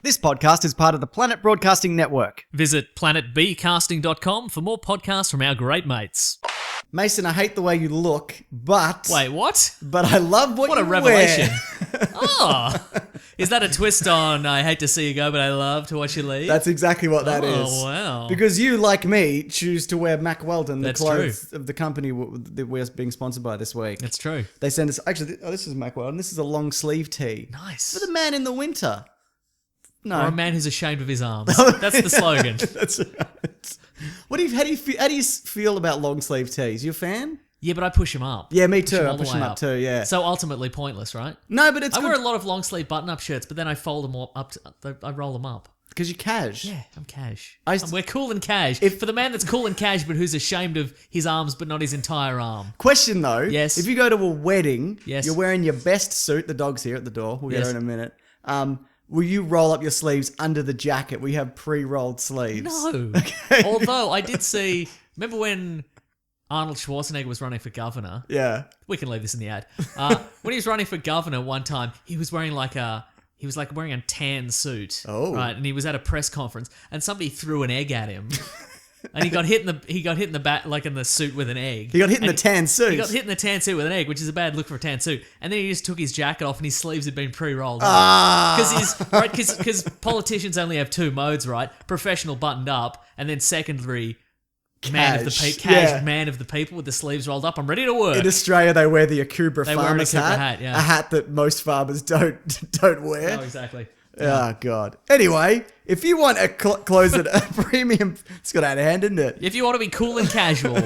This podcast is part of the Planet Broadcasting Network. Visit planetbcasting.com for more podcasts from our great mates. Mason, I hate the way you look, but... Wait, what? But I love what you a revelation. wear. Oh, is that a twist on I hate to see you go, but I love to watch you leave? That's exactly what that is. Oh, wow. Because you, like me, choose to wear Mack Weldon, the That's clothes of the company that we're being sponsored by this week. That's true. They send us... Actually, this is Mack Weldon. This is a long sleeve tee. Nice. For the man in the winter. No. Or a man who's ashamed of his arms. That's the slogan. That's right. How do you feel about long sleeve tees? You a fan? Yeah, but I push him up. Yeah, me too. I all the push way them up too, yeah. So ultimately pointless, right? No, but it's I good. wear a lot of long sleeve button up shirts, but then I fold them all up. I roll them up. Because you're cash. Yeah, I'm cash. We're cool and cash. For the man that's cool and cash, but who's ashamed of his arms, but not his entire arm. Question though. Yes. If you go to a wedding, yes, you're wearing your best suit. The dog's here at the door. We'll get her in a minute. Will you roll up your sleeves under the jacket? We have pre-rolled sleeves. No. Okay. Although I did see, remember when Arnold Schwarzenegger was running for governor? Yeah. We can leave this in the ad. When he was running for governor one time, he was wearing wearing a tan suit. Oh. Right, and he was at a press conference and somebody threw an egg at him. And he got hit in the back, like in the suit with an egg. He got hit in the tan suit. He got hit in the tan suit with an egg, which is a bad look for a tan suit. And then he just took his jacket off and his sleeves had been pre-rolled. Because politicians only have two modes, right? Professional buttoned up, and then secondary man of the people with the sleeves rolled up. I'm ready to work. In Australia, they wear the Akubra farmer's hat, yeah. a hat that most farmers don't wear. Oh, exactly. Oh, God. Anyway, if you want a clothes at a premium... It's got out of hand, isn't it? If you want to be cool and casual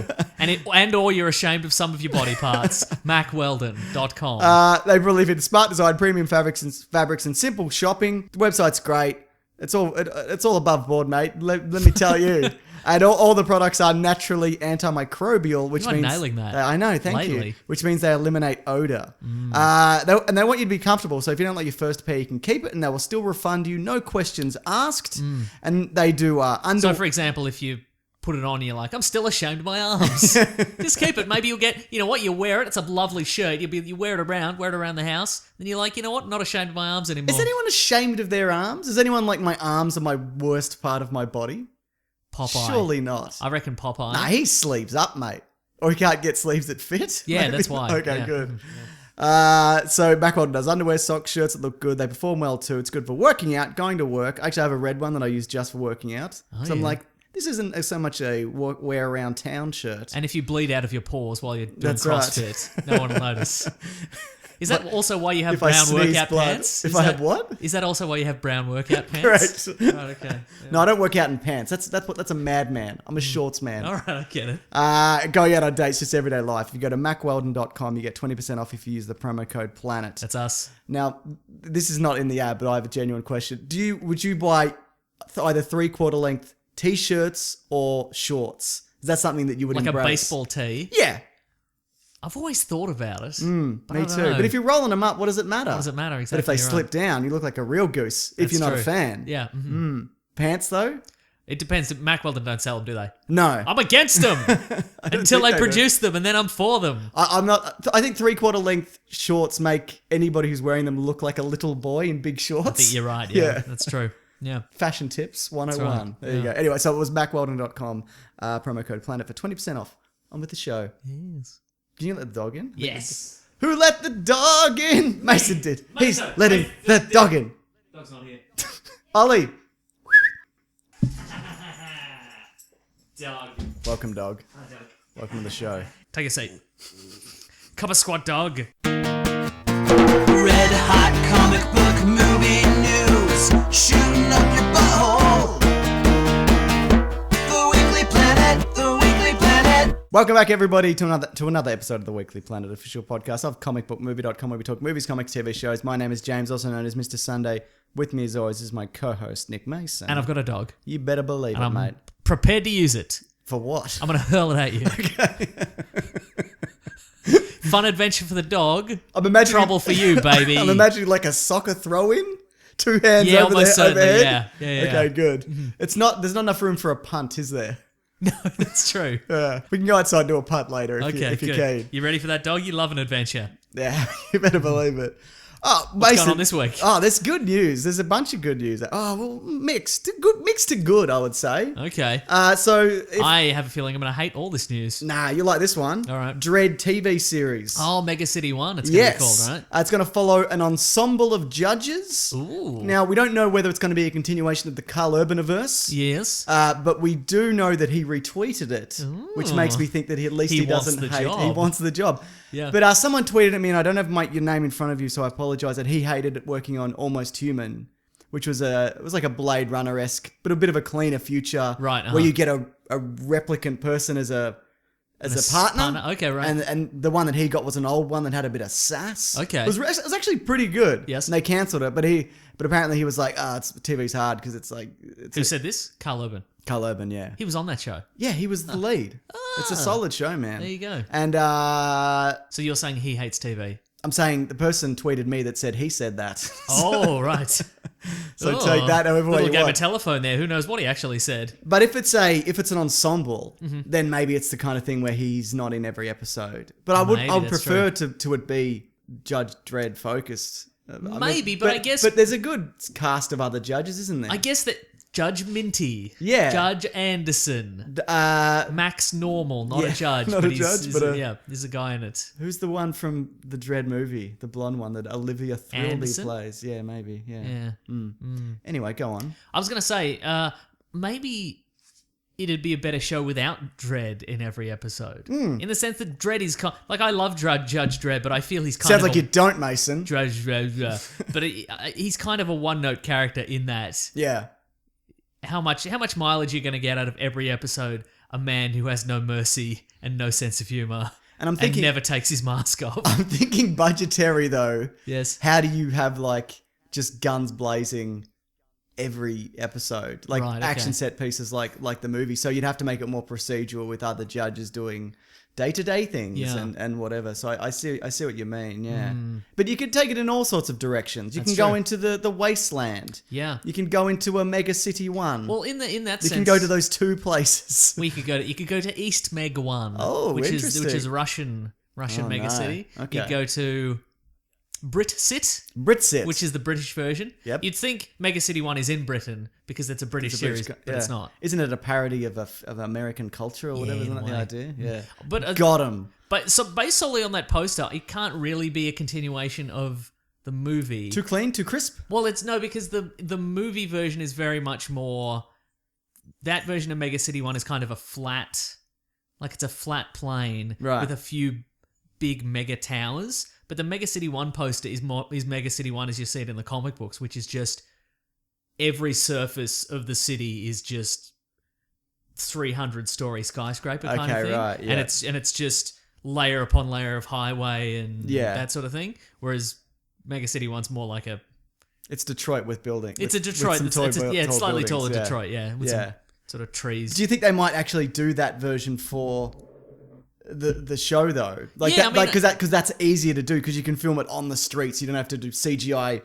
or you're ashamed of some of your body parts, MackWeldon.com. They believe in smart design, premium fabrics and simple shopping. The website's great. It's all above board, mate. Let me tell you. And all the products are naturally antimicrobial, which means... nailing that. I know, thank you. Which means they eliminate odor. And they want you to be comfortable. So if you don't like your first pair, you can keep it and they will still refund you. No questions asked. And they do... So, for example, if you put it on and you're like, I'm still ashamed of my arms. Just keep it. Maybe you'll get... You know what? You wear it. It's a lovely shirt. You wear it around the house. Then you're like, you know what? Not ashamed of my arms anymore. Is anyone ashamed of their arms? Is anyone like, my arms are my worst part of my body? Popeye. Surely not. I reckon Popeye. Nah, he sleeves up, mate. Or he can't get sleeves that fit. Yeah, Maybe. that's why. Okay, yeah. good. Yeah. So Mack Weldon does underwear, socks, shirts that look good. They perform well too. It's good for working out, going to work. Actually, I have a red one that I use just for working out. I'm like, this isn't so much a wear around town shirt. And if you bleed out of your pores while you're doing That's CrossFit, right. no one will notice. Is that also why you have if I brown sneeze workout blood, pants? I have what? Is that also why you have brown workout pants? Correct. Right, okay. Yeah. No, I don't work out in pants. That's a madman. I'm a shorts man. All right, I get it. Going out on dates, just everyday life. If you go to MackWeldon.com, you get 20% off if you use the promo code PLANET. That's us. Now, this is not in the ad, but I have a genuine question. Would you buy either 3/4 length t-shirts or shorts? Is that something that you would embrace? Like a baseball tee? Yeah. I've always thought about it. Me too. But if you're rolling them up, what does it matter? What does it matter? Exactly. But if they slip down, you look like a real goose if you're not a fan. Yeah. Pants, though? It depends. Mack Weldon don't sell them, do they? No. I'm against them until they produce them, and then I'm for them. I'm not. I think 3/4 length shorts make anybody who's wearing them look like a little boy in big shorts. I think you're right. Yeah. That's true. Yeah. Fashion tips 101. Right. There you go. Anyway, so it was MackWeldon.com, promo code PLANET for 20% off. On with the show. Yes. Can you let the dog in? Yes. Who let the dog in? Mason did. He's letting the dog in. Dog's not here. Ollie. Dog. Welcome, dog. Hi, dog. Welcome to the show. Take a seat. Cup of squat, dog. Red hot comic book movie news, shooting up your butthole. The Weekly Planet, the Weekly Planet. Welcome back, everybody, to another episode of the Weekly Planet official podcast of comicbookmovie.com, where we talk movies, comics, TV shows. My name is James, also known as Mr. Sunday. With me, as always, is my co-host, Nick Mason. And I've got a dog. You better believe And it, I'm mate. prepared to use it. For what? I'm going to hurl it at you. Okay. Fun adventure for the dog. I'm imagining Trouble for you, baby. I'm imagining like a soccer throw-in. 2 hands Yeah, over almost there, certainly, overhead. yeah. Okay, good. It's not. There's not enough room for a punt, is there? No, that's true. We can go outside and do a punt later if Okay, you good. can. You ready for that, dog? You love an adventure. Yeah, you better believe it. Oh, What's going on this week? Oh, there's good news. There's a bunch of good news. Oh, well, mixed to good, I would say. Okay. I have a feeling I'm going to hate all this news. Nah, you like this one. All right. Dredd TV series. Oh, Mega City 1, it's going to be called, right? It's going to follow an ensemble of judges. Ooh. Now, we don't know whether it's going to be a continuation of the Carl Urban-averse. Yes. But we do know that he retweeted it, which makes me think that he doesn't hate. He wants the job. Yeah. But someone tweeted at me, and I don't have your name in front of you, so I apologize, that he hated it working on Almost Human, which was like a Blade Runner-esque, but a bit of a cleaner future, right? Where you get a replicant person as a partner. Okay, right. And the one that he got was an old one that had a bit of sass. Okay. It was actually pretty good. Yes. And they cancelled it, but apparently he was like, TV's hard because it's like... Who said this? Carl Urban. Carl Urban, yeah. He was on that show. Yeah, he was the lead. It's a solid show, man. There you go. And so you're saying he hates TV? I'm saying the person tweeted me that said he said that. Oh, right. So take that however way you game want. of telephone there. Who knows what he actually said? But if it's an ensemble, then maybe it's the kind of thing where he's not in every episode. But I would prefer to it be Judge Dredd focused. Maybe, but I guess... But there's a good cast of other judges, isn't there? I guess that Judge Minty. Yeah. Judge Anderson. Max Normal, not a judge. Not but a judge, there's a guy in it. Who's the one from the Dredd movie? The blonde one that Olivia Thirlby Anderson? plays. Yeah, maybe. Yeah. Yeah. Anyway, go on. I was going to say, maybe it'd be a better show without Dredd in every episode. In the sense that Dredd is... like, I love Judge Dredd, but I feel he's kind Sounds of... like you don't, Mason. Judge Dredd, but he's kind of a one-note character in that... Yeah. How much mileage you're going to get out of every episode? A man who has no mercy and no sense of humor, and I'm thinking never takes his mask off. I'm thinking budgetary though. Yes. How do you have like just guns blazing every episode, like action set pieces, like the movie? So you'd have to make it more procedural with other judges doing day-to-day things and whatever. So I see what you mean, yeah. But you could take it in all sorts of directions. You can go into the wasteland. Yeah. You can go into a Mega City 1. Well, in that sense, you can go to those two places. You could go to East Meg 1, which interesting. is Russian Mega City. Okay. You go to Britsit, which is the British version. Yep. You'd think Mega City 1 is in Britain because it's a British series, but it's not. Isn't it a parody of American culture or whatever? Isn't that the idea? Yeah. But got him. But so based solely on that poster, it can't really be a continuation of the movie. Too clean, too crisp? Well, it's no, because the movie version is very much more... That version of Mega City 1 is kind of a flat... Like, it's a flat plane with a few big mega towers. But the Mega City 1 poster is Mega City 1 as you see it in the comic books, which is just every surface of the city is just 300-story skyscraper kind of thing. Right, yeah. And it's just layer upon layer of highway and that sort of thing. Whereas Mega City 1's more like a... It's Detroit with building. It's a Detroit. It's slightly taller Detroit, with some sort of trees. Do you think they might actually do that version for... The show though, because that's easier to do because you can film it on the streets. You don't have to do CGI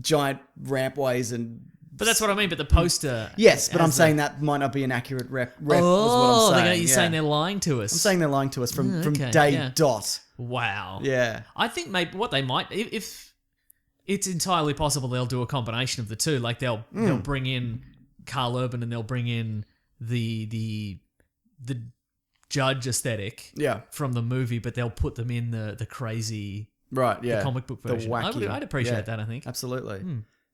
giant rampways and. But that's what I mean. But the poster. Yes, but I'm saying that might not be an accurate rep. Was what I'm saying. You're saying they're lying to us. I'm saying they're lying to us from day dot. Wow. Yeah. I think maybe what they might, if it's entirely possible, they'll do a combination of the two. Like they'll bring in Carl Urban and they'll bring in the Judge aesthetic from the movie, but they'll put them in the crazy the comic book version. The wacky. I'd appreciate that, I think. Absolutely.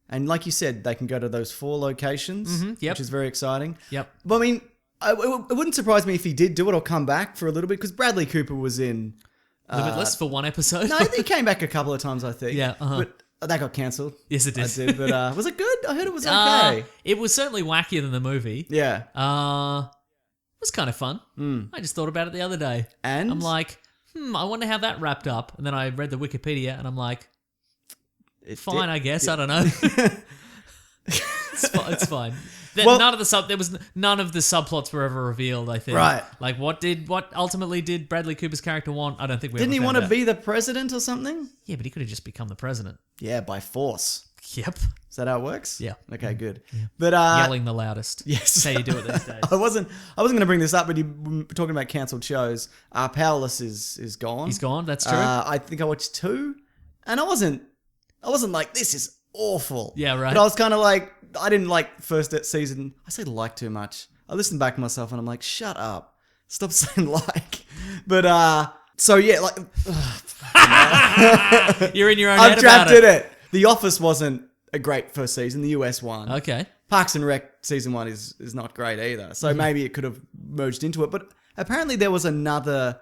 And like you said, they can go to those 4 locations, which is very exciting. Yep. But I mean, it wouldn't surprise me if he did do it or come back for a little bit because Bradley Cooper was in... Limitless for one episode? No, he came back a couple of times, I think. Yeah, But that got cancelled. Yes, it did. I did, but was it good? I heard it was okay. It was certainly wackier than the movie. Yeah. It was kind of fun. I just thought about it the other day. And? I'm like, I wonder how that wrapped up. And then I read the Wikipedia and I'm like, I guess. I don't know. It's fine. None of the subplots were ever revealed, I think. Right. Like what ultimately did Bradley Cooper's character want? I don't think we Didn't he want to be the president or something? Yeah, but he could have just become the president. Yeah, by force. Yep. Is that how it works? Yeah. Okay, good. Yeah. But yelling the loudest. Yes. That's how you do it these days. I wasn't going to bring this up, but you were talking about cancelled shows. Powerless is gone. He's gone. That's true. I think I watched 2, and I wasn't I wasn't like, this is awful. Yeah, right. But I was kind of like, I didn't like first season. I say like too much. I listened back to myself and I'm like, shut up. Stop saying like. But, so yeah, like. You're in your own I'm head trapped about in it. The Office wasn't a great first season. The US one. Okay. Parks and Rec season 1 is not great either. So maybe it could have merged into it. But apparently there was another,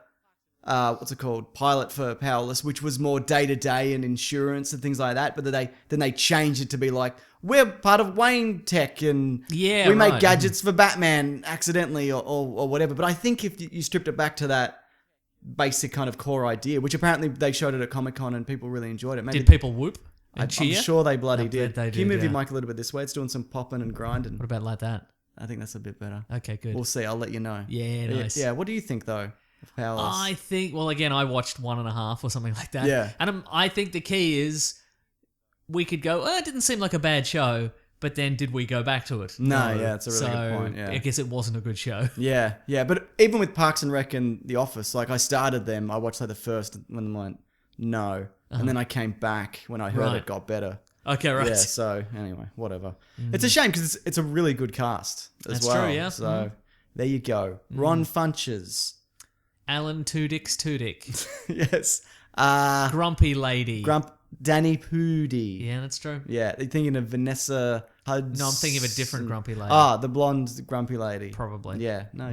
what's it called? Pilot for Powerless, which was more day-to-day and insurance and things like that. But then they changed it to be like, we're part of Wayne Tech and we make gadgets for Batman accidentally or whatever. But I think if you stripped it back to that basic kind of core idea, which apparently they showed it at Comic-Con and people really enjoyed it. Maybe Did people whoop and I'm cheer? sure they bloody did. They Can you did, move your yeah. mic a little bit this way? It's doing some popping and grinding. What about like that? I think that's a bit better. Okay, good. We'll see. I'll let you know. Yeah, nice. Yeah. What do you think though of Powerless? I think, well, again, I watched 1.5 or something like that. Yeah. And I think the key is we could go, it didn't seem like a bad show, but then did we go back to it? No, yeah, that's a really good point, yeah. I guess it wasn't a good show. Yeah. But even with Parks and Rec and The Office, like I started them, I watched like the first and went, no. And then I came back when I heard it got better. Okay, right. Yeah, so anyway, whatever. It's a shame because it's a really good cast as That's well. true, yeah. So there you go. Ron Funches. Alan Tudyk. Yes. Grumpy Lady. Danny Pudi. Yeah, that's true. Yeah, you're thinking of Vanessa Hudson. No, I'm thinking of a different Grumpy Lady. The blonde grumpy lady. Probably. Yeah. No,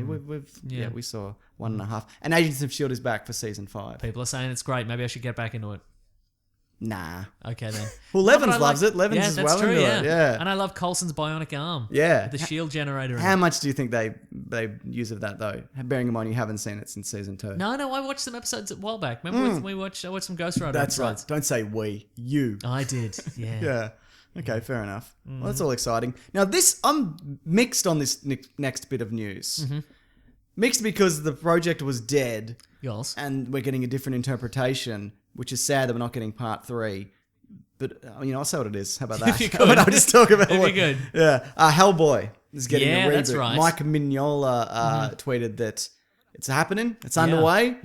we saw 1.5. And Agents of S.H.I.E.L.D. is back for season 5. People are saying it's great. Maybe I should get back into it. Nah. Okay, then. Well, Levins loves it. Levins yeah, is that's well true, into yeah. it. Yeah. And I love Coulson's bionic arm. Yeah. With the shield generator. How much do you think they use of that, though? Bearing in mind you haven't seen it since season 2. No, I watched some episodes a while back. Remember I watched some Ghost Rider That's episodes. right. Don't say we. You. I did, yeah. Yeah. Okay, fair enough. Well, that's all exciting. Now, I'm mixed on this next bit of news. Mixed because the project was dead Yours. and we're getting a different interpretation, which is sad that we're not getting part 3. But, I'll say what it is. How about that? If you could. I'll just talk about If what... you could. Yeah. Hellboy is getting a reboot. that's right. Mike Mignola tweeted that it's happening. It's underway.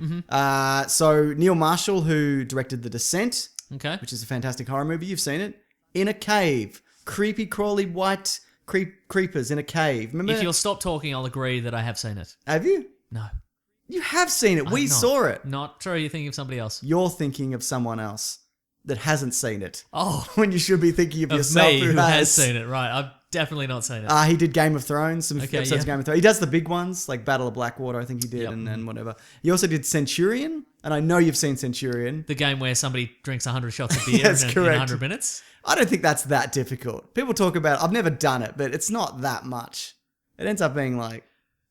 So Neil Marshall, who directed The Descent, Okay. which is a fantastic horror movie. You've seen it. In a cave. Creepy, crawly, white creepers in a cave. Remember? If you'll stop talking, I'll agree that I have seen it. Have you? No. You have seen it. We I've not. saw it. Not true. You're thinking of somebody else. You're thinking of someone else that hasn't seen it. Oh. When you should be thinking of yourself me, who who has. has seen it. Right. I've definitely not seen it. He did Game of Thrones, some Okay, episodes yeah. of Game of Thrones. He does the big ones, like Battle of Blackwater, I think he did, Yep. and whatever. He also did Centurion, and I know you've seen Centurion. The game where somebody drinks 100 shots of beer Yes, in correct. 100 minutes. I don't think that's that difficult. People talk about I've never done it, but it's not that much. It ends up being like...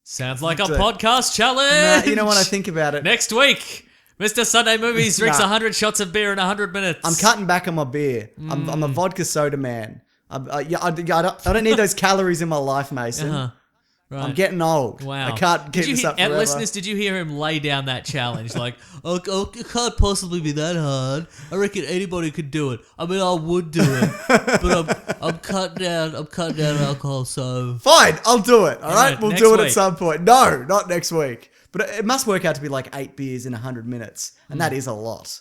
Sounds like a Nah, podcast challenge. you know what I think about it? Next week, Mr. Sunday Movies drinks Nah. 100 shots of beer in 100 minutes. I'm cutting back on my beer. I'm a vodka soda man. I don't need those calories in my life, Mason. Right. I'm getting old. Wow. I can't keep this up forever. Listeners, did you hear him lay down that challenge? Like, it can't possibly be that hard. I reckon anybody could do it. I mean, I would do it, but I'm cutting down alcohol, so... Fine, I'll do it. All right, we'll next do it at week. some point. No, not next week. But it must work out to be like 8 beers in 100 minutes, and that is a lot.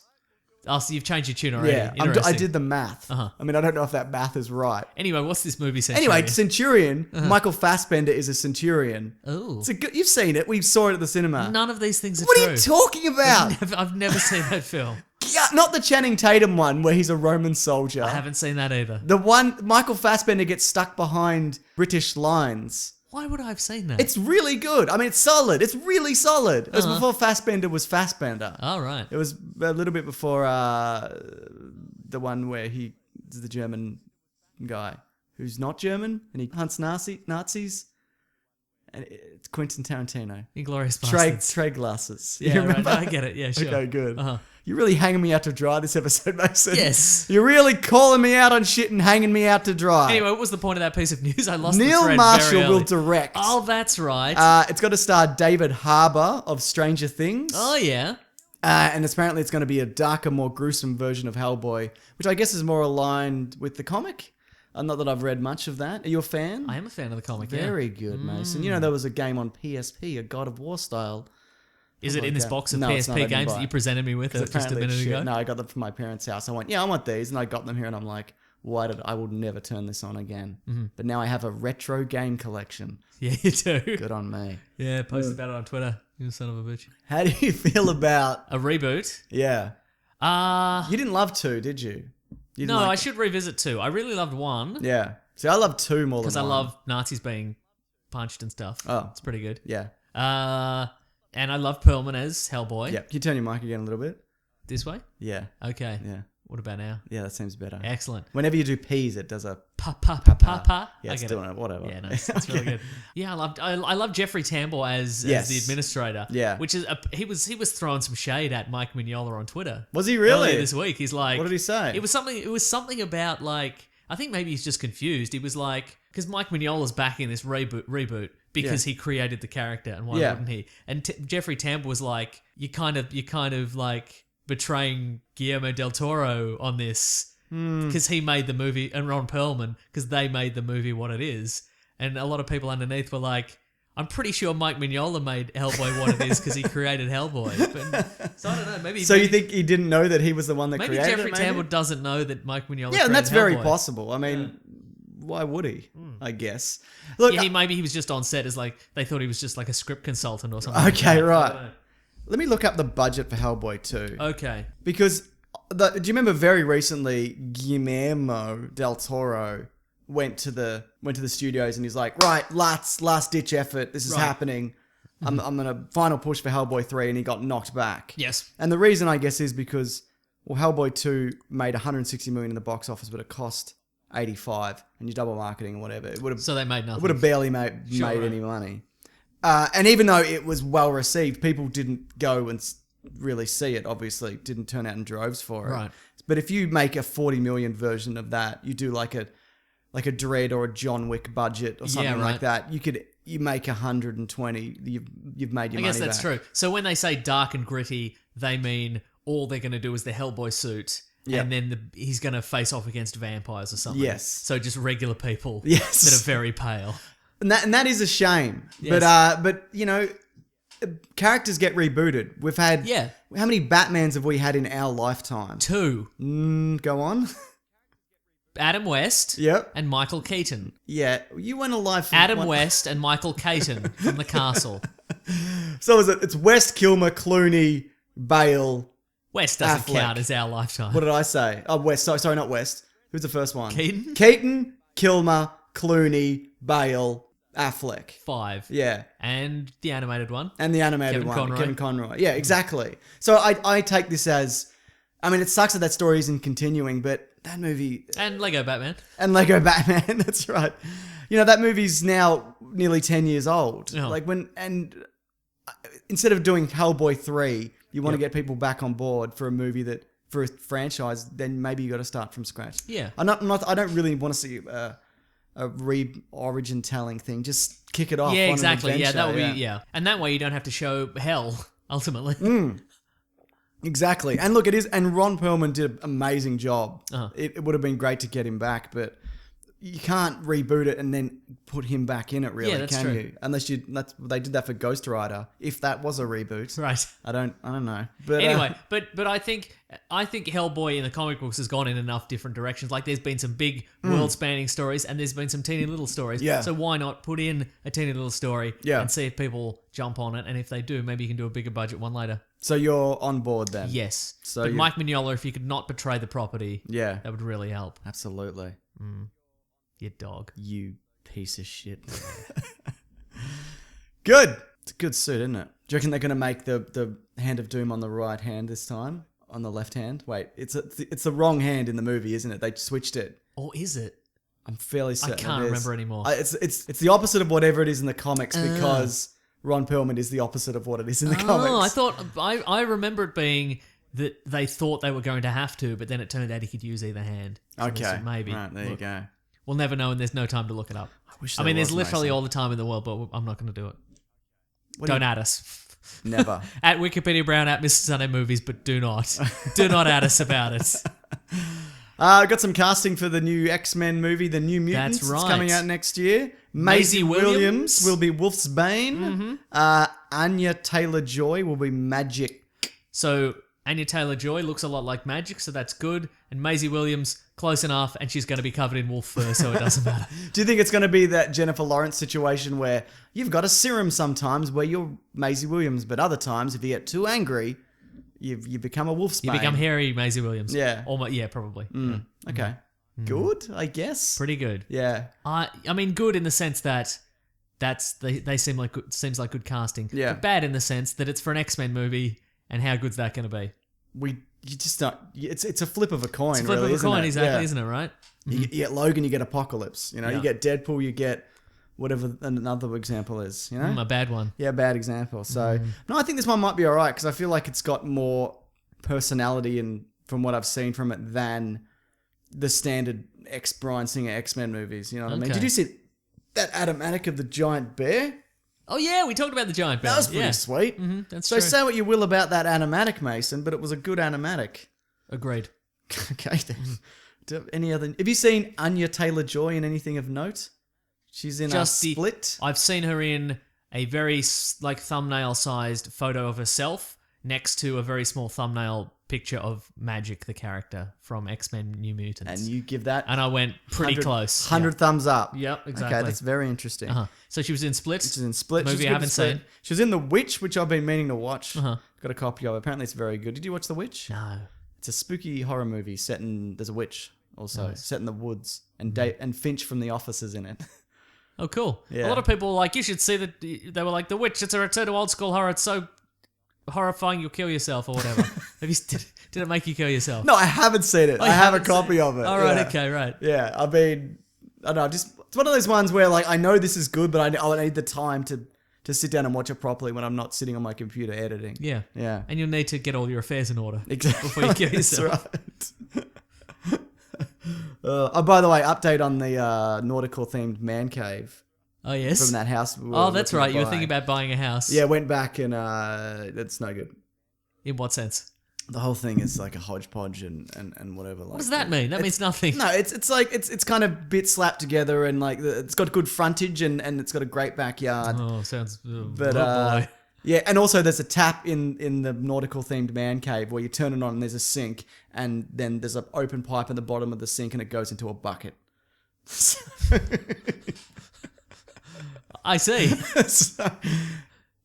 Oh, so you've changed your tune already. Yeah, I Interesting. did the math. I mean, I don't know if that math is right. Anyway, what's this movie Centurion? Anyway, Centurion. Michael Fassbender is a Centurion. Oh. You've seen it. We saw it at the cinema. None of these things are What true. are you talking about? I've never seen that film. Yeah, not the Channing Tatum one where he's a Roman soldier. I haven't seen that either. The one Michael Fassbender gets stuck behind British lines. Why would I have seen that? It's really good. I mean, it's solid. It's really solid. It was before Fassbender was Fassbender. All right. It was a little bit before the one where he's the German guy who's not German and he hunts Nazis. And it's Quentin Tarantino. Inglourious Basterds. Trey glasses. Yeah, You right. remember? No, I get it. Yeah, sure. Okay, good. Uh-huh. You're really hanging me out to dry this episode, Mason. Yes. You're really calling me out on shit and hanging me out to dry. Anyway, what was the point of that piece of news? I lost the Neil thread Marshall very early. will direct. Oh, that's right. It's got to star David Harbour of Stranger Things. Oh, yeah. And apparently it's going to be a darker, more gruesome version of Hellboy, which I guess is more aligned with the comic. Not that I've read much of that. Are you a fan? I am a fan of the comic, Very good, Mason. You know, there was a game on PSP, a God of War style Is it in this box of No, it's not. I PSP didn't games buy that it. you presented me with just a Apparently minute it's shit. ago? No, I got them from my parents' house. I went, yeah, I want these, and I got them here, and I'm like, I will never turn this on again. Mm-hmm. But now I have a retro game collection. Yeah, you do. Good on me. Yeah, post about it on Twitter. You son of a bitch. How do you feel about A reboot? Yeah. You didn't love 2, did you? You didn't No, like I should revisit 2. I really loved 1. Yeah. See, I love 2 more than 1. Because I love Nazis being punched and stuff. Oh. It's pretty good. Yeah. And I love Perlman as Hellboy. Yeah. Can you turn your mic again a little bit? This way? Yeah. Okay. Yeah. What about now? Yeah, that seems better. Excellent. Whenever you do P's, it does a Pa pa pa pa pa. Yeah, it's doing it. Whatever. Yeah, no, it's really good. Yeah, I love Jeffrey Tambor as Yes. the administrator. Yeah. Which is he was throwing some shade at Mike Mignola on Twitter. Was he really? Earlier this week, he's like, What did he say? It was something about like, I think maybe he's just confused. He was like, because Mike Mignola's back in this reboot because he created the character, and why wouldn't he? And Jeffrey Tambor was like, you kind of like betraying Guillermo del Toro on this because he made the movie, and Ron Perlman, because they made the movie what it is. And a lot of people underneath were like, I'm pretty sure Mike Mignola made Hellboy what it is because he created Hellboy. But, so I don't know. Maybe. So you think he didn't know that he was the one that created Jeffrey it? Maybe Tambor doesn't know that Mike Mignola. Yeah, and that's very Hellboy. possible. I mean, why would he? I guess. Look, Yeah, maybe he was just on set as like they thought he was just like a script consultant or something. okay, like that. I right. don't know. Let me look up the budget for Hellboy 2. Okay. Because do you remember very recently Guillermo del Toro went to the studios and he's like, right, last ditch effort. This is happening. I'm gonna final push for Hellboy 3, and he got knocked back. Yes. And the reason I guess is because Hellboy 2 made 160 million in the box office, but it cost 85, and you double marketing or whatever. It would have So they made nothing. It would have barely made any money. And even though it was well received, people didn't go and really see it. Obviously, didn't turn out in droves for it. Right. But if you make a 40 million version of that, you do like a Dredd or a John Wick budget or something like that. You make 120. You've made your money. I guess that's back. true. So when they say dark and gritty, they mean all they're going to do is the Hellboy suit. Yep. And then he's going to face off against vampires or something. Yes. So just regular people Yes. that are very pale. And that is a shame. Yes. But you know, characters get rebooted. We've had How many Batmans have we had in our lifetime? 2. Go on. Adam West Yep. and Michael Keaton. Yeah, you went alive for Adam West and Michael Keaton from The Castle. So is it? It's West, Kilmer, Clooney, Bale. West doesn't Affleck. count as our lifetime. What did I say? Oh, West. Sorry, not West. Who's the first one? Keaton? Kilmer, Clooney, Bale, Affleck. 5. Yeah. And the animated one. And the animated Kevin one, Conroy. Kevin Conroy. Yeah, exactly. So I take this as, I mean, it sucks that story isn't continuing, but that movie... And Lego Batman. And Lego Batman, that's right. You know, that movie's now nearly 10 years old. Oh. Instead of doing Hellboy 3, you want to get people back on board for a movie for a franchise, then maybe you got to start from scratch. Yeah. I don't really want to see a origin telling thing. Just kick it off. Yeah, on exactly. An Yeah, adventure. that would be, And that way you don't have to show hell, ultimately. Exactly. And look, and Ron Perlman did an amazing job. Uh-huh. It would have been great to get him back, but you can't reboot it and then put him back in it, really, Yeah, that's can true. you? Unless they did that for Ghost Rider, if that was a reboot. Right. I don't know. But Anyway, but I think Hellboy in the comic books has gone in enough different directions. Like there's been some big world-spanning stories, and there's been some teeny little stories. Yeah. So why not put in a teeny little story and see if people jump on it? And if they do, maybe you can do a bigger budget one later. So you're on board then? Yes. So but Mike Mignola, if you could not betray the property, Yeah. that would really help. Absolutely. You dog. You piece of shit. Good. It's a good suit, isn't it? Do you reckon they're going to make the Hand of Doom on the right hand this time? On the left hand? Wait, it's the wrong hand in the movie, isn't it? They switched it. Or is it? I'm fairly certain. I can't remember anymore. It's the opposite of whatever it is in the comics because Ron Perlman is the opposite of what it is in the comics. Oh, I thought I remember it being that they thought they were going to have to, but then it turned out he could use either hand. So Okay. maybe. Right, there you go. We'll never know, and there's no time to look it up. wish I mean, there there's was, literally Mason. all the time in the world, but I'm not going to do it. What do Don't you- add us. Never. At Wikipedia Brown at Mr. Sunday Movies, but do not add us about it. Got some casting for the new X-Men movie, The New Mutants. That's right. It's coming out next year. Maisie Maisie Williams will be Wolf's Bane. Anya Taylor-Joy will be Magic. So Anya Taylor-Joy looks a lot like Magic, so that's good. And Maisie Williams, close enough, and she's going to be covered in wolf fur, so it doesn't matter. Do you think it's going to be that Jennifer Lawrence situation where you've got a serum sometimes where you're Maisie Williams, but other times if you get too angry, you become a Wolf's Bane? You become hairy Maisie Williams. Yeah. Yeah, probably. Okay. Good, I guess. Pretty good. Yeah. I mean, good in the sense that they seem like seems like good casting. Yeah. But bad in the sense that it's for an X-Men movie, and how good's that going to be? You just don't. It's a flip of a coin. It's a flip really, of a coin, isn't it? exactly, Yeah. isn't it? Right? You get Logan, you get Apocalypse. You know, Yeah. you get Deadpool, you get whatever another example is. You know, A bad one. yeah, bad example. So no, I think this one might be alright because I feel like it's got more personality and from what I've seen from it than the standard Bryan Singer X-Men movies. You know what I mean? Okay. Did you see that animatic of the giant bear? Oh yeah, we talked about the giant bear. That was pretty sweet. That's So true. say what you will about that animatic, Mason, but it was a good animatic. Agreed. Okay. Any other? Have you seen Anya Taylor-Joy in anything of note? She's in Just the- Split. I've seen her in a very thumbnail-sized photo of herself next to a very small thumbnail picture of Magic, the character from X-Men New Mutants. And you give that And I went pretty close. 100 thumbs up. Yep, exactly. Okay, that's very interesting. So she was in Split. She's in Split. Movie She's I good in haven't Split. seen. She was in The Witch, which I've been meaning to watch. Uh-huh. Got a copy of it. Apparently it's very good. Did you watch The Witch? No. It's a spooky horror movie set in... There's a witch also, set in the woods. And and Finch from The Office is in it. Oh, cool. Yeah. A lot of people were like, you should see that. They were like, The Witch, it's a return to old school horror. It's so horrifying you'll kill yourself or whatever. Did it make you kill yourself? No, I haven't seen it. I have a copy of it. All right, Yeah. okay, right. Yeah, I mean, I don't know, just it's one of those ones where like I know this is good, but I need the time to sit down and watch it properly when I'm not sitting on my computer editing. Yeah. Yeah. And you'll need to get all your affairs in order Exactly. before you kill That's yourself. right. Oh, by the way, update on the nautical themed man cave Oh, yes. from that house. We Oh, were that's looking right. to You were buy. thinking about buying a house. Yeah, went back and it's no good. In what sense? The whole thing is like a hodgepodge and whatever. Like, What does that mean? That means nothing. No, it's like it's kind of bit slapped together and like it's got good frontage and it's got a great backyard. Oh, sounds... But oh, boy. yeah, and also there's a tap in the nautical themed man cave where you turn it on and there's a sink and then there's an open pipe at the bottom of the sink and it goes into a bucket. I see. So,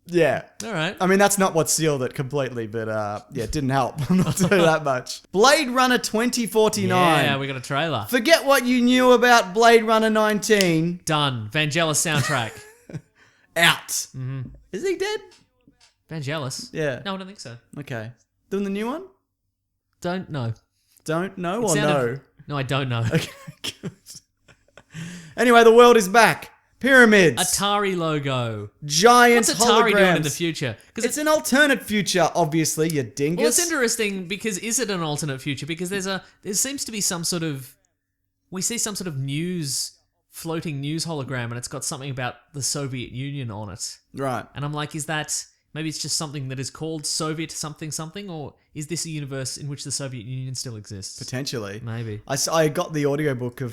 yeah. All right. I mean, that's not what sealed it completely, but yeah, it didn't help. I'm not telling you that much. Blade Runner 2049. Yeah, we got a trailer. Forget what you knew about Blade Runner 19. Done. Vangelis soundtrack. Out. Mm-hmm. Is he dead? Vangelis? Yeah. No, I don't think so. Okay. Doing the new one? Don't know. Don't know It or sounded- no? No, I don't know. Okay, good. Anyway, the world is back. Pyramids. Atari logo. Giant What's Atari holograms. doing in the future? Because It's an alternate future, obviously, you dingus. well, it's interesting because is it an alternate future? Because there seems to be some sort of, we see some sort of floating news hologram, and it's got something about the Soviet Union on it. Right. And I'm like, is that maybe it's just something that is called Soviet something something, or is this a universe in which the Soviet Union still exists? Potentially. Maybe. I got the audiobook of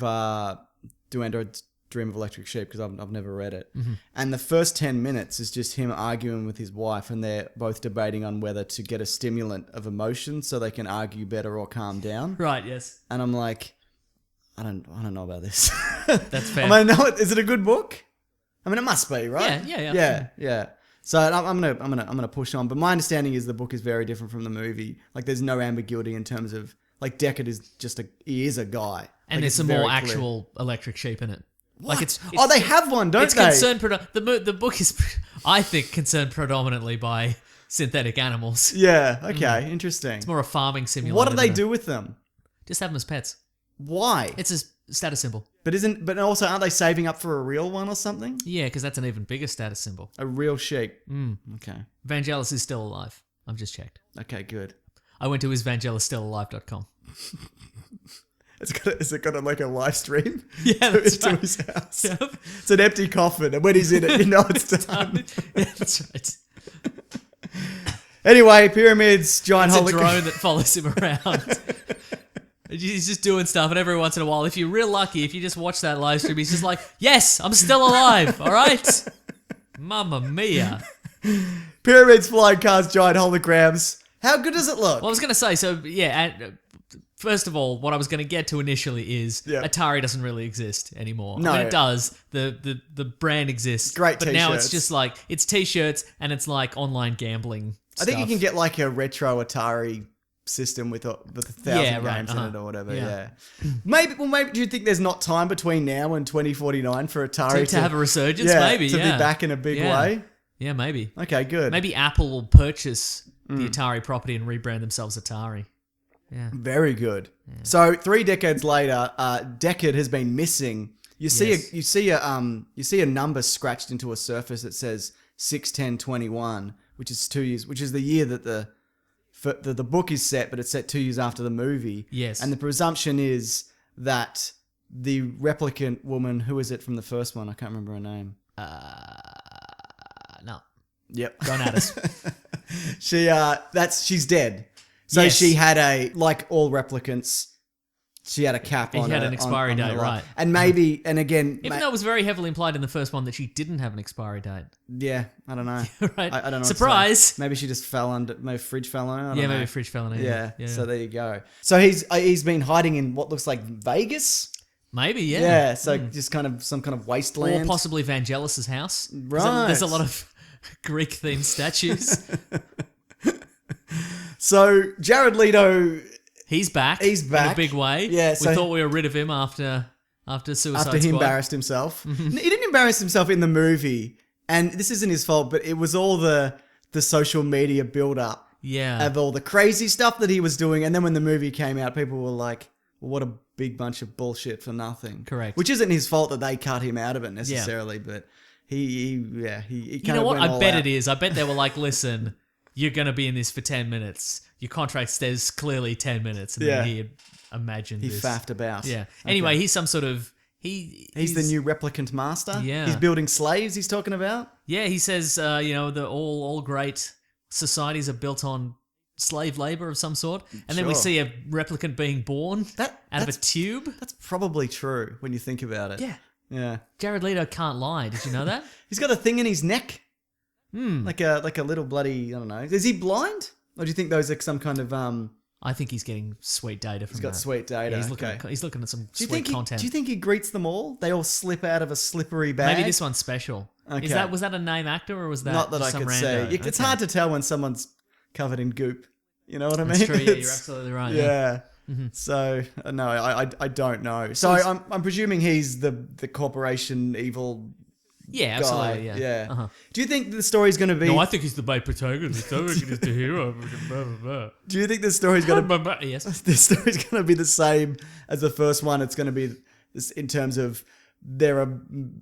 Do Androids Dream of Electric Sheep because I've never read it. Mm-hmm. And the first 10 minutes is just him arguing with his wife and they're both debating on whether to get a stimulant of emotion so they can argue better or calm down. Right. Yes. And I'm like, I don't know about this. That's fair. I mean, is it a good book? I mean, it must be, right? Yeah. So I'm gonna push on, but my understanding is the book is very different from the movie. Like, there's no ambiguity in terms of like Deckard is just he is a guy, And like, there's it's some very more clear. actual electric sheep in it. What? Like it's they have one, don't it's they? concerned the book is, I think, concerned predominantly by synthetic animals. Yeah. Okay. Interesting. It's more a farming simulator. What do they than do with them? Just have them as pets. Why? It's a status symbol. But also aren't they saving up for a real one or something? Yeah, because that's an even bigger status symbol. A real sheep. Okay. Vangelis is still alive. I've just checked. Okay. Good. I went to isvangelisstillalive.com. Is it got like a live stream? Yeah, that's to right. his house. Yep. It's an empty coffin, and when he's in it, you know it's done. Yeah, that's right. Anyway, pyramids, giant It's a hologram. drone that follows him around. He's just doing stuff, and every once in a while, if you're real lucky, if you just watch that live stream, he's just like, yes, I'm still alive, all right? Mamma mia. Pyramids, flying cars, giant holograms. How good does it look? Well, I was going to say, so, yeah, and, first of all, what I was going to get to initially is Atari doesn't really exist anymore. No. I mean, it does. The brand exists. Great but t-shirts. now it's just like, it's t-shirts and it's like online gambling I think you can get like a retro Atari system with 1,000 games in it or whatever. Yeah. Maybe do you think there's not time between now and 2049 for Atari to have a resurgence? Maybe, to be back in a big way? Yeah, maybe. Okay, good. Maybe Apple will purchase the Atari property and rebrand themselves Atari. Yeah. Very good. Yeah. So 3 decades later, Deckard has been missing. You see a number scratched into a surface that says 6/10/21, which is 2 years, which is the year that the book is set, but it's set 2 years after the movie. Yes. And the presumption is that the replicant woman, who is it from the first one? I can't remember her name. No. Yep. Don't at us. She's dead. So she had like all replicants, she had a cap on her. She had an expiry date, right. And maybe, and again... Even though it was very heavily implied in the first one that she didn't have an expiry date. Yeah, I don't know. Right. I don't know. Surprise! Maybe she just fell under, maybe fridge fell on her. I don't know. Maybe fridge fell on her. Yeah, so there you go. So he's been hiding in what looks like Vegas? Maybe, yeah. Yeah, so just kind of some kind of wasteland. Or possibly Vangelis's house. Right. There's a lot of Greek-themed statues. So Jared Leto... He's back. He's back. In a big way. Yeah, we thought we were rid of him after Suicide After he Squad. embarrassed himself. He didn't embarrass himself in the movie, and this isn't his fault, but it was all the social media build-up of all the crazy stuff that he was doing, and then when the movie came out, people were like, well, what a big bunch of bullshit for nothing. Correct. Which isn't his fault that they cut him out of it necessarily, but he You know what? I bet it is. I bet they were like, listen... You're going to be in this for 10 minutes. Your contract says clearly 10 minutes. And then he imagined this. He faffed about. Yeah. Anyway, he's some sort of... He's the new replicant master. Yeah. He's building slaves he's talking about. Yeah, he says, the all great societies are built on slave labor of some sort. And then we see a replicant being born out of a tube. That's probably true when you think about it. Yeah. Yeah. Jared Leto can't lie. Did you know that? He's got a thing in his neck. Like a little bloody, I don't know. Is he blind? Or do you think those are some kind of I think he's getting sweet data from that. He's got sweet data. Yeah, he's looking at some sweet content. Do you think he greets them all? They all slip out of a slippery bag? Maybe this one's special. Okay. Was that a name actor or was that not that just I some could rando? say? It's hard to tell when someone's covered in goop. You know what I mean? That's true. Yeah, you're absolutely right. Yeah. So no, I don't know. So I'm presuming he's the corporation evil. Yeah, absolutely. Yeah. Uh-huh. Do you think the story's going to be? No, I think he's the main protagonist. I reckon he's the hero. Do you think the story's going to? Yes. The story's going to be the same as the first one. It's going to be this in terms of there are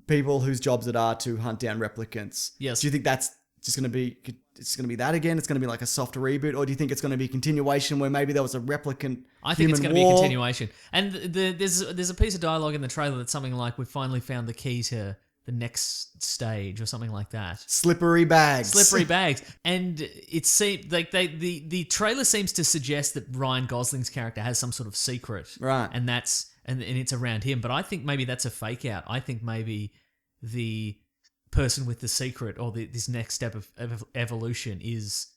people whose jobs it are to hunt down replicants. Yes. Do you think that's just going to be? It's going to be that again. It's going to be like a soft reboot, or do you think it's going to be a continuation where maybe there was a replicant? I think it's going to war? be a continuation. And there's a piece of dialogue in the trailer that's something like, "We finally found the key to the next stage," or something like that. Slippery bags. And it seems like the trailer seems to suggest that Ryan Gosling's character has some sort of secret, right? And it's around him. But I think maybe that's a fake out. I think maybe the person with the secret or this next step of evolution is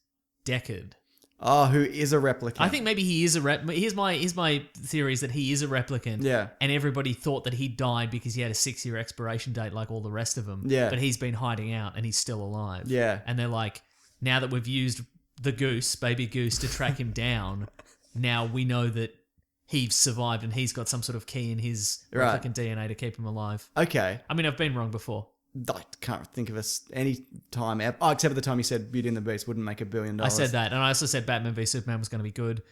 Deckard. Oh, who is a replicant? I think maybe he is a Here's my theory is that he is a replicant. Yeah. And everybody thought that he died because he had a 6-year expiration date like all the rest of them. Yeah. But he's been hiding out and he's still alive. Yeah. And they're like, now that we've used baby goose, to track him down, now we know that he's survived and he's got some sort of key in his replicant DNA to keep him alive. Okay. I mean, I've been wrong before. I can't think of any time except for the time you said Beauty and the Beast wouldn't make $1 billion. I said that, and I also said Batman v Superman was going to be good,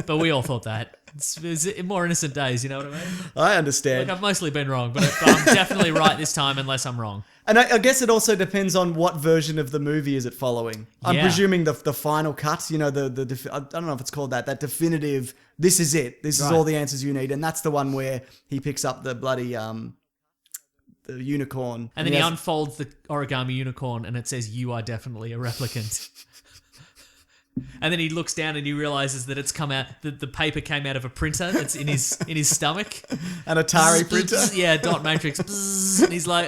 but we all thought that. It's more innocent days, you know what I mean? I understand. Look, I've mostly been wrong, but I'm definitely right this time, unless I'm wrong. And I guess it also depends on what version of the movie is it following. I'm presuming the final cut. You know, I don't know if it's called that. That definitive. This is it. This is all the answers you need, and that's the one where he picks up the bloody the unicorn. And then he unfolds the origami unicorn and it says, "You are definitely a replicant." And then he looks down and he realizes that it's come out, that the paper came out of a printer that's in his stomach. An Atari printer? Yeah, dot matrix. And he's like,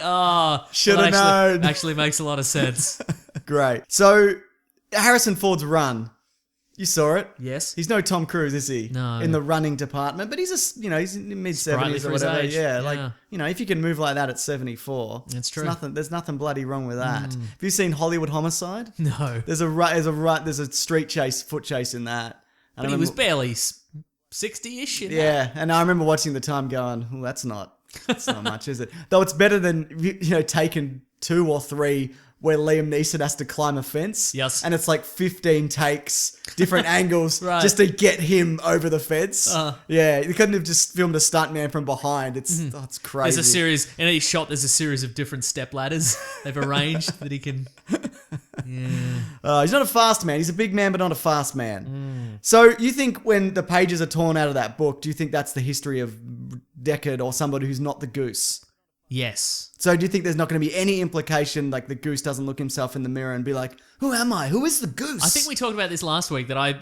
should have known. Actually makes a lot of sense. Great. So, Harrison Ford's run. You saw it? Yes. He's no Tom Cruise, is he? No. In the running department, but he's he's in mid 70s or for his whatever. age. Yeah, Yeah. like, if you can move like that at 74, That's true. There's nothing bloody wrong with that. Have you seen Hollywood Homicide? No. There's a street chase, foot chase in that. And But he was barely 60-ish in that. Yeah, and I remember watching the time going, well, that's not much, is it? Though it's better than taking 2 or 3 where Liam Neeson has to climb a fence. Yes. And it's like 15 takes, different angles, Right. just to get him over the fence. Yeah, you couldn't have just filmed a stuntman from behind. It's crazy. There's a series, in each shot, there's a series of different step ladders they've arranged that he can... Yeah. He's not a fast man. He's a big man, but not a fast man. So you think when the pages are torn out of that book, do you think that's the history of Deckard or somebody who's not the Goose? Yes. So do you think there's not going to be any implication, like the Goose doesn't look himself in the mirror and be like, who am I? Who is the Goose? I think we talked about this last week, that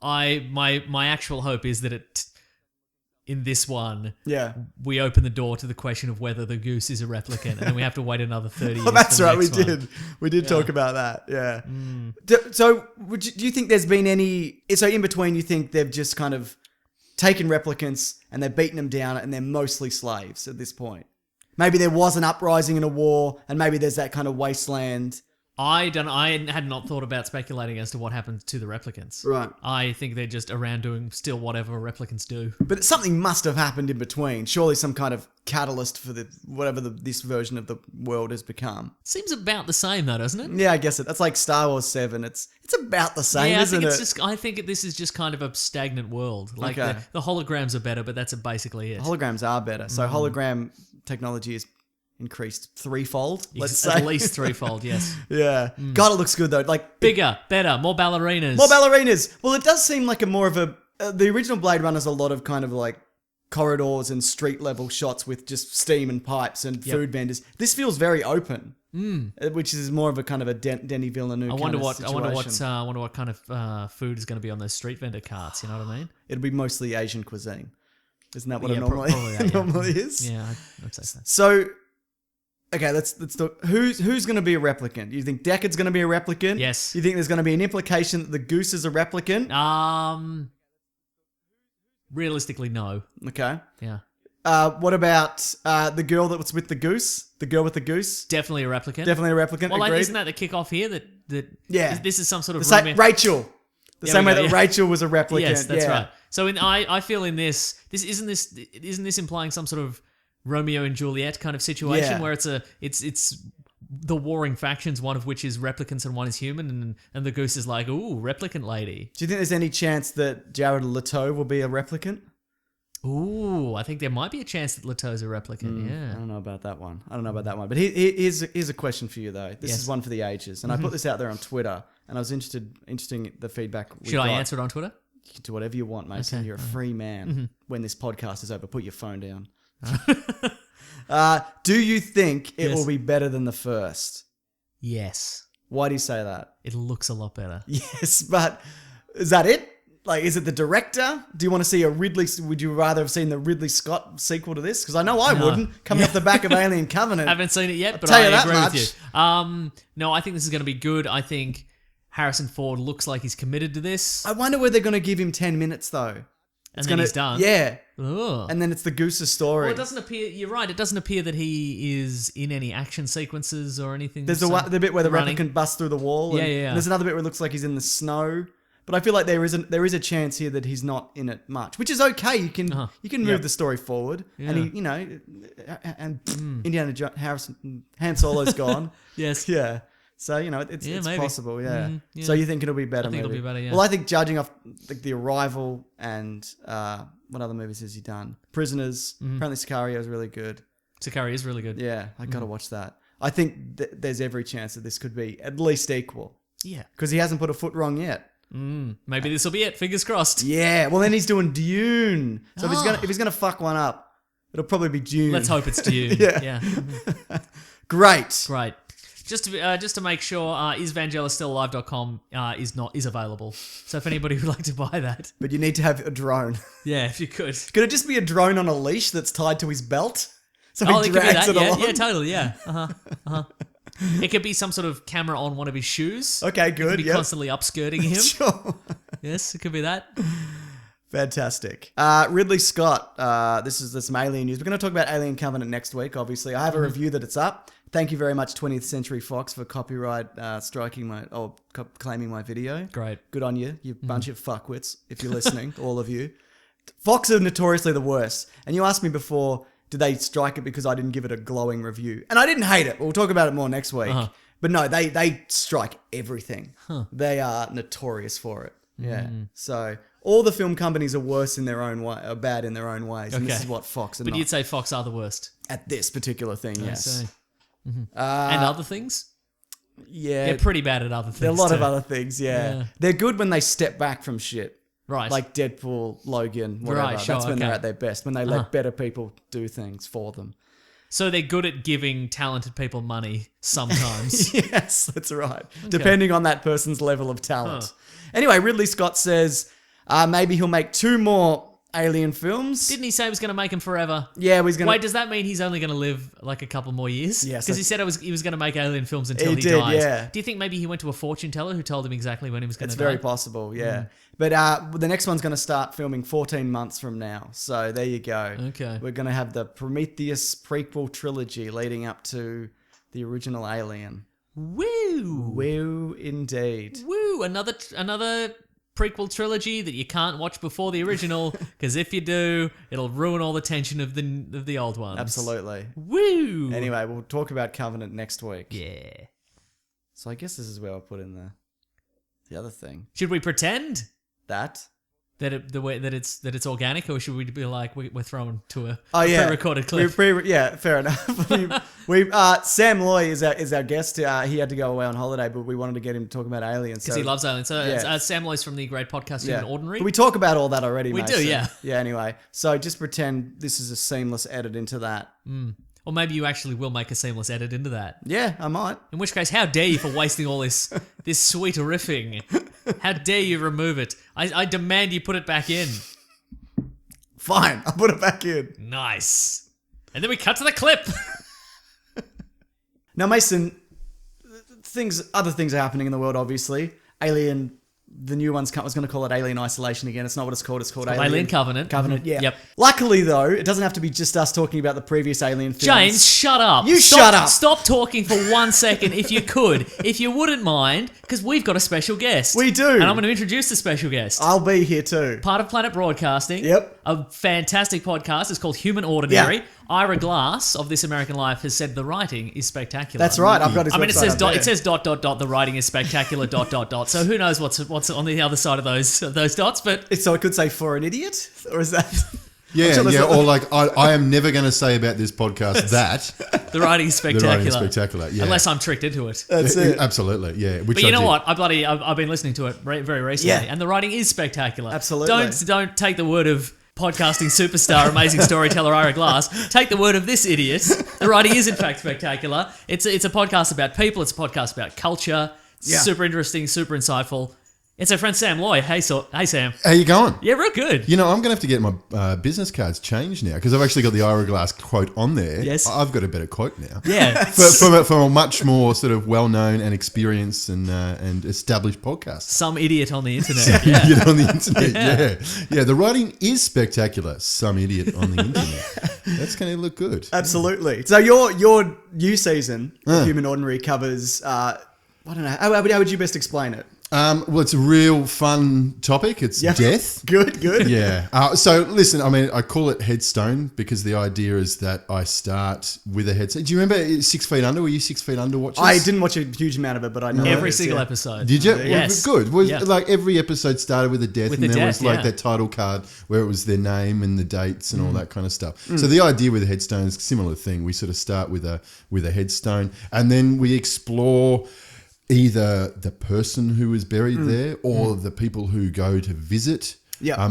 my actual hope is that in this one, we open the door to the question of whether the Goose is a replicant, and then we have to wait another 30 years. Oh, that's for the right. next one. We did talk about that. Yeah. So do you think there's been any... So in between, you think they've just kind of taken replicants and they're beating them down and they're mostly slaves at this point? Maybe there was an uprising in a war, and maybe there's that kind of wasteland. I had not thought about speculating as to what happened to the replicants. Right. I think they're just around doing still whatever replicants do. But something must have happened in between. Surely some kind of catalyst for this version of the world has become. Seems about the same though, doesn't it? Yeah, I guess that's like Star Wars 7. It's about the same, isn't it? I think this is just kind of a stagnant world. Like the holograms are better, but that's basically it. Holograms are better. So hologram technology is increased threefold, let's say. At least threefold, yes. Yeah. God, it looks good though. Like bigger, better, more ballerinas. Well, it does seem like the original Blade Runner's a lot of kind of like corridors and street level shots with just steam and pipes and food vendors. This feels very open, which is more of a kind of a Denis Villeneuve. I wonder what kind of food is going to be on those street vendor carts. You know what I mean? It'll be mostly Asian cuisine. Isn't that what it probably that, normally is? Yeah, I'd say so. So, okay, let's talk. Who's going to be a replicant? You think Deckard's going to be a replicant? Yes. You think there's going to be an implication that the Goose is a replicant? Realistically, no. Okay. Yeah. What about the girl that was with the Goose? The girl with the Goose? Definitely a replicant. Definitely a replicant. Well, agreed. Isn't that the kick-off here? That this is some sort of Rachel. The same way that Rachel was a replicant. Yes, that's right. So I feel in this isn't this implying some sort of Romeo and Juliet kind of situation where it's the warring factions, one of which is replicants and one is human, and the Goose is like, ooh, replicant lady. Do you think there's any chance that Jared Leto will be a replicant? Ooh, I think there might be a chance that Leto's a replicant, yeah. I don't know about that one. But here's a question for you, though. This is one for the ages, and I put this out there on Twitter, and I was interested in the feedback we got. Should I answer it on Twitter? You can do whatever you want, Mason. Okay. You're a free man. When this podcast is over, put your phone down. Do you think it will be better than the first? Yes. Why do you say that? It looks a lot better. Yes, but is that it? Like, is it the director? Do you want to see would you rather have seen the Ridley Scott sequel to this? Because I know I wouldn't, coming off the back of Alien Covenant. Haven't seen it yet, but I agree with you. No, I think this is going to be good. I think Harrison Ford looks like he's committed to this. I wonder whether they're going to give him 10 minutes, though. He's done. Yeah. Ugh. And then it's the Goose's story. Well, it doesn't appear... You're right. It doesn't appear that he is in any action sequences or anything. There's the bit where the replicant busts through the wall. And there's another bit where it looks like he's in the snow. But I feel like there is a chance here that he's not in it much, which is okay. You can move the story forward, and Indiana Jones, Han Solo's gone. Yes, yeah. So it's possible. Yeah. Yeah. So you think it'll be better? I think it'll be better. Yeah. Well, I think judging off The Arrival and what other movies has he done? Prisoners. Apparently, Sicario is really good. Sicario is really good. Yeah, I got to watch that. I think there's every chance that this could be at least equal. Yeah, because he hasn't put a foot wrong yet. Maybe this will be it. Fingers crossed. Yeah. Well, then he's doing Dune. So if he's gonna fuck one up, it'll probably be Dune. Let's hope it's Dune. yeah. Great. Just to make sure, isvangellastillalive.com is available. So if anybody would like to buy that, But you need to have a drone. yeah, if you could. Could it just be a drone on a leash that's tied to his belt? So Oh, he it could be drags that. it Yeah, along? yeah, totally. Yeah. It could be some sort of camera on one of his shoes. Okay, It could good. be Yep. constantly upskirting him. Sure. Yes, it could be that. Fantastic. Ridley Scott, this is some Alien news. We're going to talk about Alien Covenant next week, obviously. I have a review that it's up. Thank you very much, 20th Century Fox, for copyright claiming my video. Great. Good on you, you bunch of fuckwits, if you're listening, all of you. Fox are notoriously the worst. And you asked me before, did they strike it because I didn't give it a glowing review? And I didn't hate it. We'll talk about it more next week. But no, they strike everything. They are notorious for it. Yeah. So all the film companies are worse in their own way, are bad in their own ways. And this Okay. is what Fox are But not. you'd say Fox are the worst. At this particular thing, yes. So, and other things? Yeah. They're pretty bad at other things. There are a lot of too. other things, yeah. Yeah. They're good when they step back from shit. Right. Like Deadpool, Logan, whatever. Right, sure, That's when they're okay. at their best, when they let better people do things for them. So they're good at giving talented people money sometimes. Yes, that's right. Depending on that person's level of talent. Anyway, Ridley Scott says maybe he'll make 2 more Alien films. Didn't he say he was going to make them forever? Yeah, he's going Wait, does that mean he's only going to live like a couple more years? Yes, Because he said he was going to make Alien films until He he did, dies. yeah. Do you think maybe he went to a fortune teller who told him exactly when he was going It's to die? very possible, yeah. But the next one's going to start filming 14 months from now. So there you go. Okay. We're going to have the Prometheus prequel trilogy leading up to the original Alien. Woo! Woo, indeed. Woo! Another prequel trilogy that you can't watch before the original, because if you do, it'll ruin all the tension of the old ones. Absolutely. Woo! Anyway, we'll talk about Covenant next week. Yeah. So I guess this is where I'll put in the other thing. Should we pretend That. that it's organic, or should we be like we're throwing to a Yeah. pre-recorded clip? Yeah, fair enough. we Sam Loy is our guest. He had to go away on holiday, but we wanted to get him to talk about aliens. Because he loves aliens. So Yeah. Sam Loy's from the great podcast Human Ordinary. But we talk about all that already. We do, Mason. yeah. Yeah. Anyway, so just pretend this is a seamless edit into that. Or maybe you actually will make a seamless edit into that. Yeah, I might. In which case, how dare you for wasting all this sweet riffing? How dare you remove it? I demand you put it back in. Fine, I'll put it back in. Nice. And then we cut to the clip. Now, Mason, other things are happening in the world. Obviously, Alien. The new one's I was going to call it Alien Isolation again. It's not what it's called. It's called Alien Covenant. Covenant, yeah. Yep. Luckily, though, it doesn't have to be just us talking about the previous Alien films. James, shut up. Shut up. Stop talking for 1 second if you could. If you wouldn't mind, because we've got a special guest. We do. And I'm going to introduce the special guest. I'll be here too. Part of Planet Broadcasting. Yep. A fantastic podcast. It's called Human Ordinary. Yeah. Ira Glass of This American Life has said the writing is spectacular. That's right. I've got his. I mean, website up there. it says ... The writing is spectacular ... So who knows what's on the other side of those dots? But So it could say for an idiot, or is that? Yeah, sure there's yeah, not- or like I am never going to say about this podcast that the writing is the spectacular. writing is spectacular. Yeah, Unless I'm tricked into it. That's it. absolutely. Yeah, which But you I know did. what? I've been listening to it very recently, Yeah. and the writing is spectacular. Absolutely. Don't take the word of podcasting superstar, amazing storyteller Ira Glass. Take the word of this idiot. The writing is in fact spectacular. It's a podcast about people. It's a podcast about culture. Yeah. Super interesting, super insightful. It's our friend Sam Loy. Hey Sam. How you going? Yeah, real good. You know, I'm going to have to get my business cards changed now because I've actually got the Ira Glass quote on there. Yes. I've got a better quote now. Yeah. For a much more sort of well-known and experienced and established podcast. Some idiot on the internet. Yeah. You know, on the internet, yeah. The writing is spectacular. Some idiot on the internet. That's going to look good. Absolutely. So your new season of Human Ordinary covers. I don't know. How would you best explain it? Well, it's a real fun topic. It's death. Good. Yeah. So listen, I mean, I call it Headstone because the idea is that I start with a headstone. Do you remember 6 Feet Under? Were you 6 Feet Under watchers? I didn't watch a huge amount of it, but I know Every it is, single yeah. episode. Did you? Yes. Well, good. Was Yeah. like every episode started with a death, With and the there was death, like yeah. that title card where it was their name and the dates and all that kind of stuff. So the idea with a headstone is a similar thing. We sort of start with a headstone, and then we explore either the person who is buried there or the people who go to visit.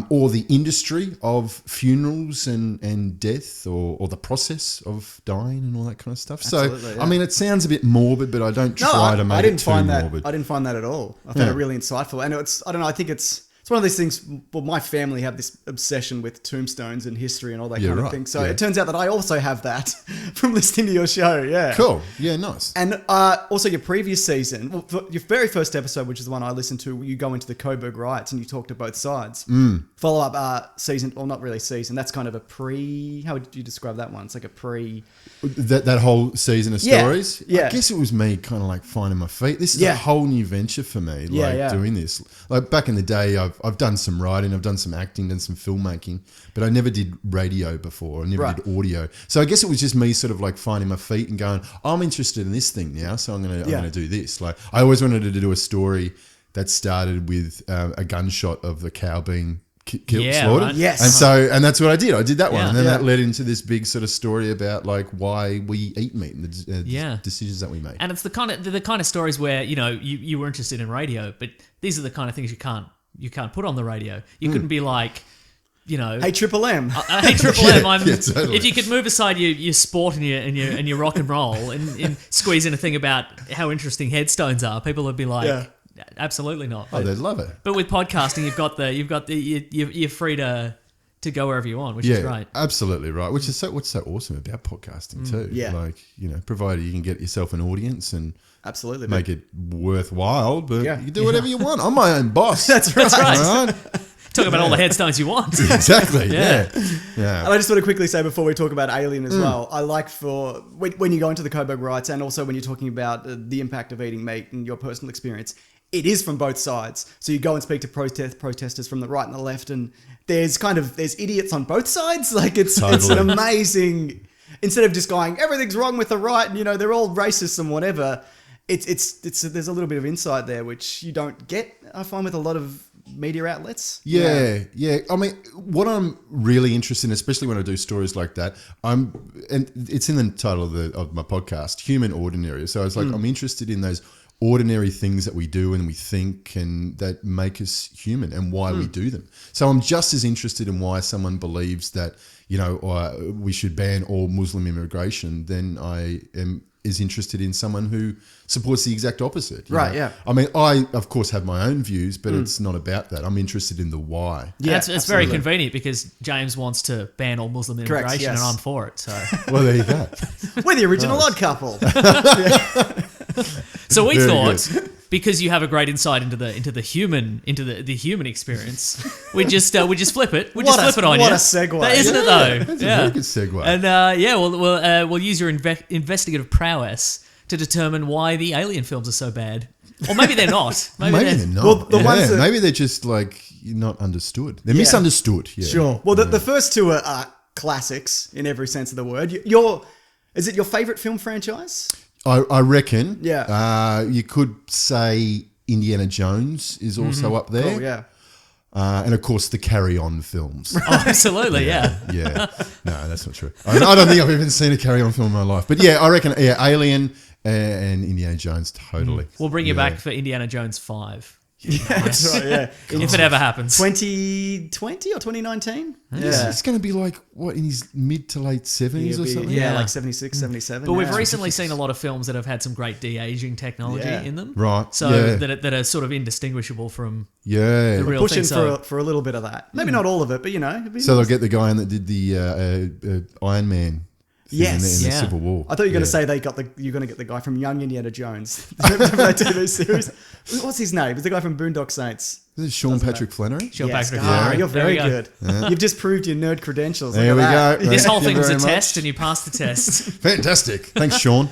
or the industry of funerals and death or the process of dying and all that kind of stuff. Absolutely, so, I mean, it sounds a bit morbid, but I don't try to make it too morbid. I didn't find that at all. I found it really insightful. And I don't know, I think it's one of these things. Well, my family have this obsession with tombstones and history and all that kind of thing. So it turns out that I also have that from listening to your show. Yeah. Cool. Yeah, nice. And also your previous season, your very first episode, which is the one I listened to, you go into the Coburg riots and you talk to both sides. Follow up season, well, not really season. That's kind of a how would you describe that one? It's like a That whole season of stories? Yeah. I guess it was me kind of like finding my feet. This is a whole new venture for me, doing this. Like back in the day, I've done some writing, I've done some acting, done some filmmaking, but I never did radio before. I never did audio. So I guess it was just me sort of like finding my feet and going, I'm interested in this thing now, so I'm gonna do this. Like I always wanted to do a story that started with a gunshot of the cow being slaughtered. Right. Yes. And that's what I did. I did that one. Yeah. And then that led into this big sort of story about like why we eat meat and the decisions that we make. And it's the kind of stories where, you were interested in radio, but these are the kind of things you can't put on the radio. You couldn't be like, Hey Triple M. Hey Triple M. Totally. If you could move aside your sport and your rock and roll and squeeze in a thing about how interesting headstones are, people would be like, absolutely not. Oh, they'd love it. But with podcasting, you're free to go wherever you want, which is great. Absolutely right. Which is what's so awesome about podcasting too. Yeah. Like, provided you can get yourself an audience and Absolutely. make it worthwhile, but you can do whatever you want. I'm my own boss. That's right. All right? Talk about all the headstones you want. Exactly. Yeah. And I just want to quickly say before we talk about Alien as well, I like when you go into the Coburg riots and also when you're talking about the impact of eating meat and your personal experience, it is from both sides. So you go and speak to protesters from the right and the left, and there's idiots on both sides. Like it's an amazing, instead of just going, everything's wrong with the right and they're all racist and whatever, there's a little bit of insight there which you don't get, I find, with a lot of media outlets. Yeah. I mean, what I'm really interested in, especially when I do stories like that, and it's in the title of my podcast, Human Ordinary. So I was like, I'm interested in those ordinary things that we do and we think and that make us human and why we do them. So I'm just as interested in why someone believes that, we should ban all Muslim immigration than I am is interested in someone who supports the exact opposite. Right, yeah. I mean, I, of course, have my own views, but it's not about that. I'm interested in the why. Yeah, it's very convenient because James wants to ban all Muslim immigration and I'm for it. So, well, there you go. We're the original odd couple. So we thought, because you have a great insight into the human experience, we just flip it. We just flip it on you. What a segue, Isn't it though? That's a very good segue. And we'll use your investigative prowess to determine why the Alien films are so bad, or maybe they're not. Maybe they're not. Well, the ones that, maybe they're just like not understood. They're misunderstood. Yeah. Sure. Well, the first two are classics in every sense of the word. Is it your favorite film franchise? I reckon. Yeah. You could say Indiana Jones is also up there. Oh, yeah. And of course the Carry On films. Oh, absolutely, yeah. No, that's not true. I don't think I've even seen a Carry On film in my life. But yeah, I reckon Alien and Indiana Jones, totally. We'll bring you back for Indiana Jones 5. Yeah, that's right, yeah. If it ever happens. 2020 or 2019? Yeah. It's going to be like, what, in his mid to late 70s or something? Yeah, like 76, 77. But we've recently seen a lot of films that have had some great de-aging technology in them. Right. So that are sort of indistinguishable from the real pushing thing. for a little bit of that. Maybe not all of it, but it'd be so nice. they'll get the guy in that did the Iron Man thing in the Civil War. I thought you were going to say you're going to get the guy from Young Indiana Jones. Remember that TV series? What's his name? It's the guy from Boondock Saints. Is it Sean Patrick Flannery? Sean Yes. Patrick Ah, Flannery. you're very There we good. You've just proved your nerd credentials. There we go. This whole Thank thing you was a very much. test and you passed the test. Fantastic. Thanks, Sean.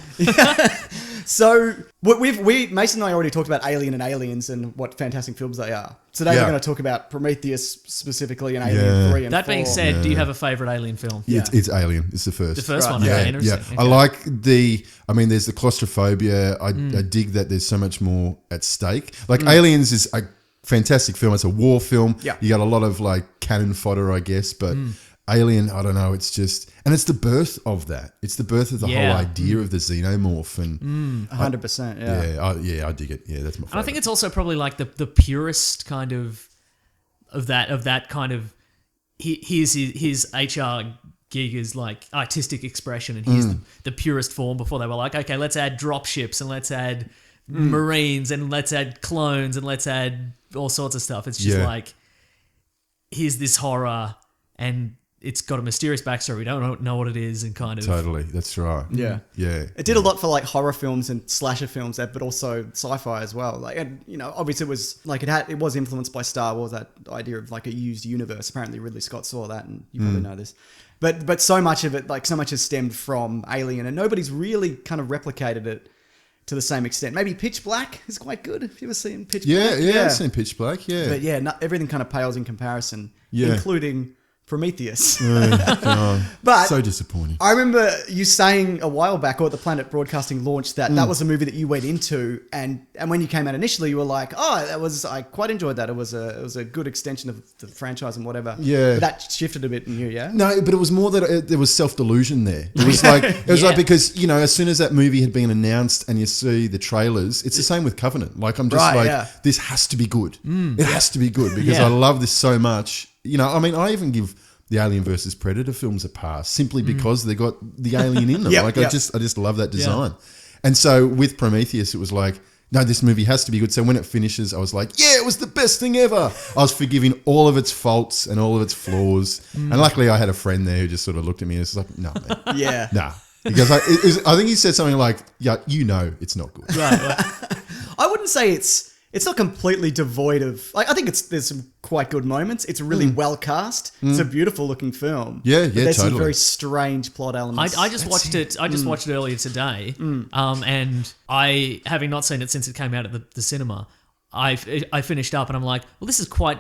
So Mason and I already talked about Alien and Aliens and what fantastic films they are. Today we're going to talk about Prometheus specifically and Alien 3 and 4. That being said, do you have a favourite Alien film? Yeah. It's Alien. It's the first. The first one? Yeah, Okay, interesting. yeah. Okay. I like there's the claustrophobia. I dig that there's so much more at stake. Like Aliens is a fantastic film. It's a war film. Yeah. You got a lot of like cannon fodder, I guess, but Alien, I don't know. It's just, and it's the birth of that. It's the birth of the whole idea of the xenomorph and 100%. I dig it. Yeah, that's my favorite. And I think it's also probably like the purest kind of that kind of his HR gig is like artistic expression, and here's the purest form. Before they were like, okay, let's add drop ships and let's add Marines and let's add clones and let's add all sorts of stuff. It's just like, here's this horror and it's got a mysterious backstory. We don't know what it is, and kind of Totally, that's right. Yeah. It did a lot for like horror films and slasher films, but also sci-fi as well. Like, and you know, obviously it was like it was influenced by Star Wars. That idea of like a used universe. Apparently, Ridley Scott saw that, and you probably know this. But so much of it, like so much has stemmed from Alien, and nobody's really kind of replicated it to the same extent. Maybe Pitch Black is quite good. Have you ever seen Pitch Black? Yeah, I've seen Pitch Black. Yeah, but yeah, everything kind of pales in comparison, including Prometheus. But so disappointing. I remember you saying a while back, or at the Planet Broadcasting launch, that was a movie that you went into, and when you came out initially, you were like, I quite enjoyed that. It was a good extension of the franchise and whatever. Yeah. But that shifted a bit in you, yeah? No, but it was more that there was self-delusion there. It was like, like, because, you know, as soon as that movie had been announced and you see the trailers, it's the same with Covenant. Like, I'm just this has to be good. It has to be good because I love this so much. You know, I mean, I even give the Alien versus Predator films a pass simply because they got the alien in them. I just love that design. And so with Prometheus, it was like, no, this movie has to be good. So when it finishes, I was like, yeah, it was the best thing ever. I was forgiving all of its faults and all of its flaws. And luckily I had a friend there who just sort of looked at me and was like, no, man. Nah. Because I think he said something like, yeah, you know it's not good. right. I wouldn't say it's not completely devoid of, like, I think there's some quite good moments. It's really well cast. It's a beautiful looking film. Yeah, but there's some totally. very strange plot elements. I just watched it. I just watched it earlier today, and I, having not seen it since it came out at the cinema, I finished up and I'm like, well, this is quite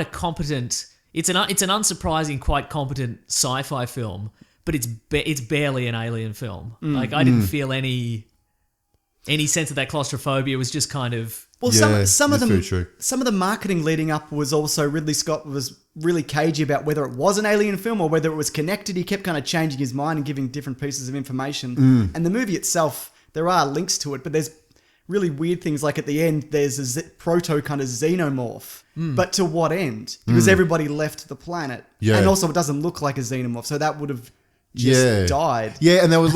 a competent. It's an unsurprising, quite competent sci-fi film, but it's barely an alien film. Like, I didn't feel any sense of that claustrophobia. It was just kind of. Well, some of the marketing leading up was also Ridley Scott was really cagey about whether it was an alien film or whether it was connected. He kept kind of changing his mind and giving different pieces of information. And the movie itself, there are links to it, but there's really weird things. Like at the end, there's a proto kind of xenomorph. But to what end? Because everybody left the planet. Yeah. And also it doesn't look like a xenomorph, so that would have just died. Yeah, and they were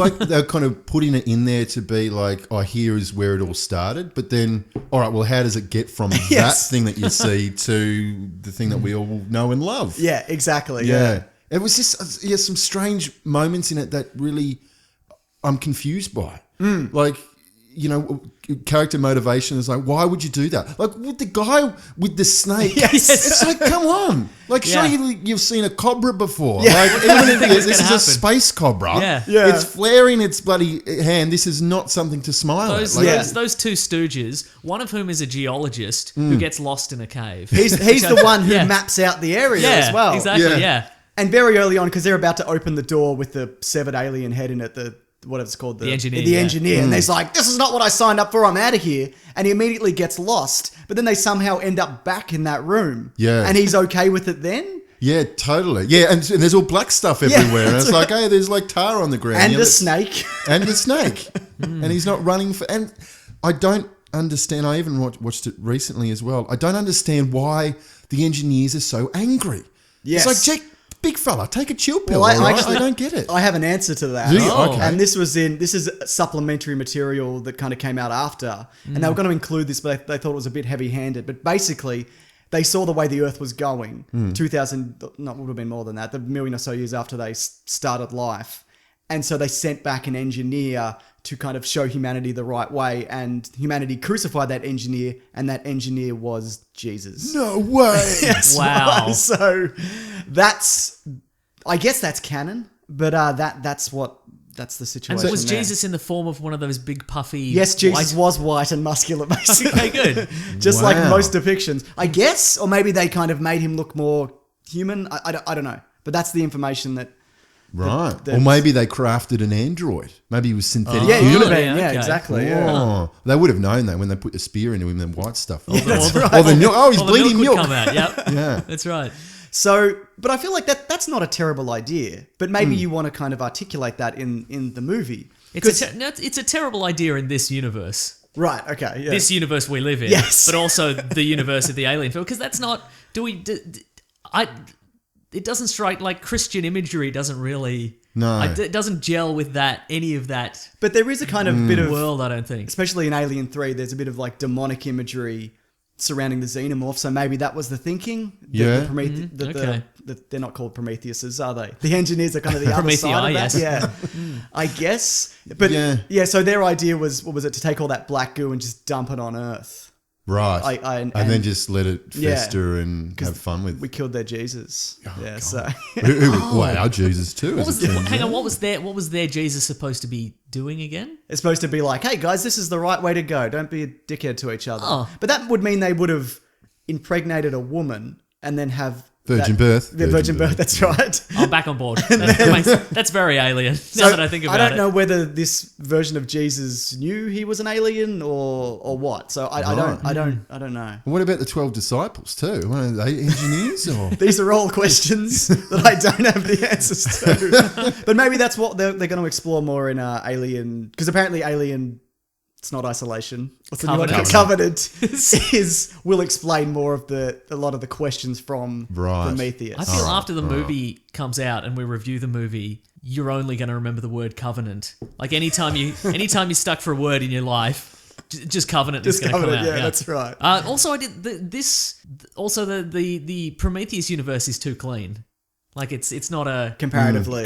kind of putting it in there to be like, oh, here is where it all started. But then, all right, well, how does it get from that thing that you see to the thing that we all know and love? Yeah, exactly. Yeah. It was just, some strange moments in it that really I'm confused by. Like, you know, character motivation is like, why would you do that? Like with the guy with the snake, it's like, come on. Like, surely you've seen a cobra before. Yeah. Like, even if this is a space cobra, it's flaring its bloody hand. This is not something to smile at. Like, those two stooges, one of whom is a geologist who gets lost in a cave. He's the one who maps out the area as well. Exactly, yeah. And very early on, because they're about to open the door with the severed alien head in it, what it's called, the engineer, and he's like, this is not what I signed up for, I'm out of here, and he immediately gets lost, but then they somehow end up back in that room, and he's okay with it then. Yeah, totally. Yeah, and there's all black stuff everywhere, and it's like, hey, there's like tar on the ground, and a snake, and he's not running for. And I don't understand. I even watched it recently as well. I don't understand why the engineers are so angry. Yes. It's like, Jack, big fella, take a chill pill. I don't get it. I have an answer to that. Do you? Okay. And this is supplementary material that kind of came out after. And they were going to include this, but they thought it was a bit heavy-handed. But basically, they saw the way the Earth was going, 2000, not would have been more than that, the million or so years after they started life. And so they sent back an engineer to kind of show humanity the right way, and humanity crucified that engineer, and that engineer was Jesus. No way. Yes. Wow. So I guess that's canon, but that's the situation. And so was there. Jesus in the form of one of those big puffy? Yes, Jesus was white and muscular, basically. Okay, good. Just like most depictions, I guess, or maybe they kind of made him look more human. I don't know, but that's the information that. Right. Or maybe they crafted an android. Maybe he was synthetic. Yeah, human. yeah, exactly. Yeah. Oh, they would have known that when they put the spear into him, then white stuff. That's right. Or the milk. Oh, he's bleeding milk. Come out. Yep. Yeah. That's right. So, but I feel like that's not a terrible idea. But maybe you want to kind of articulate that in the movie. It's a terrible idea in this universe. Right. Okay. Yeah. this universe we live in, Yes. but also the universe of the alien film. Because that's not. It doesn't strike like Christian imagery. Doesn't really. No. It doesn't gel with any of that But there is a kind of bit of, world. I don't think. especially in Alien 3, there's a bit of like demonic imagery surrounding the xenomorph. So maybe that was the thinking. Yeah. Okay. They're not called Prometheuses, are they? The engineers are kind of the other side of that. Promethei, Yeah. I guess. But yeah. So their idea was, what was it? To take all that black goo and just dump it on Earth. Right. And then just let it Yeah. fester and have fun with. We killed their Jesus. Yeah. So Well, our Jesus too. What as was it turns hang on? out. What was their Jesus supposed to be doing again? it's supposed to be like, hey guys, this is the right way to go. Don't be a dickhead to each other. Oh. But that would mean they would have impregnated a woman and then have Virgin birth. The virgin birth. That's right. I'm back on board. That's very alien. Now that I think about it, I don't know whether this version of Jesus knew he was an alien or what. So I don't know. What about the 12 disciples too? Are they engineers or? These are all questions that I don't have the answers to. But maybe that's what they're going to explore more in Alien, because apparently Alien, it's not Isolation. What's the new one? Covenant will explain more of a lot of the questions from Prometheus. I feel after the movie comes out and we review the movie, you're only going to remember the word covenant. Like anytime you're stuck for a word in your life, just covenant is going to come out. Yeah, that's right. Also, I did the Prometheus universe is too clean. Like it's not a comparatively,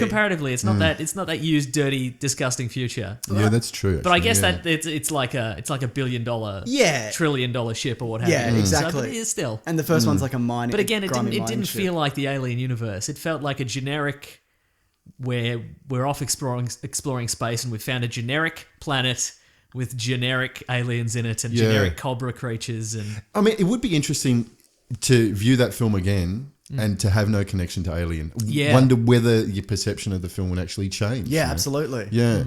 it's not that used, dirty, disgusting future. Yeah, that's true. But I guess yeah. that it's like a $1 billion, Yeah. $1 trillion ship or what have you. Yeah, exactly. So, but it is still. And the first one's like a mine. But again, it didn't ship. feel like the Alien universe. It felt like a generic, where we're off exploring space and we've found a generic planet with generic aliens in it and generic cobra creatures. And I mean, it would be interesting to view that film again and to have no connection to Alien. Yeah. Wonder whether your perception of the film would actually change. Yeah, you know? absolutely. Yeah.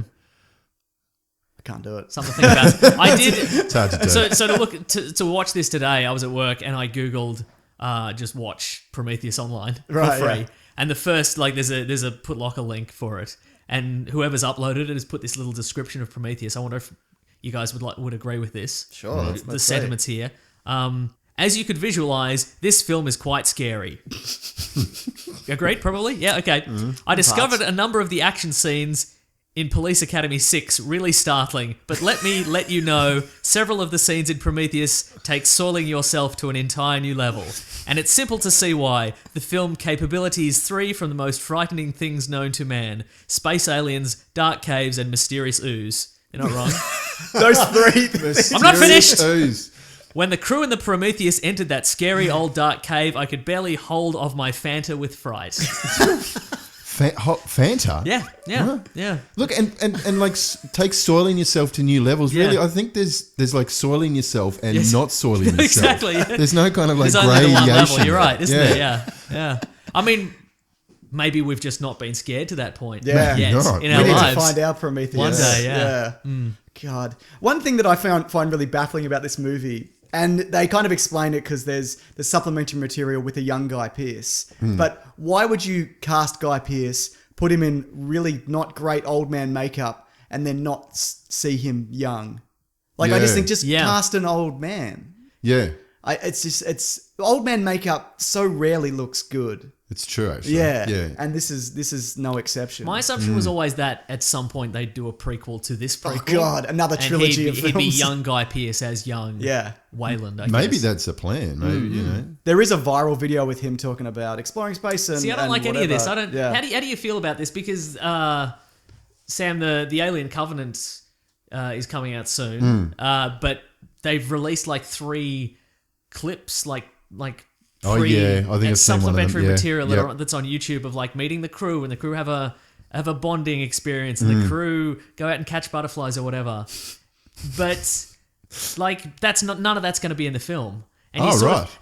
I can't do it. something to think about. I did. It's hard to do. So to watch this today, I was at work and I googled just watch Prometheus online for Right, free. yeah. And the first there's a Put Locker link for it, and whoever's uploaded it has put this little description of Prometheus. I wonder if you guys would agree with this. Sure. The let's sentiments here. As you could visualize, this film is quite scary. Agreed, probably? Yeah, okay. I discovered a number of the action scenes in Police Academy 6 really startling, but let me let you know, several of the scenes in Prometheus take soiling yourself to an entire new level. And it's simple to see why. The film capabilities 3 from the most frightening things known to man: space aliens, dark caves, and mysterious ooze. You're not wrong. Those three things. I'm not finished! Ooze. When the crew in the Prometheus entered that scary old dark cave, I could barely hold of my Fanta with fright. Fanta? Yeah. Look, and like take soiling yourself to new levels. Yeah. Really, I think there's like soiling yourself and not soiling yourself. Exactly. There's no kind of like There's only the one gradation. level, you're right, isn't there? Yeah. I mean, maybe we've just not been scared to that point Yeah. yet Not. in We our need lives. to find our Prometheus. One day, yeah. God. One thing that I find really baffling about this movie, and they kind of explain it because there's supplementary material with a young Guy Pearce. But why would you cast Guy Pearce, put him in really not great old man makeup, and then not see him young? Like, I just think cast an old man. Yeah, It's old man makeup so rarely looks good. it's true. Actually, Yeah. And this is no exception. My assumption was always that at some point they'd do a prequel to this prequel. Oh God, another And trilogy of he'd be films. young Guy Pearce as young Wayland, I Maybe guess. that's a plan. Maybe you know. There is a viral video with him talking about exploring space and See, I don't and like any of this. I whatever. don't. How do you feel about this? Because Sam, the Alien Covenant is coming out soon, but they've released like 3 clips, like Oh, yeah. I think and I've seen one of them. supplementary Yeah. material Yep. that's on YouTube of like meeting the crew, and the crew have a bonding experience, and the crew go out and catch butterflies or whatever. But like that's none of that's going to be in the film. And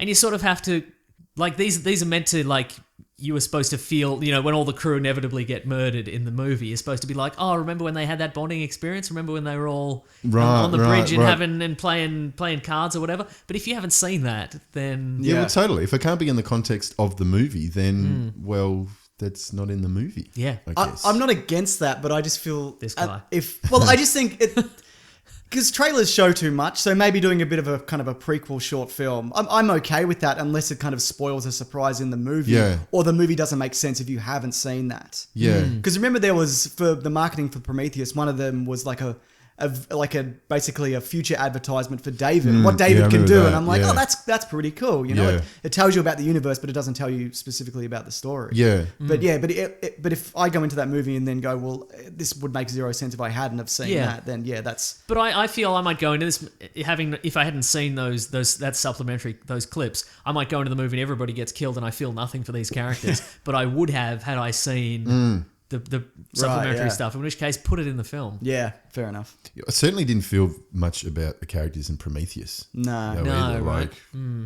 you sort of have to, like, these are meant to, like, you were supposed to feel, you know, when all the crew inevitably get murdered in the movie, you're supposed to be like, oh, remember when they had that bonding experience? Remember when they were all on the bridge and having and playing cards or whatever? But if you haven't seen that, then Yeah, well, totally. If it can't be in the context of the movie, then well, that's not in the movie. Yeah. I guess. I'm not against that, but I just feel This guy. I just think Because trailers show too much, so maybe doing a bit of a kind of a prequel short film. I'm okay with that unless it kind of spoils a surprise in the movie. Yeah. Or the movie doesn't make sense if you haven't seen that. Yeah. Because remember there was, for the marketing for Prometheus, one of them was like basically a future advertisement for David, what David I can remember do. that, And I'm like, yeah. oh, that's pretty cool. You know, Yeah. it tells you about the universe, but it doesn't tell you specifically about the story. Yeah. But but if I go into that movie and then go, well, this would make zero sense if I hadn't have seen that, then that's... But I feel I might go into this if I hadn't seen that supplementary, those clips, I might go into the movie and everybody gets killed and I feel nothing for these characters. But I would have had I seen the supplementary stuff, in which case put it in the film. Yeah, fair enough. I certainly didn't feel much about the characters in Prometheus. No. Either. Right.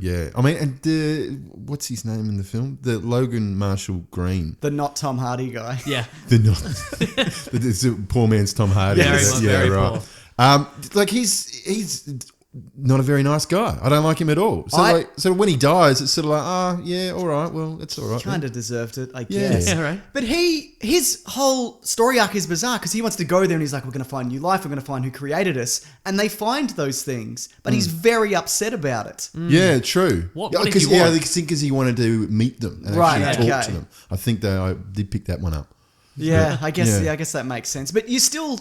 Yeah. I mean, and what's his name in the film? The Logan Marshall Green. The not Tom Hardy guy. Yeah. It's a poor man's Tom Hardy. Very poor. Like he's not a very nice guy. I don't like him at all. So when he dies, it's sort of like, all right, well, it's all right. Kind of deserved it, I Yeah. guess. Yeah, right. But his whole story arc is bizarre because he wants to go there and he's like, we're going to find new life, we're going to find who created us. And they find those things, but he's very upset about it. Yeah, true. What did Because he want? I think because he wanted to meet them and Right, actually talk okay. to them. I think I did pick that one up. Yeah, I guess Yeah. I guess that makes sense. But you still,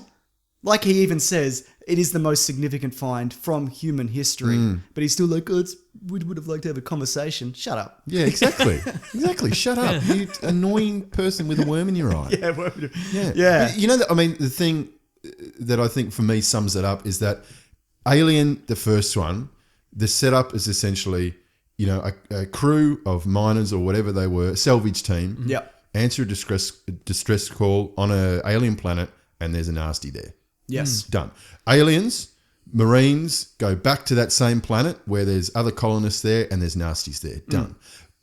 like he even says, it is the most significant find from human history. But he's still like, we would have liked to have a conversation. Shut up. Yeah, exactly. Exactly. Shut up, you annoying person with a worm in your eye. Yeah. But, you know, the thing that I think for me sums it up is that Alien, the first one, the setup is essentially, you know, a crew of miners or whatever they were, salvage team, Yep. answer a distress call on an alien planet, and there's a nasty there. Yes. Done. Aliens, Marines go back to that same planet where there's other colonists there and there's nasties there. Done.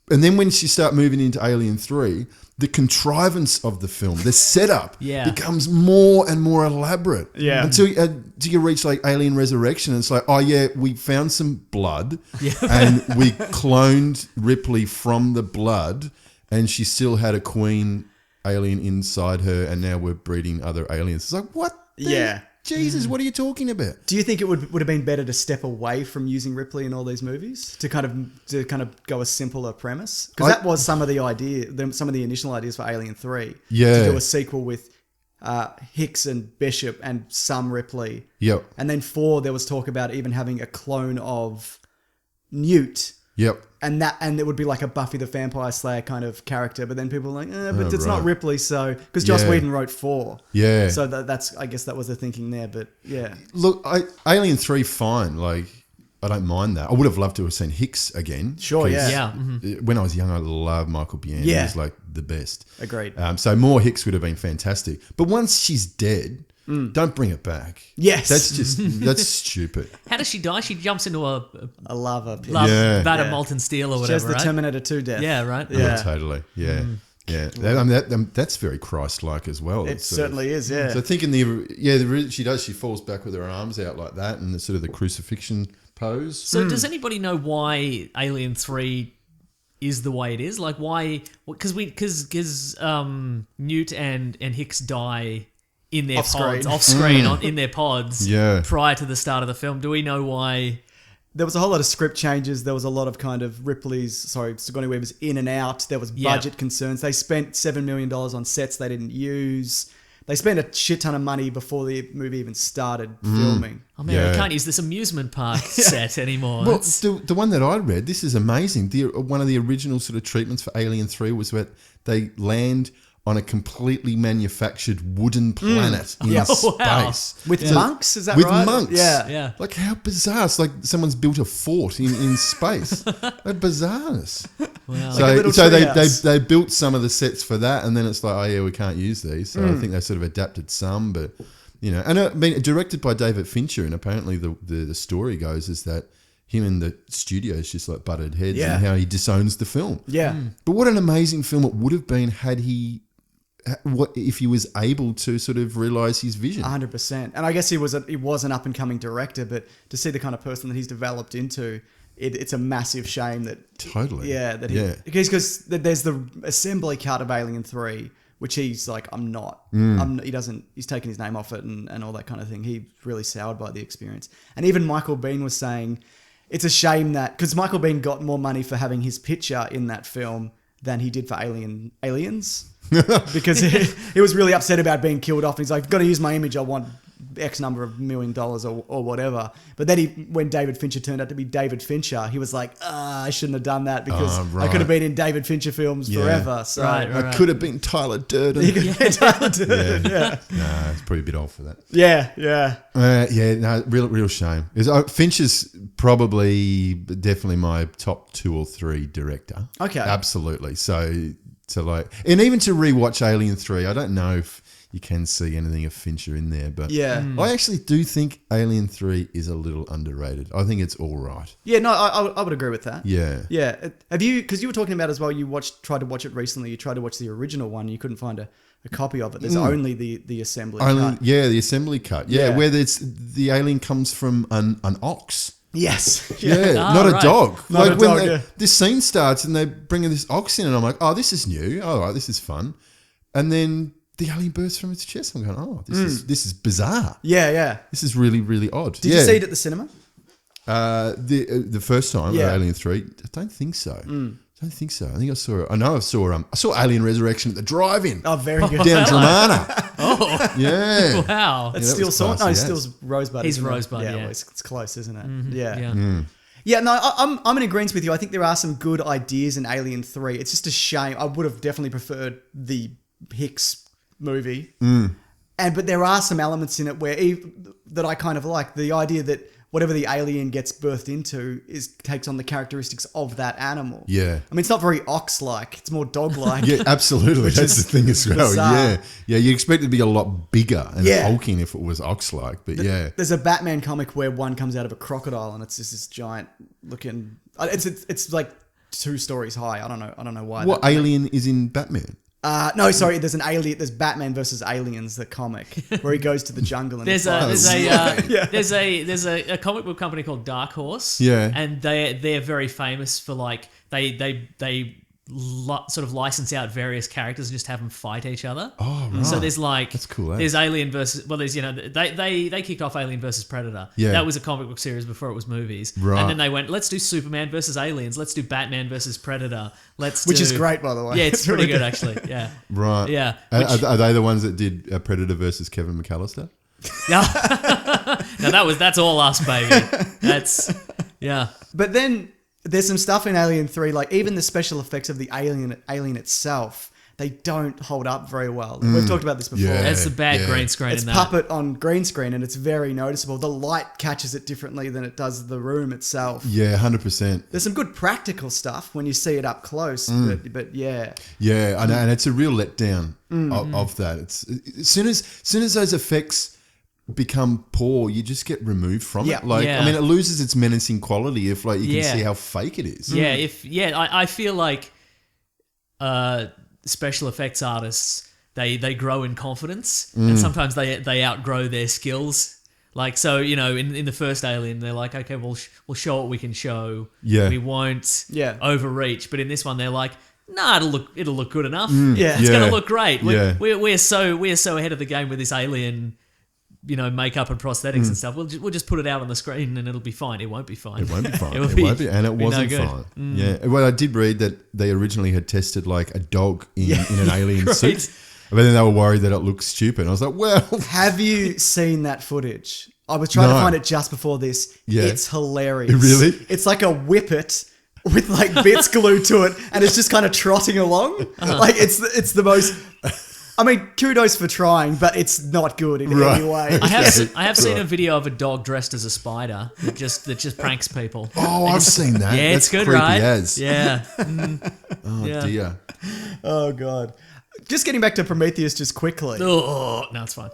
And then when you start moving into Alien 3, the contrivance of the film, the setup becomes more and more elaborate. Yeah. Until you reach like Alien Resurrection, and it's like, oh yeah, we found some blood and we cloned Ripley from the blood and she still had a queen alien inside her and now we're breeding other aliens. It's like, what? Jesus, what are you talking about? Do you think it would have been better to step away from using Ripley in all these movies to kind of go a simpler premise? Because that was some of the initial ideas for Alien 3. Yeah. To do a sequel with Hicks and Bishop and some Ripley. Yep. And then 4, there was talk about even having a clone of Newt. Yep. And it would be like a Buffy the Vampire Slayer kind of character, but then people were like, but it's not right. Ripley, so because Joss Yeah. Whedon wrote 4, Yeah. so that's I guess that was the thinking there, but yeah, Look, Alien 3, fine. Like, I don't mind that. I would have loved to have seen Hicks again. Sure, 'cause yeah. When I was young, I loved Michael Biehn. Yeah. He was like the best. Agreed. So more Hicks would have been fantastic. But once she's dead, don't bring it back. Yes. That's stupid. How does she die? She jumps into a A lava pit. Yeah. vat of Yeah. molten steel or She has whatever, the right? Terminator 2 death. Yeah, right. Yeah. Totally. Yeah. Yeah. That's very Christ-like as well. It It's sort of- certainly is, yeah. So thinking she does. She falls back with her arms out like that, and the sort of the crucifixion pose. So does anybody know why Alien 3 is the way it is? Like why? Because Newt and Hicks die in their pods, off screen, in their pods, Yeah. prior to the start of the film. Do we know why? There was a whole lot of script changes. There was a lot of kind of Sigourney Weaver's in and out. There was budget concerns. They spent $7 million on sets they didn't use. They spent a shit ton of money before the movie even started filming. Oh man, Yeah. I can't use this amusement park set anymore. Well, It's- the one that I read, this is amazing. One of the original sort of treatments for Alien 3 was that they land on a completely manufactured wooden planet in Yeah. space. Wow. With monks, is that With right? monks. Yeah. yeah. Like, how bizarre. It's like someone's built a fort in space. That bizarreness. Wow. Like a little So treehouse. they built some of the sets for that, and then it's like, oh yeah, we can't use these. So I think they sort of adapted some, but you know, and I mean, directed by David Fincher, and apparently the story goes is that him and the studios just like butted heads, Yeah. and how he disowns the film. Yeah. But what an amazing film it would have been had if he was able to sort of realize his vision. 100%. And I guess he was an up and coming director, but to see the kind of person that he's developed into, it's a massive shame that Totally. yeah, that Yeah. because there's the assembly cut of Alien 3, which he's like, I'm not. He's taken his name off it and all that kind of thing. He's really soured by the experience. And even Michael Biehn was saying, it's a shame that, because Michael Biehn got more money for having his picture in that film than he did for Aliens. Because he was really upset about being killed off. He's like, got to use my image. I want X number of $1 million or whatever. But then when David Fincher turned out to be David Fincher, he was like, I shouldn't have done that because I could have been in David Fincher films forever. So I could have been Tyler Durden. Tyler Durden, yeah. No, it's probably a bit old for that. Yeah. No, real shame. Fincher's definitely my top 2 or 3 director. Okay. Absolutely. So and even to rewatch Alien 3, I don't know if you can see anything of Fincher in there, but I actually do think Alien 3 is a little underrated. I think it's all right. Yeah, no, I would agree with that. Yeah. Yeah. Have you, because you were talking about as well, tried to watch it recently, you tried to watch the original one, you couldn't find a copy of it. There's only the assembly cut. Yeah, the assembly cut. Yeah, where the alien comes from an ox. Yes. Yeah, not a dog. Not a dog, this scene starts and they bring this ox in and I'm like, oh, this is new. All right, this is fun. And then the alien bursts from its chest. I'm going, oh, this is bizarre. Yeah. This is really, really odd. Did you see it at the cinema? The first time, Alien 3, I don't think so. I don't think so. I think I saw Alien Resurrection at the drive-in. Oh, very good. Down Dramana. Oh. Yeah. Wow. It's still Salt. No, it's still Rosebud. He's Rosebud, yeah. Well, it's close, isn't it? Mm-hmm. Yeah. Yeah, no, I'm in agreement with you. I think there are some good ideas in Alien 3. It's just a shame. I would have definitely preferred the Hicks movie. But there are some elements in it that I kind of like. The idea that whatever the alien gets birthed into takes on the characteristics of that animal. Yeah. I mean, it's not very ox-like. It's more dog-like. Yeah, absolutely. That's the thing as well. Bizarre. Yeah. You'd expect it to be a lot bigger and hulking if it was ox-like, but There's a Batman comic where one comes out of a crocodile and it's just this giant looking... It's like 2 stories high. I don't know why. What alien is in Batman? No, sorry. There's an alien. There's Batman versus Aliens, the comic, where he goes to the jungle and there's a comic book company called Dark Horse. Yeah, and they're very famous for like they sort of license out various characters and just have them fight each other. Oh, right. So there's like that's cool. There's Alien versus there's they kicked off Alien versus Predator. Yeah, that was a comic book series before it was movies. Right, and then they went, let's do Superman versus Aliens. Let's do Batman versus Predator. Which is great, by the way. Yeah, it's pretty good actually. Yeah. Right. Yeah. Are they the ones that did Predator versus Kevin McAllister? Yeah. No, that's all us, baby. That's But then there's some stuff in Alien 3, like even the special effects of the alien itself, they don't hold up very well. We've talked about this before. Yeah, it's a bad green screen it's in that. puppet on green screen and it's very noticeable. The light catches it differently than it does the room itself. Yeah, 100%. There's some good practical stuff when you see it up close, but yeah. Yeah, I know, and it's a real letdown of that. It's as soon as those effects become poor, you just get removed from it. Like, I mean, it loses its menacing quality if like you can see how fake it is. Yeah, I feel like special effects artists they grow in confidence and sometimes they outgrow their skills. Like, so, you know, in the first Alien, they're like, okay, we'll show what we can show. Yeah, we won't overreach. But in this one, they're like, nah, it'll look good enough. It's gonna look great. We're so ahead of the game with this alien, you know, makeup and prosthetics and stuff. We'll just put it out on the screen and it'll be fine. It won't be fine. It won't be fine. it won't be, and it wasn't fine. Yeah. Well, I did read that they originally had tested like a dog in an alien suit, but then they were worried that it looked stupid. I was like, well, have you seen that footage? I was trying to find it just before this. Yeah. It's hilarious. Really? It's like a whippet with like bits glued to it, and it's just kind of trotting along. Like it's the most. I mean, kudos for trying, but it's not good in any way. I have seen a video of a dog dressed as a spider that just pranks people. Oh, I've seen that. Yeah, that's it's good, creepy right? As. Yeah. Oh dear. Oh god. Just getting back to Prometheus just quickly. Oh no, it's fine.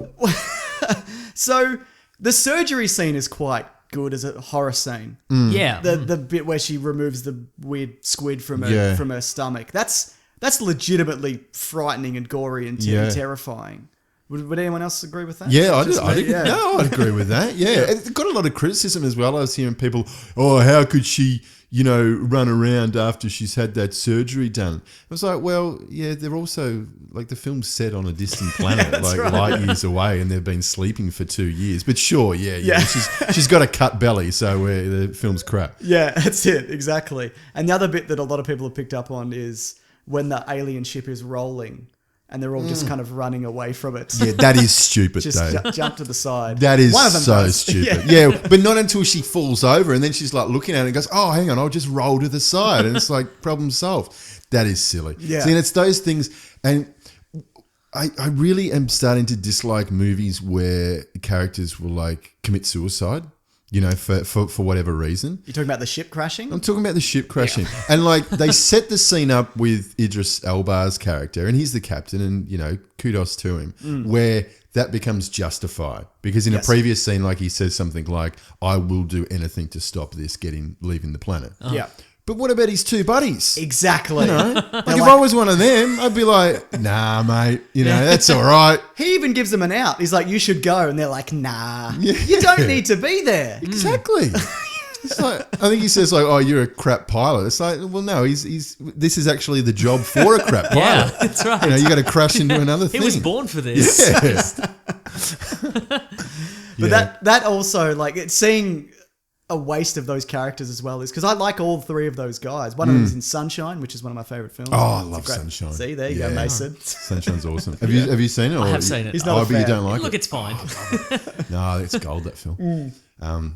So the surgery scene is quite good as a horror scene. Yeah. The bit where she removes the weird squid from her stomach. That's legitimately frightening and gory and terrifying. Would anyone else agree with that? Yeah, Just me? No, I'd agree with that. Yeah. It got a lot of criticism as well. I was hearing people, how could she, run around after she's had that surgery done? I was like, well, yeah, they're also, like, the film's set on a distant planet, light years away, and they've been sleeping for 2 years. But sure, she's got a cut belly, so the film's crap. Yeah, that's it, exactly. And the other bit that a lot of people have picked up on is when the alien ship is rolling, and they're all just kind of running away from it. Yeah, that is stupid, just though. Jump to the side. That is One of them so does. stupid. Yeah, but not until she falls over, and then she's like looking at it and goes, oh, hang on, I'll just roll to the side. And it's like, problem solved. That is silly. Yeah. See, and it's those things, and I really am starting to dislike movies where characters will like commit suicide. For whatever reason. You're talking about the ship crashing? I'm talking about the ship crashing. Yeah. And like they set the scene up with Idris Elba's character, and he's the captain, and kudos to him, where that becomes justified. Because in a previous scene, like he says something like, I will do anything to stop this leaving the planet. Yeah. But what about his two buddies? Exactly. Like if I was one of them, I'd be like, nah, mate, that's all right. He even gives them an out. He's like, you should go. And they're like, nah, you don't need to be there. Exactly. It's like, I think he says like, oh, you're a crap pilot. It's like, well, no, this is actually the job for a crap pilot. Yeah, that's right. You got to crash into another thing. He was born for this. Yeah. But that also, like, it's seeing a waste of those characters as well is because I like all three of those guys. One of them is in Sunshine, which is one of my favorite films. Oh, I love Sunshine. See, there you go, Mason. Sunshine's awesome. Have you seen it? Or I have seen it. He's not a but fan. you don't like Look, it? it's fine. No, it's gold, that film. Well,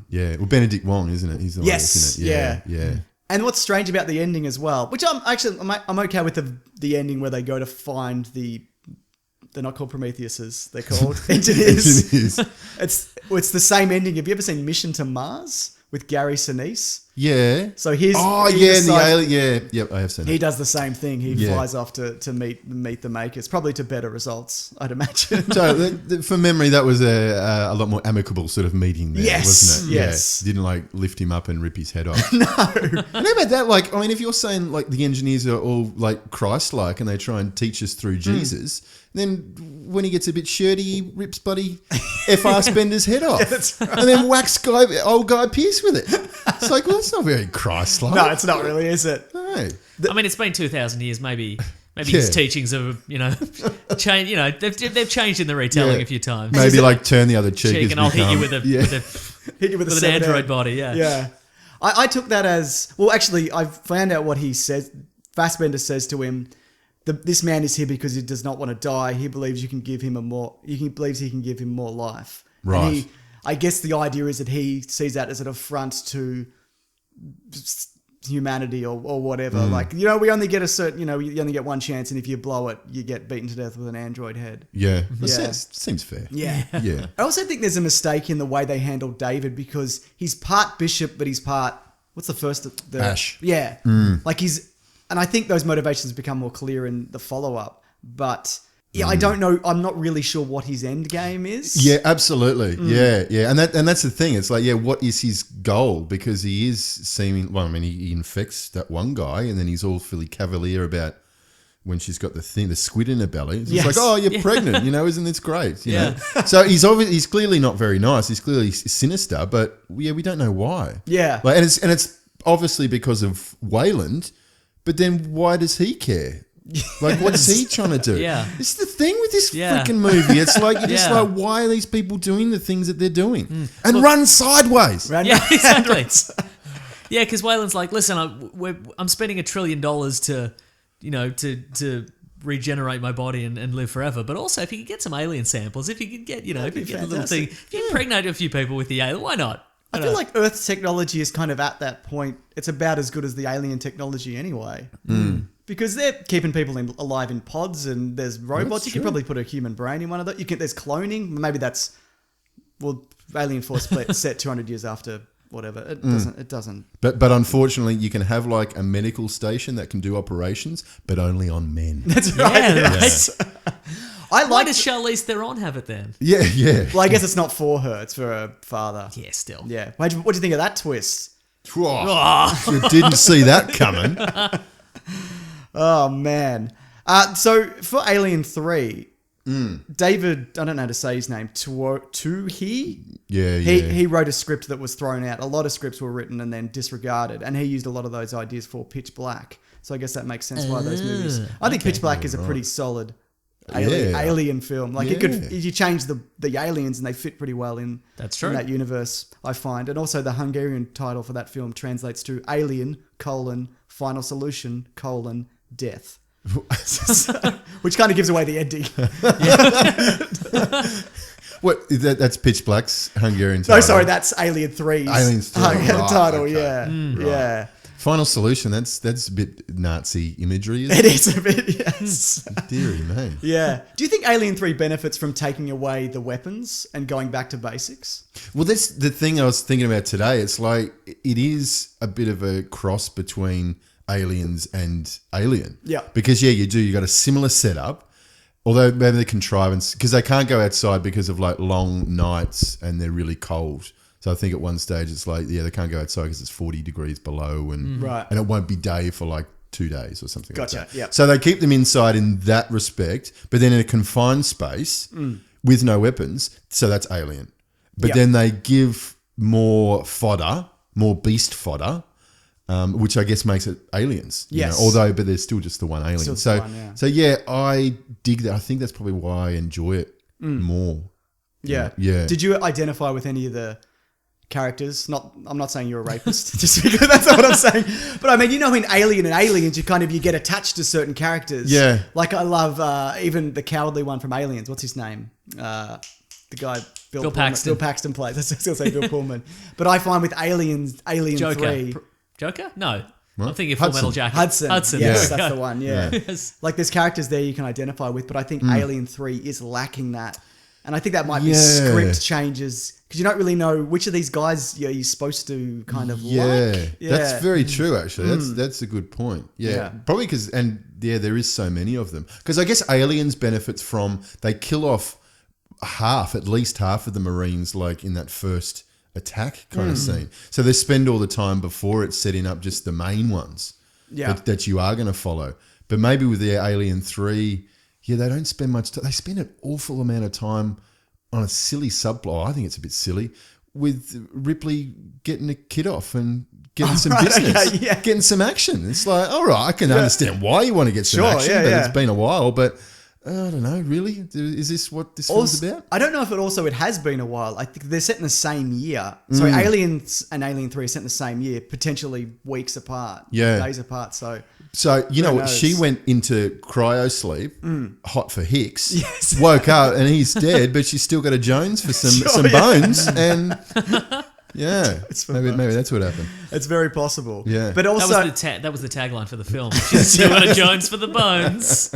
Benedict Wong, isn't it? He's the one that's in it. Yeah. And what's strange about the ending as well, which I'm okay with the ending where they go to find they're not called Prometheuses, they're called engineers. It's the same ending. Have you ever seen Mission to Mars with Gary Sinise? Yeah. So the alien. Yep, I have seen it. He does the same thing. He flies off to meet the makers, probably to better results, I'd imagine. So for memory, that was a lot more amicable sort of meeting there, wasn't it? Yes. Yeah. Didn't like lift him up and rip his head off. No. And how about that? Like, I mean, if you're saying like the engineers are all like Christ-like and they try and teach us through Jesus, then when he gets a bit shirty, he rips bloody F.R. Spender's head off. That's right. And then whacks old Guy Pearce with it. It's like, well, that's not very Christ-like. No, it's not really, is it? No. I mean, it's been 2,000 years. Maybe his teachings have, changed. They've changed in the retelling a few times. Maybe like turn the other cheek. And I'll hit you with Hit you with an android body. Yeah. Yeah. I took that as, well, actually, I found out what he says. Fassbender says to him, this man is here because he does not want to die. He believes he can give him more life. Right. And I guess the idea is that he sees that as an affront to humanity or whatever. Like, we only get you only get one chance, and if you blow it, you get beaten to death with an android head. Yeah. Seems fair. Yeah. Yeah. I also think there's a mistake in the way they handled David because he's part bishop, but he's part, what's the first? Ash. Yeah. Like and I think those motivations become more clear in the follow-up, but I don't know. I'm not really sure what his end game is. Yeah, absolutely. Yeah. And that's the thing. It's like, what is his goal? Because he is seeming, he infects that one guy and then he's all fully cavalier about when she's got the squid in her belly. It's like, oh, you're pregnant, isn't this great? You know? So he's clearly not very nice. He's clearly sinister, but we don't know why. Yeah. Like, and it's obviously because of Wayland, but then why does he care? Like, what's he trying to do? Yeah. It's the thing with this freaking movie. It's like, you're just like, why are these people doing the things that they're doing? And run sideways. Yeah, exactly. Yeah, because Wayland's like, listen, I'm spending $1 trillion to regenerate my body and live forever. But also, if you could get some alien samples, if you could get, if you get a little thing, if you impregnate a few people with the alien, why not? I feel like Earth's technology is kind of at that point. It's about as good as the alien technology anyway. Because they're keeping people alive in pods and there's robots. That's You true. could probably put a human brain in one of those. There's cloning. Maybe that's... Well, Alien Force Split set 200 years after whatever. It doesn't. But unfortunately, you can have like a medical station that can do operations, but only on men. That's right. Yeah, Yes. Why does Charlize Theron have it then? Yeah. Well, I guess it's not for her. It's for her father. Yeah, still. Yeah. What do you think of that twist? You didn't see that coming. Oh, man. So for Alien 3, David, I don't know how to say his name, Tuhi? Yeah, He wrote a script that was thrown out. A lot of scripts were written and then disregarded, and he used a lot of those ideas for Pitch Black. So I guess that makes sense why those movies... I think Pitch Black is a pretty solid alien film. Like you change the aliens and they fit pretty well in that universe, I find. And also the Hungarian title for that film translates to Alien, Final Solution, Death. Which kind of gives away the ending. What that's Pitch Black's Hungarian title? No, sorry, that's Alien 3's Aliens 3 title. okay. Yeah. Final Solution. That's a bit Nazi imagery. Isn't It is a bit, yes. Deary me. Yeah. Do you think Alien 3 benefits from taking away the weapons and going back to basics? Well, that's the thing I was thinking about today. It's like it is a bit of a cross between Aliens and Alien. Yeah. Because, you got a similar setup, although maybe the contrivance, because they can't go outside because of like long nights and they're really cold. So I think at one stage it's like, they can't go outside because it's 40 degrees below and it won't be day for like 2 days or something like that. Yeah. So they keep them inside in that respect, but then in a confined space with no weapons. So that's Alien. But then they give more beast fodder, which I guess makes it Aliens. Yes. Although, but there's still just the one alien. So I dig that. I think that's probably why I enjoy it more. Yeah. Did you identify with any of the characters? I'm not saying you're a rapist, just because that's not what I'm saying. But I mean, in Alien and Aliens, you get attached to certain characters. Yeah. Like I love even the cowardly one from Aliens. What's his name? The guy Bill Paxton. Bill Paxton plays. I was going to say Bill Pullman. But I find with Alien Joker. 3... Joker? No. What? I'm thinking Full Metal Jacket. Hudson. Yes, that's the one. Yeah. Yes. Like there's characters there you can identify with, but I think Alien 3 is lacking that. And I think that might be script changes because you don't really know which of these guys you're supposed to kind of like. Yeah, that's very true. Actually, that's a good point. Yeah. Probably because there is so many of them. Because I guess Aliens benefits from they kill off at least half of the Marines, like in that first attack kind of scene. So they spend all the time before it setting up just the main ones that you are going to follow. But maybe with the Alien 3. Yeah, they don't spend much time. They spend an awful amount of time on a silly subplot. I think it's a bit silly with Ripley getting a kid off and getting some business, getting some action. It's like, all right, I can understand why you want to get some action, but it's been a while. But I don't know, really? Is this what this film's about? I don't know if it has been a while. I think they're set in the same year. So Aliens and Alien 3 are set in the same year, potentially weeks apart, days apart. So, you know what? She went into cryo sleep, hot for Hicks, woke up and he's dead, but she's still got a Jones for some bones. And maybe that's what happened. It's very possible. Yeah. But also, that was the tagline for the film. She's still got a Jones for the bones.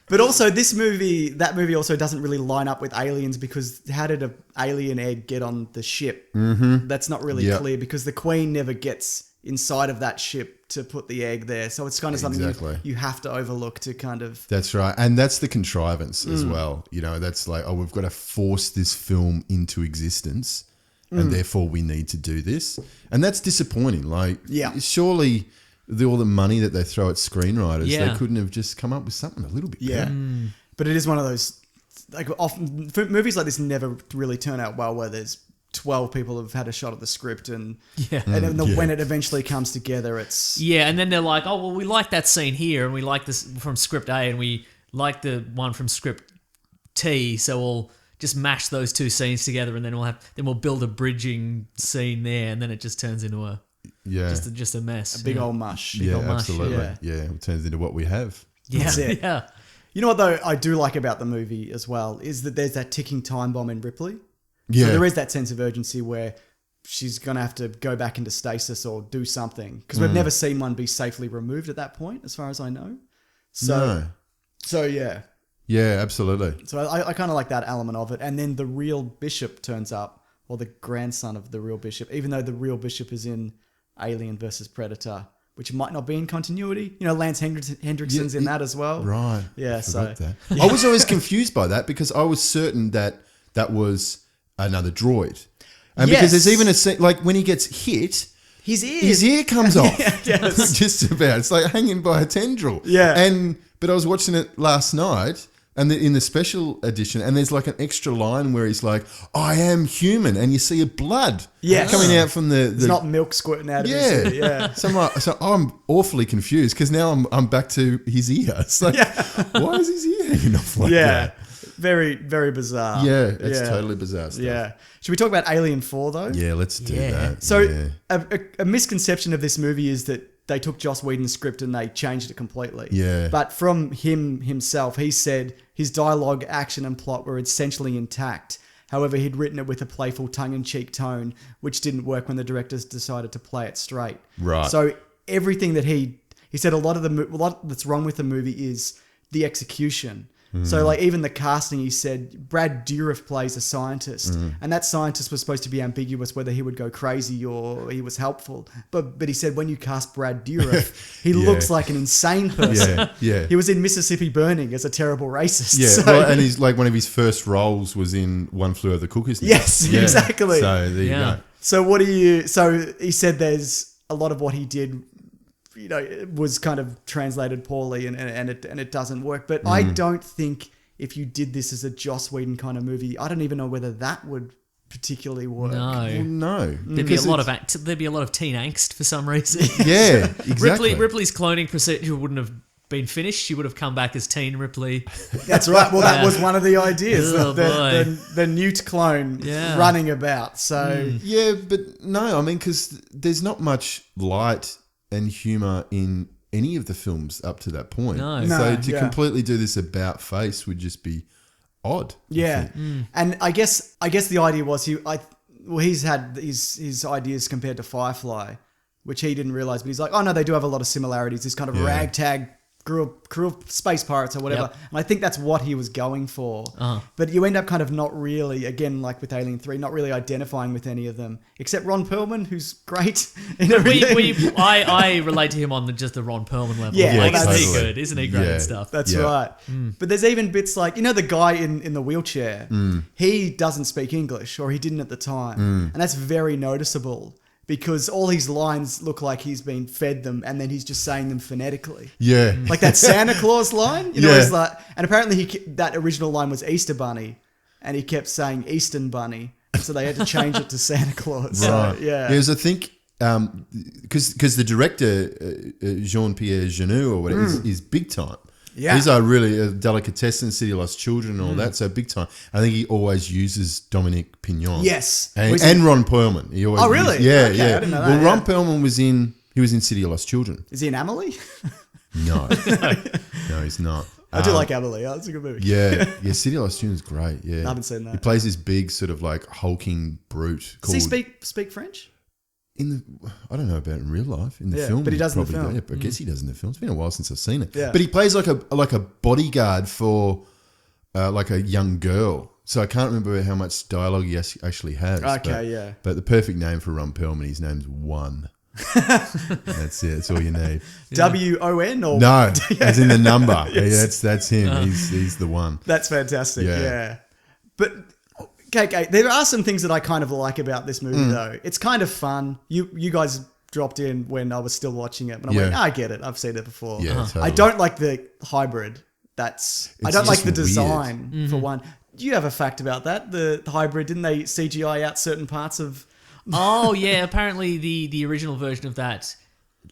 But also that movie also doesn't really line up with Aliens because how did an alien egg get on the ship? Mm-hmm. That's not really clear because the Queen never gets inside of that ship to put the egg there. So it's kind of something you have to overlook to kind of... That's right. And that's the contrivance as well. That's like, we've got to force this film into existence and therefore we need to do this. And that's disappointing. Like, surely all the money that they throw at screenwriters, they couldn't have just come up with something a little bit better. But it is one of those... Like often movies like this never really turn out well where there's 12 people have had a shot at the script and when it eventually comes together, it's... Yeah, and then they're like, oh, well, we like that scene here and we like this from script A and we like the one from script T, so we'll just mash those two scenes together and then we'll build a bridging scene there and then it just turns into a... just a mess. A big old mush. Absolutely. Yeah, it turns into what we have. Yeah, that's it. Yeah. You know what, though, I do like about the movie as well is that there's that ticking time bomb in Ripley. Yeah. So there is that sense of urgency where she's going to have to go back into stasis or do something. Because we've never seen one be safely removed at that point, as far as I know. So yeah. Yeah, absolutely. So I kind of like that element of it. And then the real bishop turns up, or the grandson of the real bishop, even though the real bishop is in Alien versus Predator, which might not be in continuity. Lance Hendrickson's in that as well. Right. Yeah, that. I was always confused by that because I was certain that was another droid. And because there's even a scene, like when he gets hit, his ear comes off. Just about. It's like hanging by a tendril. Yeah. But I was watching it last night And in the special edition, and there's like an extra line where he's like, "I am human," and you see a blood coming out from the. It's not milk squirting out of his ear. Yeah. So I'm awfully confused because now I'm back to his ear. It's like, why is his ear hanging off like that? Very, very bizarre. Yeah, it's totally bizarre stuff. Yeah. Should we talk about Alien 4 though? Yeah, let's do that. So a misconception of this movie is that they took Joss Whedon's script and they changed it completely. Yeah. But from himself, he said his dialogue, action, and plot were essentially intact. However, he'd written it with a playful, tongue-in-cheek tone, which didn't work when the directors decided to play it straight. Right. So everything that he said, a lot that's wrong with the movie is the execution. So like even the casting, he said Brad Dourif plays a scientist, and that scientist was supposed to be ambiguous whether he would go crazy or he was helpful. But he said when you cast Brad Dourif, he looks like an insane person. Yeah. He was in Mississippi Burning as a terrible racist. Yeah, So, well, and he's like one of his first roles was in One Flew Over the Cuckoo's Nest. Yes, exactly. So there you go. So he said there's a lot of what he did, it was kind of translated poorly and it doesn't work. But I don't think if you did this as a Joss Whedon kind of movie, I don't even know whether that would particularly work. Well, no. There'd be a lot of teen angst for some reason. Yeah, exactly. Ripley's cloning procedure wouldn't have been finished. She would have come back as teen Ripley. That's right. Well, that was one of the ideas. Oh, the Newt clone running about. So Yeah, but no, I mean, because there's not much light and humour in any of the films up to that point. No. So to completely do this about face would just be odd. yeah, and I guess the idea was he's had his ideas compared to Firefly, which he didn't realize, but he's like, oh no, they do have a lot of similarities. This kind of ragtag crew of space pirates or whatever. Yep. And I think that's what he was going for. But you end up kind of not really, again, like with Alien 3, not really identifying with any of them, except Ron Perlman, who's great in everything. I relate to him on just the Ron Perlman level. Yeah, like, that's isn't he totally. good? Isn't he great and stuff? That's right. But there's even bits like, the guy in the wheelchair, he doesn't speak English, or he didn't at the time. And that's very noticeable because all his lines look like he's been fed them and then he's just saying them phonetically. Yeah. Like that Santa Claus line, he's like, and apparently that original line was Easter Bunny and he kept saying Eastern Bunny. So they had to change it to Santa Claus. Right. So, yeah. Because I think, because the director, Jean-Pierre Jeunet or whatever, is big time. Yeah. These are really a delicatessen, City Lost Children and all that, so big time. I think he always uses Dominique Pignon. Yes. And Ron Perlman. He always really? Yeah, Okay, yeah. I didn't know that, Well, Ron Perlman was in City Lost Children. Is he in Amelie? No. No, he's not. I do like Amelie. That's a good movie. Yeah, City Lost Children is great, yeah. I haven't seen that. He plays this big sort of like hulking brute called... Does he speak French? I don't know about it in real life. In the film, but he does in the probably film. I guess he does in the film. It's been a while since I've seen it. Yeah. But he plays like a bodyguard for like a young girl. So I can't remember how much dialogue he actually has. Okay, But the perfect name for Ron Perlman, his name's One. That's it. That's all you need. WON or No, as in the number. Yes. That's him. He's the one. That's fantastic. Yeah. Yeah. But okay, there are some things that I kind of like about this movie though. It's kind of fun. You guys dropped in when I was still watching it, and I went, I get it. I've seen it before. Yeah, totally. I don't like the hybrid. I don't like the just design for one. Do you have a fact about that? The hybrid, didn't they CGI out certain parts of? Oh yeah, apparently the original version of that,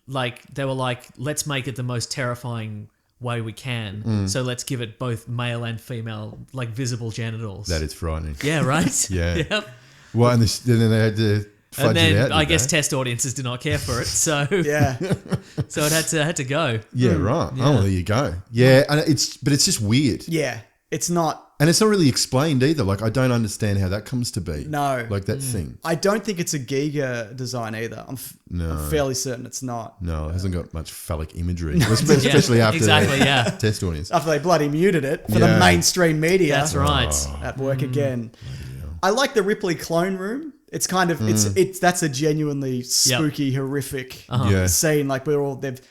like they were like, let's make it the most terrifying way we can. So let's give it both male and female, like visible genitals. That is frightening. Yeah, right. Yeah. Yep. Well, and then they had to fudge And then it out. I did guess they? test audiences did not care for it, so Yeah. so it had to go. Yeah, right. Oh, well, there you go. Yeah, and it's just weird. Yeah. It's not. And it's not really explained either. Like, I don't understand how that comes to be. No. Like that thing. I don't think it's a Giga design either. I'm fairly certain it's not. No, it hasn't got much phallic imagery, especially after exactly, yeah. test audience. After they bloody muted it for the mainstream media. That's right. At work again. I like the Ripley clone room. It's kind of it's that's a genuinely spooky, horrific Yeah. scene. Like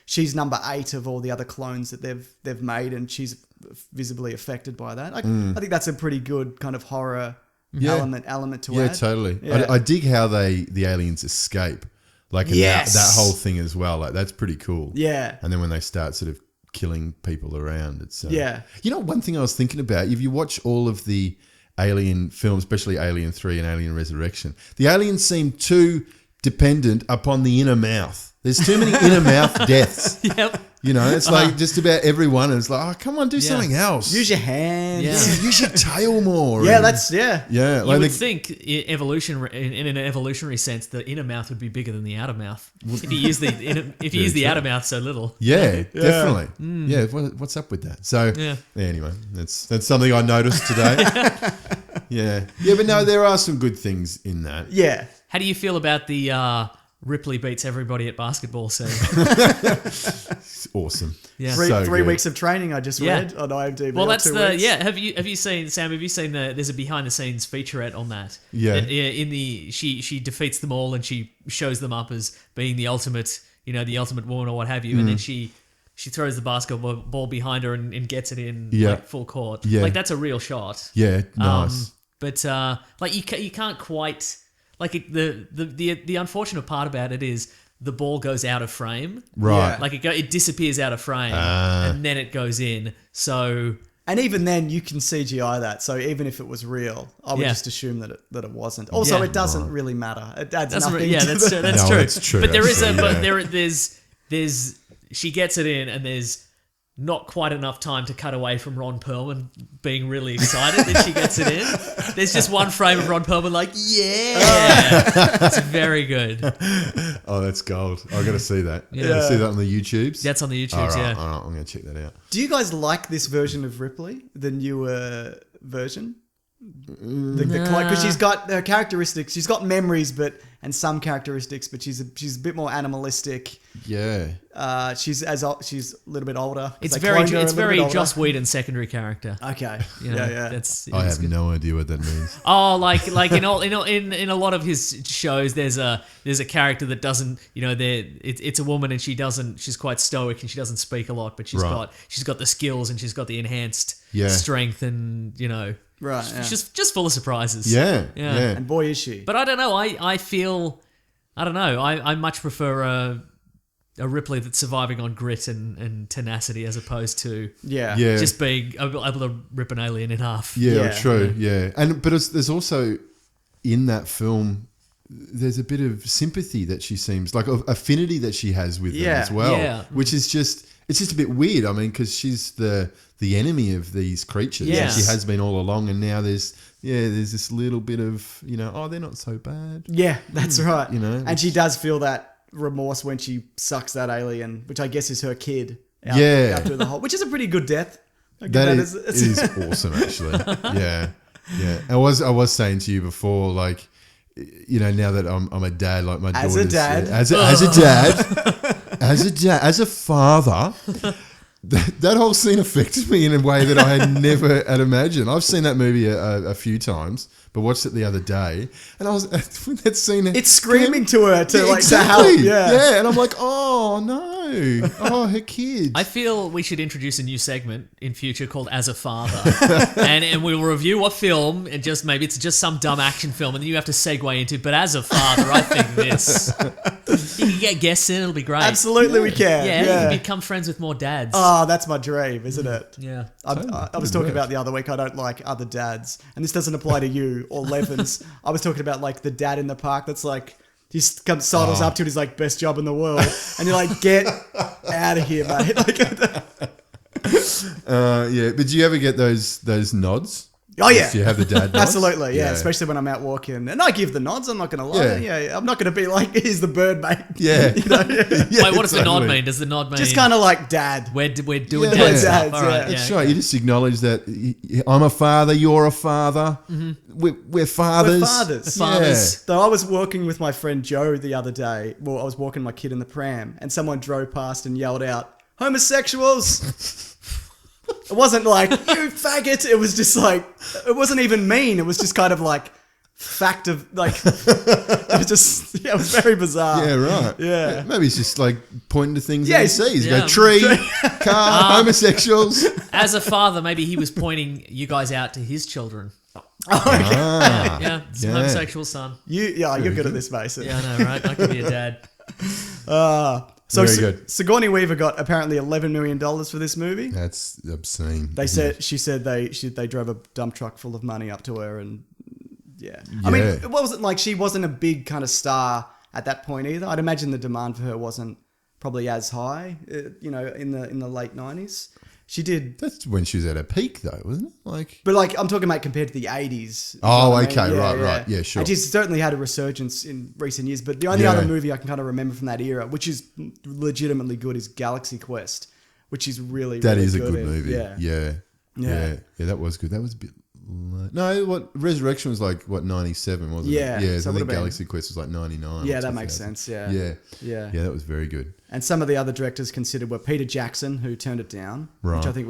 she's number 8 of all the other clones that they've made, and she's visibly affected by that. I think that's a pretty good kind of horror element to Yeah, add. totally. Yeah. I dig how the aliens escape. Like, and that whole thing as well. Like, that's pretty cool. Yeah. And then when they start sort of killing people around. It's Yeah. You know, one thing I was thinking about, if you watch all of the Alien films, especially Alien 3 and Alien Resurrection, the aliens seem too dependent upon the inner mouth. There's too many inner mouth deaths. Yep. You know, it's like just about everyone is like, oh, come on, do something else. Use your hands. Yeah. Yeah, use your tail more. Yeah, And- that's yeah. Yeah, You like would think in an evolutionary sense, the inner mouth would be bigger than the outer mouth. If you use the outer mouth so little. yeah, definitely. Yeah, what's up with that? So Yeah. anyway, that's something I noticed today. yeah, but no, there are some good things in that. Yeah. How do you feel about the Ripley beats everybody at basketball scene? It's awesome. Yeah. Three So good. weeks of training I just Yeah. read on IMDb. Well, or that's 2 the weeks. yeah. Have you seen Sam? Have you seen there's a behind the scenes featurette on that? Yeah. In the she defeats them all and she shows them up as being the ultimate woman or what have you, and then she throws the basketball behind her and gets it in Yeah. like full court. Yeah. Like that's a real shot. Yeah, nice. But like you can't quite like the unfortunate part about it is the ball goes out of frame. Right. Yeah. Like it disappears out of frame and then it goes in. So And even then, you can CGI that. So even if it was real, I would Yeah. just assume that it wasn't. Also, Yeah. it doesn't really matter. It adds that's nothing. yeah, to that's the- true. That's No, true. it's true, But there is actually, but yeah. there's she gets it in and there's not quite enough time to cut away from Ron Perlman being really excited that she gets it in. There's just one frame of Ron Perlman like, yeah. It's very good. Oh, that's gold. I got to see that. Yeah. Yeah. See that on the YouTubes. That's on the YouTubes, All right, yeah. all right, I'm going to check that out. Do you guys like this version of Ripley, the newer version? Because she's got her characteristics. She's got memories, and some characteristics, but she's a bit more animalistic. Yeah. She's a little bit older. It's They very cloned her a little bit older. Joss Whedon secondary character. Okay. You know, yeah. That's I it's have good. no idea what that means. Oh, like in a lot of his shows, there's a character that doesn't, it's a woman and she's quite stoic and she doesn't speak a lot, but she's Right. got the skills and she's got the enhanced Yeah. strength and Right. she's Yeah. just full of surprises. Yeah. Yeah. Yeah. And boy, is she. But I don't know. I feel I don't know. I much prefer a Ripley that's surviving on grit and tenacity as opposed to Yeah. Yeah. just being able to rip an alien in half. Yeah, Yeah. true. Yeah, but there's also in that film, there's a bit of sympathy that she seems like of affinity that she has with them Yeah. as well, Yeah. which is just a bit weird. I mean, because she's the enemy of these creatures. Yes. She has been all along, and now there's this little bit of they're not so bad. Yeah, that's right. You know, and she does feel that remorse when she sucks that alien, which I guess is her kid. Out through the hole, which is a pretty good death. I give That as- is awesome, actually. Yeah. I was saying to you before, like, now that I'm a dad, like my As a daughter's dad. as a dad, as a father. That whole scene affected me in a way that I had never had imagined. I've seen that movie a few times, but watched it the other day, and I was when that scene. It's screaming to her to to exactly. help. Yeah. and I'm like, oh no, her kid. I feel we should introduce a new segment in future called As a Father. and we'll review a film, and maybe it's just some dumb action film, and then you have to segue into, but as a father, I think this. You can get guests in, it'll be great. Absolutely, we can. Yeah, Yeah. you can become friends with more dads. Oh, that's my dream, isn't it? Yeah. I was Good talking work. about the other week, I don't like other dads. And this doesn't apply to you or Levins. I was talking about like the dad in the park that's like, he sidles up to it, he's like, best job in the world. And you're like, get out of here, mate. But do you ever get those nods? Oh, yeah. Do you have the dad nods? Absolutely, yeah. Especially when I'm out walking. And I give the nods, I'm not going to lie. Yeah. I'm not going to be like, here's the bird, mate. Yeah. You know? Yeah, Wait, what does the nod totally. mean? Does the nod mean Just kind of like dad. we're doing Yeah. dad We're stuff? dads, All right, yeah. yeah. That's right. You just acknowledge that I'm a father, you're a father. We're fathers. We're fathers. Fathers. So I was walking with my friend Joe the other day. Well, I was walking my kid in the pram, and someone drove past and yelled out, "Homosexuals!" It wasn't like, "You faggot." It was just like, it wasn't even mean. It was just kind of like fact of like, it was just, it was very bizarre. Yeah, right. Yeah. Maybe it's just like pointing to things Yeah, that he sees. yeah. Go tree, car, homosexuals. As a father, maybe he was pointing you guys out to his children. Ah, Yeah, it's a yeah. homosexual son. You're good at this, Mason. Yeah, I know, right? I could be a dad. So Very good. Sigourney Weaver got apparently $11 million for this movie. That's obscene. They isn't it? said they drove a dump truck full of money up to her, and yeah. I Yeah. mean, it wasn't like she wasn't a big kind of star at that point either. I'd imagine the demand for her wasn't probably as high, in the late 90s. She did, That's when she was at her peak, though, wasn't it? Like, but like I'm talking about compared to the 80s. you know oh, what I mean? okay, right, yeah, sure. And she's certainly had a resurgence in recent years. But the only Yeah. other movie I can kind of remember from that era, which is legitimately good, is Galaxy Quest, which is really that really is a good good in. movie. Yeah, that was good. That was a bit. No, what Resurrection was like? What 97 wasn't Yeah, it? Yeah, so so it I think would've been- Galaxy Quest was like 99. Yeah, or that makes 2000. sense. Yeah. Yeah, Yeah. that was very good. And some of the other directors considered were Peter Jackson, who turned it down, which Right. I think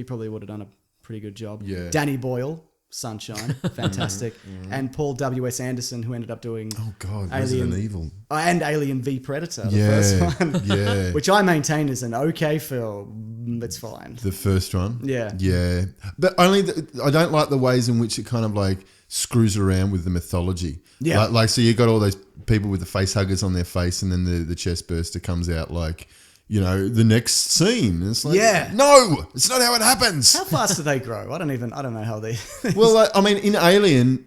probably would have done a pretty good job. Yeah. Danny Boyle, Sunshine, fantastic, and Paul W.S. Anderson, who ended up doing Oh God, Alien- Resident Evil. and Alien v Predator, the Yeah, first one, yeah. which I maintain is an okay film. It's fine. The first one. Yeah. Yeah. But only I don't like the ways in which it kind of like screws around with the mythology. Yeah. Like so you got all those people with the face huggers on their face, and then the chest burster comes out like, the next scene. It's like, Yeah. no, it's not how it happens. How fast do they grow? I don't know how they. Well, I mean, in Alien,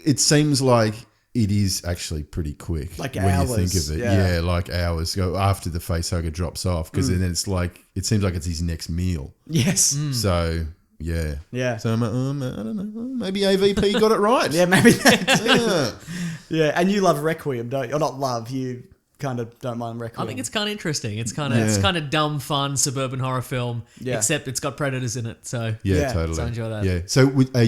it seems like it is actually pretty quick. Like when hours, you think of it. yeah. Yeah, like hours go after the face hugger drops off, because then it's like, it seems like it's his next meal. Yes. So, yeah. Yeah. So I'm like, I don't know. Maybe AVP got it right. Yeah, maybe that. Yeah. Yeah, and you love Requiem, don't you? Or not love, you kind of don't mind Requiem. I think it's kind of interesting. It's kind of dumb, fun suburban horror film, Yeah. except it's got predators in it. So Yeah, Yeah, totally. so I enjoy that. Yeah. So are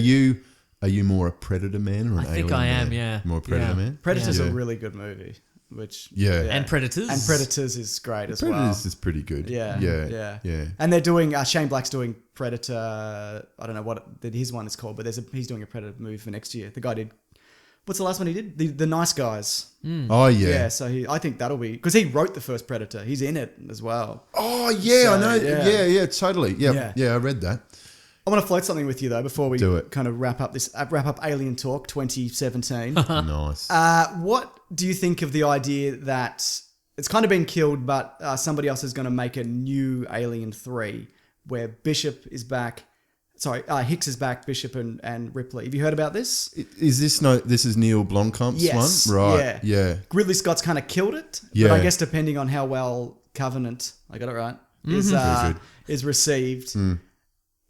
you more a Predator man or an I think Alien I am, man? yeah. More a Predator Yeah. man? Predator's Yeah. a really good movie, which Yeah. And predators. And Predators is great as well. Predators is pretty good. Yeah, Yeah. And they're doing Shane Black's doing Predator. I don't know what his one is called, but he's doing a Predator movie for next year. The guy did. What's the last one he did? The Nice Guys. Oh, yeah. Yeah, so I think that'll be because he wrote the first Predator. He's in it as well. Oh, yeah, So, I know. yeah. Yeah, totally. Yeah, Yeah. yeah, I read that. I want to float something with you though before we Do it. kind of wrap up Alien Talk 2017. Nice. What do you think of the idea that it's kind of been killed, but somebody else is going to make a new Alien 3 where Bishop is back? Sorry, Hicks is back, Bishop and Ripley. Have you heard about this? Is this this is Neil Blomkamp's Yes. one? Right. Yeah. Ridley Scott's kind of killed it, Yeah. but I guess depending on how well Covenant, I got it right, is received.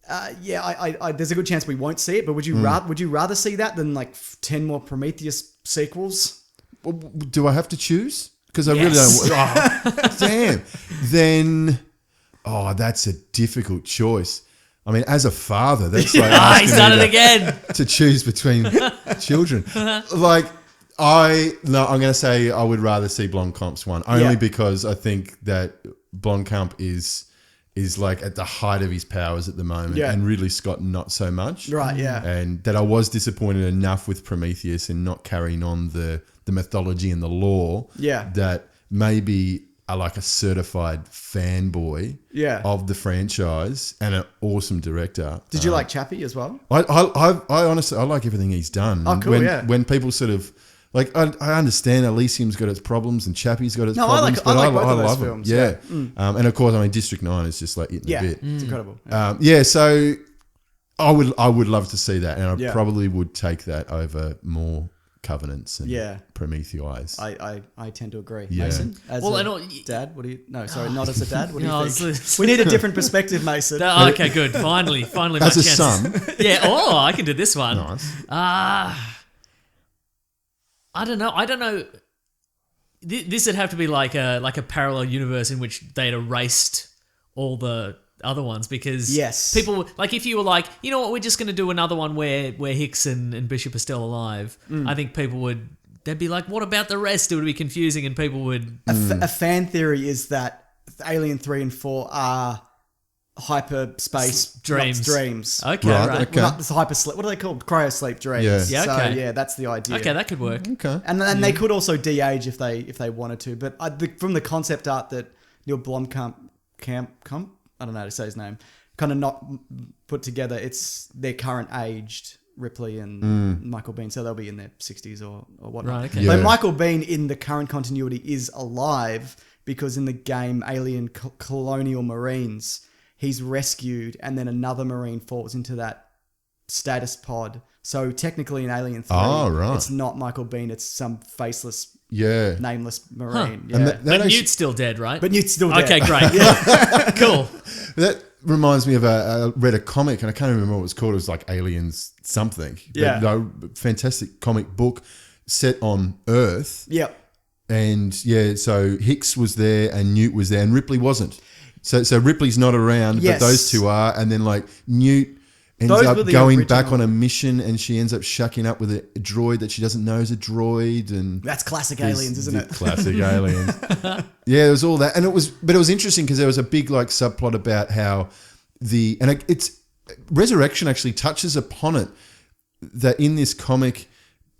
There's a good chance we won't see it, but would you rather see that than like 10 more Prometheus sequels? Well, do I have to choose? Because I Yes. really don't. Oh, damn. Then, that's a difficult choice. I mean, as a father, that's like He's asking done me it again. to choose between children. Like, I'm going to say I would rather see Blomkamp's one, only Yeah. because I think that Blomkamp is like at the height of his powers at the moment, Yeah. and Ridley Scott not so much. Right, yeah. And that I was disappointed enough with Prometheus and not carrying on the mythology and the lore. Yeah. That maybe like a certified fanboy Yeah. of the franchise and an awesome director. Did you like Chappie as well? I honestly, I like everything he's done. Oh, cool, yeah. When people sort of, like, I understand Elysium's got its problems and Chappie's got its No, I problems, like but both of those love films, them. yeah. Yeah. And of course, I mean, District 9 is just like eating Yeah, a bit. it's incredible. So I would love to see that, and I Yeah. probably would take that over more Covenants and Yeah. Prometheus. I tend to agree. Yeah. Mason, as Well, a I know- dad, what do you? No, sorry, not as a dad. What do you No, think? it's- We need a different perspective, Mason. Oh, okay, good. Finally, my As a chance. son, Yeah. Oh, I can do this one. nice. I don't know. This would have to be like a parallel universe in which they'd erased all the other ones, because Yes. people, like, if you were like, you know what, we're just going to do another one where Hicks and Bishop are still alive, I think they'd be like, what about the rest? It would be confusing, and people would... A fan theory is that Alien 3 and 4 are hyperspace Dreams. dreams. Okay, Right, right. okay. Well, not this hypersleep. What are they called? Cryosleep dreams. Yeah. Yeah, So okay. yeah, that's the idea. Okay, that could work. Okay. And they could also de-age if they wanted to. But from the concept art that Neil Blomkamp, I don't know how to say his name, kind of not put together, it's their current aged Ripley and Michael Biehn, so they'll be in their 60s or whatnot. Right, okay. Yeah. But Michael Biehn in the current continuity is alive, because in the game Alien Colonial Marines, he's rescued and then another Marine falls into that status pod. So technically in Alien 3, it's not Michael Biehn, it's some faceless, nameless Marine. Huh. Yeah. But Newt's still dead, right? But Newt's still dead. Okay, great. Cool. That reminds me of I read a comic, and I can't remember what it was called. It was like Aliens something. Yeah. But no, fantastic comic book set on Earth. Yep. And so Hicks was there and Newt was there and Ripley wasn't. So Ripley's not around, but those two are. And then like Newt ends up going back on a mission, and she ends up shucking up with a droid that she doesn't know is a droid. And that's classic Aliens, isn't it? Classic Aliens. Yeah, there was all that, and it was interesting because there was a big like subplot about how it's Resurrection actually touches upon it, that in this comic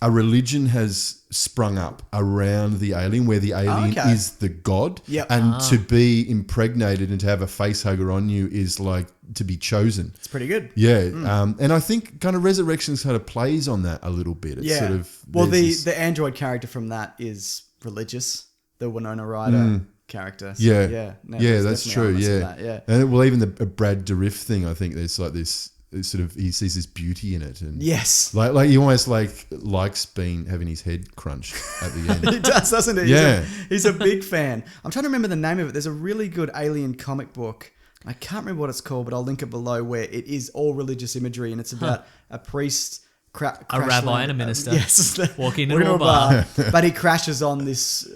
a religion has sprung up around the alien, where the alien is the god. Yep. And to be impregnated and to have a face hugger on you is like to be chosen. It's pretty good. Yeah. And I think kind of Resurrections kind of plays on that a little bit. It's sort of, well, the android character from that is religious. The Winona Ryder character. So that's true. Yeah. And even the Brad Dourif thing, I think there's like this sort of, he sees this beauty in it, and like he almost likes having his head crunched at the end. He does, doesn't he? Yeah, he's a big fan. I'm trying to remember the name of it. There's a really good Alien comic book. I can't remember what it's called, but I'll link it below, where it is all religious imagery, and it's about a priest, a rabbi and a minister, walking into a bar, but he crashes on this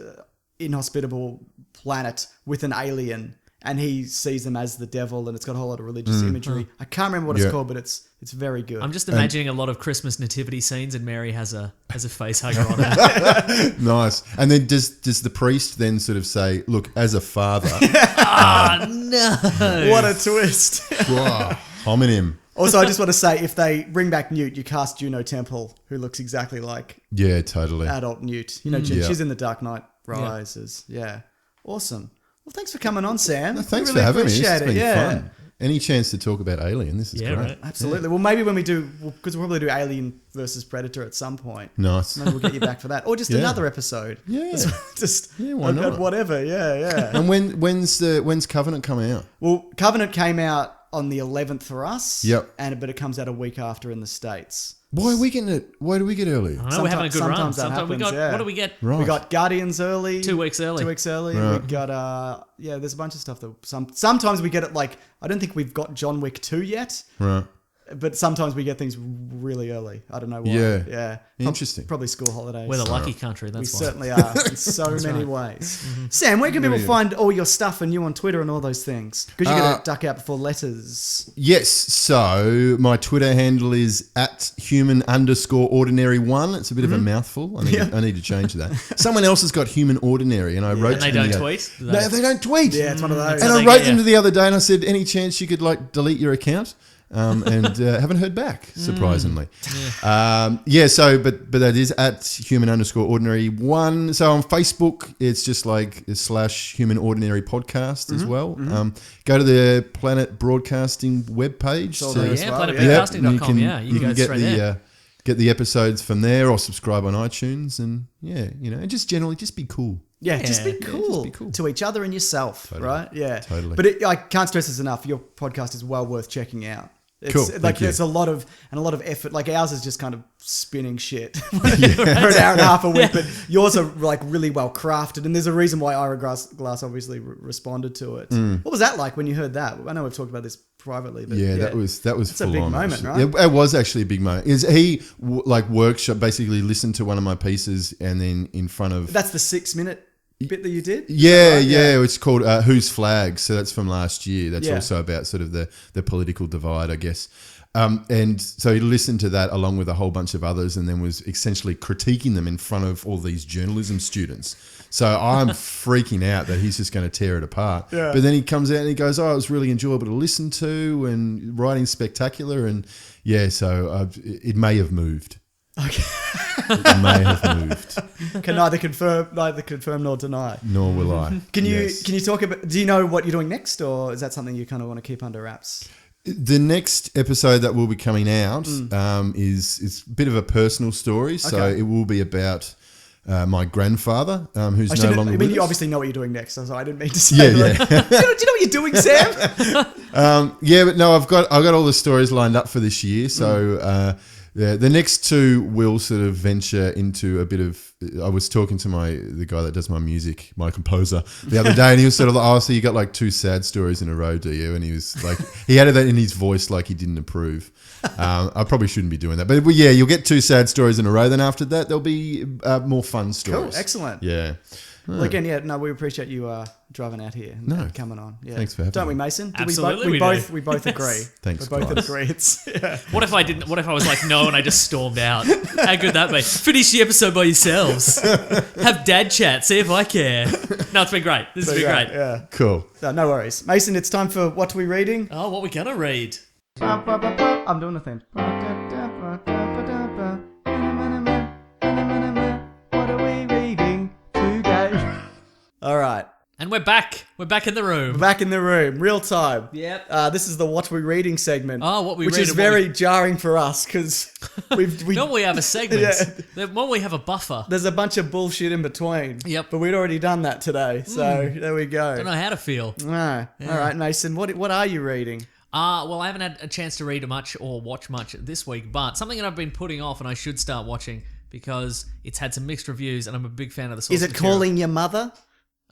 inhospitable planet with an alien. And he sees them as the devil, and it's got a whole lot of religious imagery. I can't remember what it's called, but it's very good. I'm just imagining a lot of Christmas nativity scenes, and Mary has a face hugger on her. Nice. And then does the priest then sort of say, "Look, as a father, no, what a twist!" Homonym. Also, I just want to say, if they bring back Newt, you cast Juno Temple, who looks exactly like totally adult Newt. You know, she's in The Dark Knight Rises. Yeah, awesome. Well, thanks for coming on, Sam. No, thanks for having me. It's been fun. Any chance to talk about Alien? This is great. Right. Absolutely. Yeah. Well, maybe when we do, because we'll probably do Alien versus Predator at some point. Nice. Maybe we'll get you back for that, or just another episode. Yeah. Why not? Whatever. Yeah. And when's Covenant coming out? Well, Covenant came out on the 11th for us. Yep. But it comes out a week after in the States. Why are we getting it? Why do we get early? I don't know, we're having a good run. Sometimes we got. What do we get? Right. We got Guardians early. 2 weeks early. Right. We got there's a bunch of stuff that sometimes we get it like, I don't think we've got John Wick 2 yet. Right. But sometimes we get things really early. I don't know why. Yeah. Interesting. Probably school holidays. We're the lucky country. That's why. We certainly are in so many ways. Mm-hmm. Sam, where can people find all your stuff and you on Twitter and all those things? Because you're going to duck out before letters. Yes. So my Twitter handle is @human_ordinary1. It's a bit of a mouthful. I need to change that. Someone else has got Human Ordinary, and I wrote. And they don't tweet. No, they don't tweet. Yeah, it's one of those. And I wrote them the other day, and I said, "Any chance you could like delete your account?" And haven't heard back, surprisingly. But that is @human_ordinary1. So on Facebook, it's just like /Human Ordinary Podcast as well. Go to the Planet Broadcasting webpage. planetbroadcasting.com. You can get the episodes from there, or subscribe on iTunes, and and just generally just be cool. Yeah, just be cool to each other and yourself, right? Yeah, totally. But I can't stress this enough. Your podcast is well worth checking out. It's like there's a lot of effort. Like ours is just kind of spinning shit for an hour and a half a week, but yours are like really well crafted. And there's a reason why Ira Glass obviously responded to it. What was that like when you heard that? I know we've talked about this privately, but that was it's full a big on, moment, actually. right? It was actually a big moment. He workshop basically listened to one of my pieces, and then in front of that's the 6-minute bit that you did? Yeah. It's called Whose Flag? So that's from last year. That's also about sort of the political divide, I guess. And so he listened to that along with a whole bunch of others, and then was essentially critiquing them in front of all these journalism students. So I'm freaking out that he's just going to tear it apart. Yeah. But then he comes out and he goes, "Oh, it was really enjoyable to listen to, and writing spectacular." And so it may have moved. Okay. It may have moved. Can neither confirm nor deny. Nor will I. Can you talk about? Do you know what you're doing next, or is that something you kind of want to keep under wraps? The next episode that will be coming out is a bit of a personal story. So it will be about my grandfather, who's no longer with you us. obviously know what you're doing next, so I didn't mean to say Yeah, that. Do you know what you're doing, Sam? Yeah, but no, I've got all the stories lined up for this year. So the next two will sort of venture into a bit of. I was talking to the guy that does my music, my composer, the other day, and he was sort of like, "Oh, so you got like 2 sad stories in a row, do you?" And he was like, he added that in his voice, like he didn't approve. I probably shouldn't be doing that, but yeah, you'll get 2 sad stories in a row. Then after that, there'll be more fun stories. Cool, excellent. Yeah. Well, again, we appreciate you driving out here and coming on. Yeah. Thanks for having Don't me. we, Mason? Absolutely, we do. both agree. Thanks, We both guys. agree. It's What if I didn't? What if I was like, no, and I just stormed out? How good that be? Finish the episode by yourselves. Have dad chat. See if I care. No, it's been great. This has been great. Yeah. Cool. No worries, Mason. It's time for what are we reading? Oh, what we gonna read? I'm doing the thing. What are we reading today? All right. And we're back. We're back in the room. Back in the room, real time. Yep. This is the what we're reading segment. Oh, what we which read is and what very jarring for us because we Normally we have a segment. Yeah. Normally we have a buffer. there's a bunch of bullshit in between. Yep. But we'd already done that today, so there we go. Don't know how to feel. Ah, all right, Mason. What are you reading? Well, I haven't had a chance to read much or watch much this week, but something that I've been putting off and I should start watching because it's had some mixed reviews and I'm a big fan of the source Is it material. Calling Your Mother?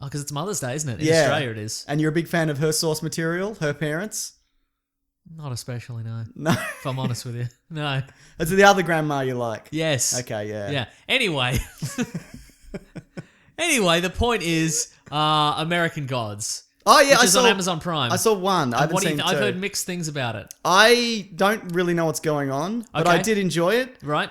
Oh, because it's Mother's Day, isn't it? In Yeah. Australia it is. And you're a big fan of her source material, her parents? Not especially, no. No. If I'm honest with you. No. It's the other grandma you like. Yes. Okay, yeah. Yeah. Anyway. The point is American Gods. Oh yeah, Which I is saw on Amazon Prime. I saw one. I And haven't seen I've two. heard mixed things about it. I don't really know what's going on, but Okay. I did enjoy it. Right.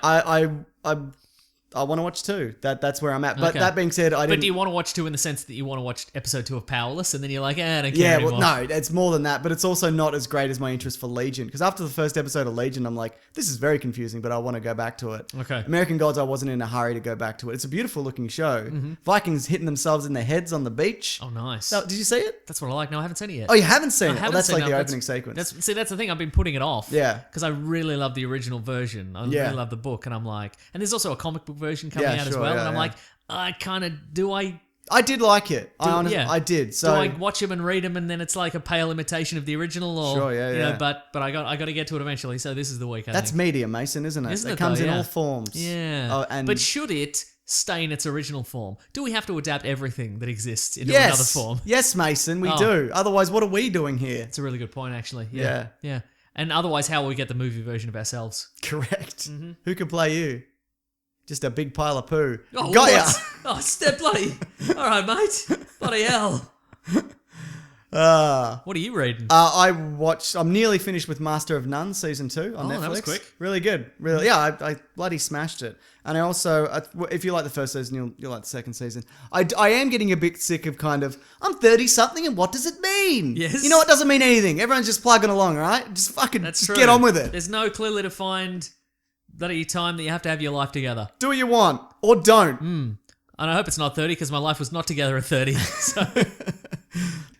I want to watch 2. That's where I'm at. But Okay. that being said, I But didn't. do you want to watch 2 in the sense that you want to watch episode 2 of Powerless and then you're like, I don't care Yeah, anymore? well, no, it's more than that, but it's also not as great as my interest for Legion. Because after the first episode of Legion, I'm like, this is very confusing, but I want to go back to it. Okay. American Gods, I wasn't in a hurry to go back to it. It's a beautiful looking show. Mm-hmm. Vikings hitting themselves in their heads on the beach. Oh, nice. Did you see it? That's what I like. No, I haven't seen it yet. Oh, you haven't seen I it? haven't Well, that's seen like it. the That's- opening sequence. That's the thing. I've been putting it off. Yeah. Because I really love the original version. I Yeah. really love the book, and I'm like, and there's also a comic book version coming Yeah, out as sure, well, yeah, and I'm yeah. like, I kind of do. I I did like it. I did. So do I watch them and read them, and then it's like a pale imitation of the original, or Sure, yeah, you know, yeah. but I got to get to it eventually. So this is the week. that's I think. media, Mason, isn't it? Isn't it it comes though? in Yeah. all forms. Yeah. Oh, and but should it stay in its original form? Do we have to adapt everything that exists into yes, another form? yes, Mason, we Oh. do. Otherwise, what are we doing here? It's a really good point, actually. Yeah. Yeah. Yeah. And otherwise, how will we get the movie version of ourselves? Correct. Mm-hmm. Who can play you? Just a big pile of poo. Oh, Got ya. what? Oh, step bloody. All right, mate. Bloody hell. What are you reading? I'm nearly finished with Master of None season 2 on Netflix. that was quick. Really good. Really, yeah. I bloody smashed it. And I also, if you like the first season, you'll like the second season. I am getting a bit sick of kind of, I'm 30 something, and what does it mean? Yes. You know, it doesn't mean anything. Everyone's just plugging along, right? Just fucking That's just true. get on with it. There's no clearly defined bloody time that you have to have your life together. Do what you want or don't. And I hope it's not 30 because my life was not together at 30. So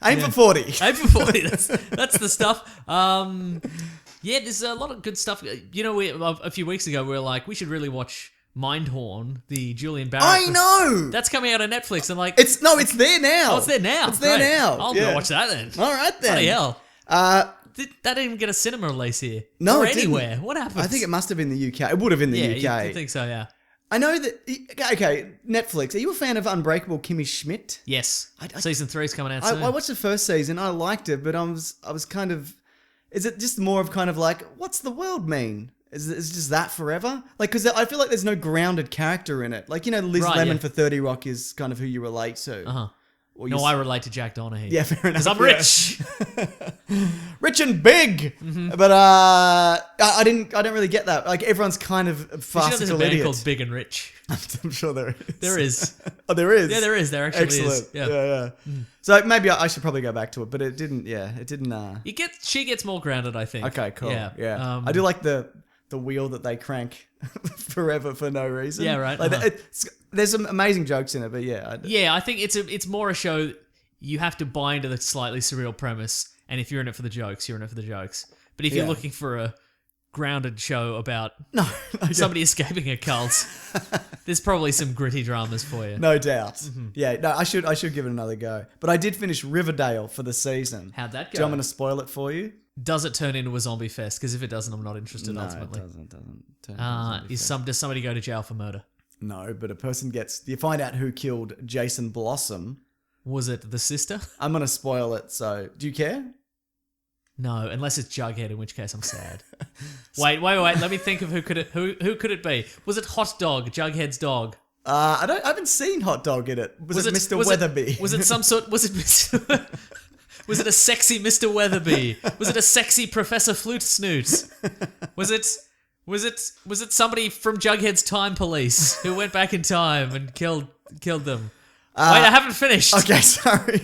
Aim for 40. aim for 40. That's the stuff. Yeah, there's a lot of good stuff. You know, a few weeks ago we were like, we should really watch Mindhorn, the Julian Barrett. I know. That's coming out on Netflix. I'm like, It's there now. oh, it's there now. It's there Great. now. I'll Yeah. go watch that then. All right then. Bloody hell. That didn't even get a cinema release here. No, or it didn't. anywhere. What happened? I think it must have been the UK. It would have been the yeah, UK. you think so, yeah. I know that. Okay, Netflix. Are you a fan of Unbreakable Kimmy Schmidt? Yes. I- Season 3 is coming out soon. I watched the first season. I liked it, but I was kind of. Is it just more of kind of like, what's the world mean? Is it just that forever? Like, because I feel like there's no grounded character in it. Like, you know, Liz Right, Lemon yeah. for 30 Rock is kind of who you relate to. Uh-huh. Or No, you I relate to Jack Donaghy. Yeah, fair enough. Because I'm yeah. rich. Rich and big. Mm-hmm. But I don't really get that. Like, everyone's kind of Did you know there's a farcical band idiots. called Big and Rich? I'm sure there is. There is. Oh, there is. Yeah, there is. There actually Excellent. is. Yeah. Yeah. So maybe I should probably go back to it, but it didn't. Yeah, it didn't. She gets more grounded, I think. Okay, cool. Yeah. I do like the wheel that they crank forever for no reason. Yeah, right, Like uh-huh. there's some amazing jokes in it, but yeah. Yeah, I think it's more a show. You have to buy into the slightly surreal premise, and if you're in it for the jokes, you're in it for the jokes. But if you're Yeah. looking for a grounded show about No, somebody escaping a cult. There's probably some gritty dramas for you. no doubt. Yeah, no, I should give it another go. But I did finish Riverdale for the season. How'd that Do go? you want me to spoil it for you? Does it turn into a zombie fest? Because if it doesn't, I'm not interested ultimately. it doesn't turn into a zombie fest. Does somebody go to jail for murder? No, but a person you find out who killed Jason Blossom. Was it the sister? I'm going to spoil it, so do you care? No, unless it's Jughead, in which case I'm sad. Wait. Let me think of who could it be? Was it Hot Dog, Jughead's dog? I haven't seen Hot Dog in it. Was it Mr. Weatherby? Was it some sort? Was it Mr. Was it a sexy Mr. Weatherby? Was it a sexy Professor Flute Snoot? Was it somebody from Jughead's Time Police who went back in time and killed them? Wait, I haven't finished. Okay, sorry.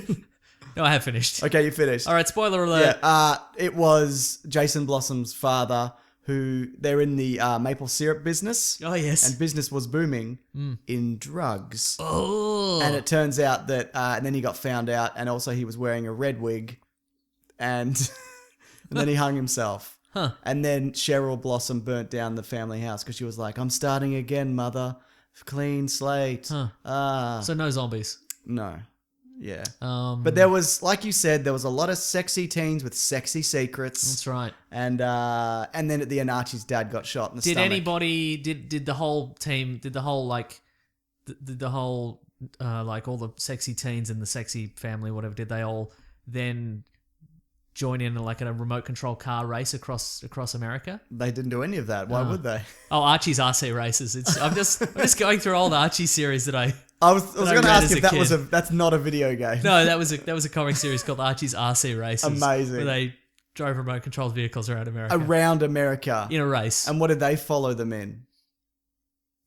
No, I have finished. Okay, you finished. All right, spoiler alert. Yeah, it was Jason Blossom's father who they're in the maple syrup business. Oh, yes. And business was booming in drugs. Oh. And it turns out that, and then he got found out, and also he was wearing a red wig, and then he hung himself. Huh. And then Cheryl Blossom burnt down the family house because she was like, I'm starting again, mother. Clean slate. Huh. So no zombies. No. Yeah. But there was, like you said, there was a lot of sexy teens with sexy secrets. That's right. And then at the end, Archie's dad got shot in the stomach. Did the whole team, did the whole like all the sexy teens and the sexy family, whatever, did they all then join in like a remote control car race across America? They didn't do any of that. Why would they? Oh, Archie's RC races. I'm just going through all the Archie series that I was going to ask if that kid. that's not a video game. No, that was a comic series called Archie's RC Races. Amazing. Where they drove remote controlled vehicles around America. Around America. In a race. And what did they follow them in?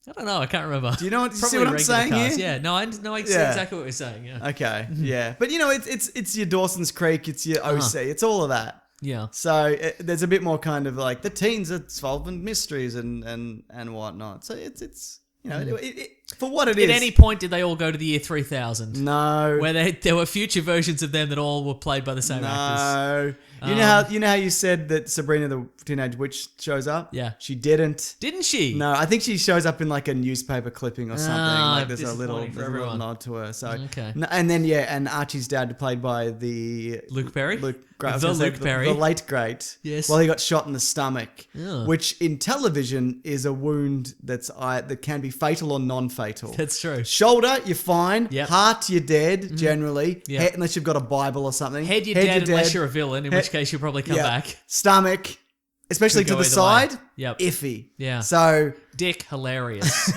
I don't know. I can't remember. Do you know? Do you see Probably what I'm saying cars. here? Yeah. No, I know exactly what you're saying. Yeah. Okay. Yeah. But it's your Dawson's Creek. It's your OC. It's all of that. Yeah. So there's a bit more kind of like the teens are solving mysteries and whatnot. So it's for what it is. At any point, did they all go to the year 3000? No. Where there were future versions of them that all were played by the same actors? No. You know how you said that Sabrina the Teenage Witch shows up? Yeah. She didn't. Didn't she? No, I think she shows up in like a newspaper clipping or something. Like there's a little nod to her. So Okay. And then and Archie's dad played by the Luke Perry? Perry. Perry. The late great. Yes. Well, he got shot in the stomach, Yeah. which in television is a wound that can be fatal or non-fatal. That's true. Shoulder, you're fine. Yep. Heart, you're dead, generally. Yep. Head, unless you've got a Bible or something. Head, you're dead unless you're a villain, in which case you'll probably come back. Stomach, especially Could to go the either way. side, Yep. iffy. Yeah. So, Dick, hilarious.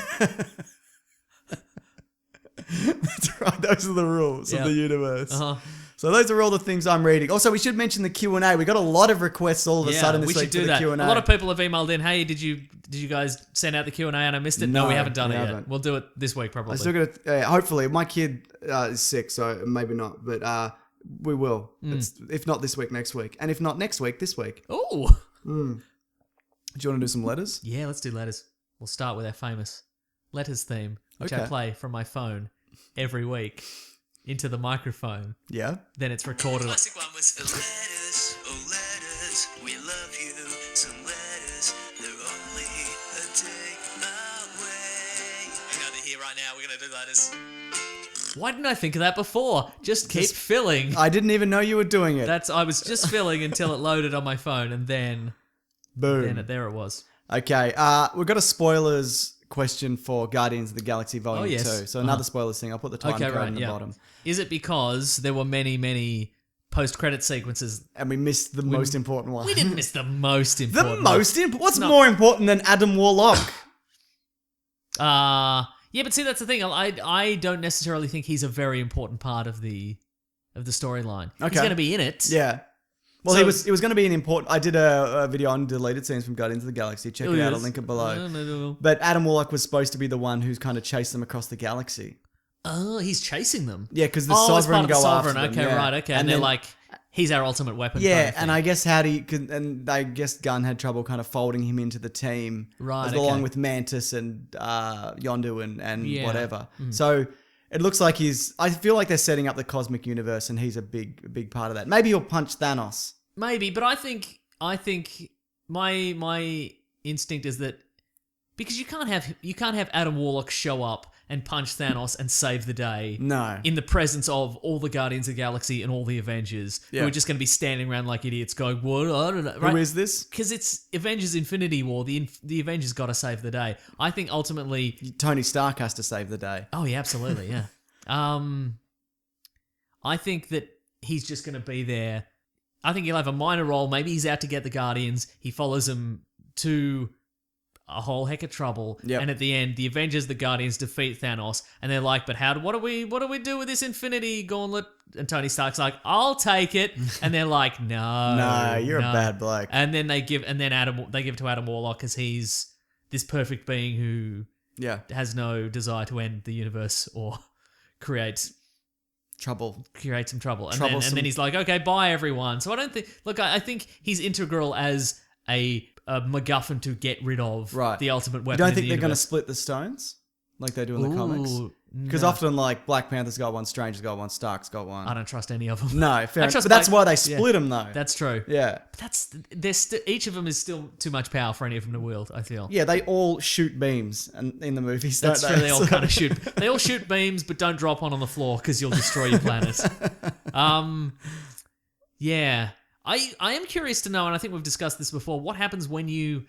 that's right. Those are the rules of the universe. Uh-huh. So those are all the things I'm reading. Also, we should mention the Q&A. We got a lot of requests all of a sudden this we week should do for the that. Q&A. A lot of people have emailed in, hey, did you guys send out the Q&A and I missed it? No, we haven't done it yet. haven't. We'll do it this week probably. I still got to, hopefully, my kid is sick, so maybe not, but we will. If not this week, next week. And if not next week, this week. Oh. Do you want to do some letters? Yeah, let's do letters. We'll start with our famous letters theme, which I Okay. play from my phone every week into the microphone. Yeah. Then it's recorded. Classic one was letters, oh letters, we love you. Some letters, they're only a day away. Hang on to here right now, we're gonna do letters. Why didn't I think of that before? Just keep filling. I didn't even know you were doing it. I was just filling until it loaded on my phone, and then Boom. there it was. Okay. We've got a spoilers question for Guardians of the Galaxy Volume 2. So another spoilers thing. I'll put the time code on the bottom. Is it because there were many post-credit sequences? And we missed the most important one. We didn't miss the most important. What's more important than Adam Warlock? Yeah, but see, that's the thing. I don't necessarily think he's a very important part of the storyline. Okay. He's going to be in it. Yeah. Well, he was going to be an important. I did a video on deleted scenes from Guardians of the Galaxy. Check it out. I'll link it below. But Adam Warlock was supposed to be the one who's kind of chased them across the galaxy. Oh, he's chasing them. Yeah, because the it's Sovereign part of the go Sovereign. after them. Okay, yeah. right. Okay, and they're like, he's our ultimate weapon. Yeah, kind of thing. and I guess and I guess Gunn had trouble kind of folding him into the team, Right, along okay. with Mantis and Yondu and Yeah. whatever. So it looks like I feel like they're setting up the cosmic universe, and he's a big part of that. Maybe he'll punch Thanos. Maybe, but I think my instinct is that because you can't have Adam Warlock show up and punch Thanos and save the day. No. In the presence of all the Guardians of the Galaxy and all the Avengers, who are just going to be standing around like idiots going, "What? I don't know." Right? Who is this? Because it's Avengers Infinity War. The Avengers got to save the day. I think ultimately Tony Stark has to save the day. Oh yeah, absolutely, yeah. I think that he's just going to be there. I think he'll have a minor role. Maybe he's out to get the Guardians. He follows them to a whole heck of trouble. Yep. And at the end, the Avengers, the Guardians defeat Thanos, and they're like, "But what do we do with this Infinity Gauntlet?" And Tony Stark's like, "I'll take it." And they're like, "No, you're a bad bloke." And then they give it to Adam Warlock because he's this perfect being who has no desire to end the universe or create some trouble. And then he's like, "Okay, bye everyone." So I don't think. Look, I think he's integral as a MacGuffin to get rid of the ultimate weapon. You don't think they're going to split the stones like they do in the comics? Because often, like, Black Panther's got one, Stranger's got one, Stark's got one. I don't trust any of them. No, fair enough. But that's why they split them, though. That's true. Yeah. But each of them is still too much power for any of them to wield, I feel. Yeah, they all shoot beams in the movies, That's don't true. they? They all kind of shoot. They all shoot beams, but don't drop one on the floor because you'll destroy your planet. Yeah. I am curious to know, and I think we've discussed this before, what happens when you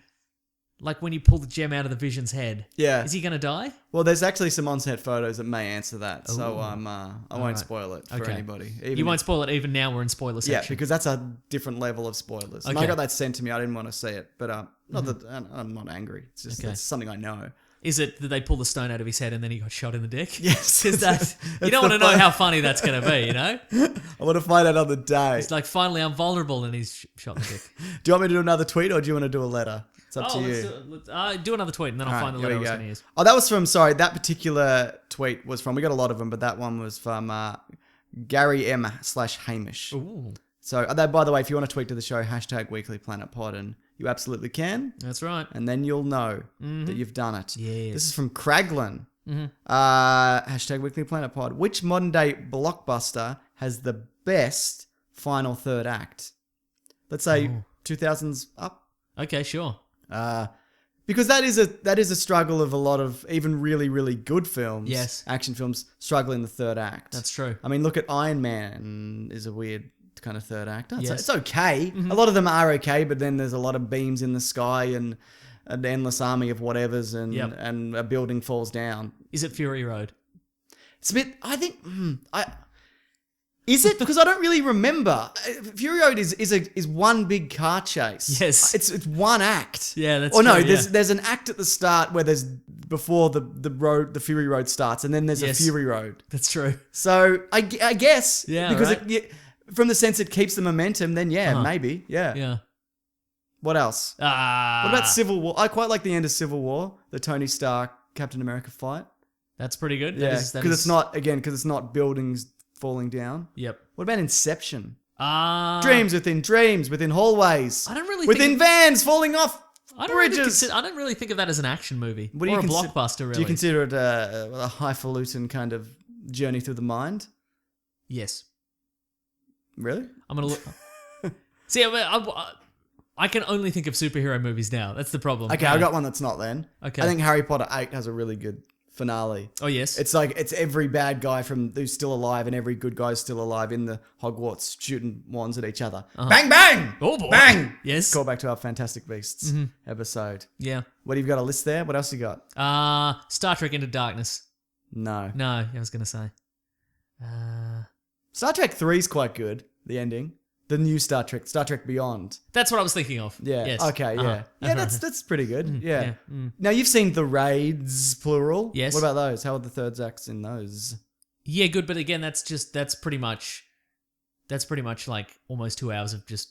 pull the gem out of the Vision's head? Yeah. Is he going to die? Well, there's actually some on-set photos that may answer that, so I won't spoil it for Okay. anybody. You won't spoil it even now we're in spoiler section. Yeah, because that's a different level of spoilers. And I Okay. got that sent to me. I didn't want to see it, but not that I'm not angry. It's just it's something I know. Is it that they pull the stone out of his head and then he got shot in the dick? Yes. Because you don't want to know how funny that's going to be, you know? I want to find out on the day. It's like, finally I'm vulnerable and he's shot in the dick. Do you want me to do another tweet or do you want to do a letter? It's up to you. Let's do another tweet and then I'll find the letter I was going to use. Oh, that was from, that particular tweet was from, we got a lot of them, but that one was from Gary M/Hamish. Ooh. So, by the way, if you want to tweet to the show, #WeeklyPlanetPod, and you absolutely can. That's right. And then you'll know that you've done it. Yes. This is from Kraglin. #WeeklyPlanetPod. Which modern day blockbuster has the best final third act? Let's say 2000s up. Okay, sure. Because that is a struggle of a lot of even really, really good films. Yes. Action films struggle in the third act. That's true. I mean, look at Iron Man is a weird kind of third act. Yes. It's okay. A lot of them are okay, but then there's a lot of beams in the sky and an endless army of whatevers and a building falls down. Is it Fury Road? It's a bit, I think, is it? Because I don't really remember. Fury Road is one big car chase. Yes. It's one act. Yeah, that's true. true. Or no, there's an act at the start where there's before the Fury Road starts, and then there's a Fury Road. That's true. So I guess because right. from the sense it keeps the momentum, then maybe Yeah. What else? What about Civil War? I quite like the end of Civil War, the Tony Stark Captain America fight. That's pretty good. Yeah, because it's not buildings falling down. Yep. What about Inception? Dreams within hallways. I don't really within vans falling off bridges. I don't really think of that as an action movie What do or you a blockbuster. Really, do you consider it a highfalutin kind of journey through the mind? Yes. Really? I'm gonna look. See, I can only think of superhero movies now. That's the problem. Okay, I got one that's not then. Okay. I think Harry Potter 8 has a really good finale. Oh yes. It's like it's every bad guy who's still alive and every good guy's still alive in the Hogwarts shooting wands at each other. Bang bang! Oh boy. Bang! Yes. Call back to our Fantastic Beasts episode. Yeah. What have you got a list there? What else you got? Star Trek Into Darkness. No. I was gonna say. Star Trek 3 is quite good. The ending. The new Star Trek Beyond. That's what I was thinking of. Yeah. Yes. Okay. Yeah. Yeah. That's pretty good. Yeah. Yeah. Now you've seen the raids plural. Yes. What about those? How are the third acts in those? Yeah, good. But again, that's pretty much like almost 2 hours of just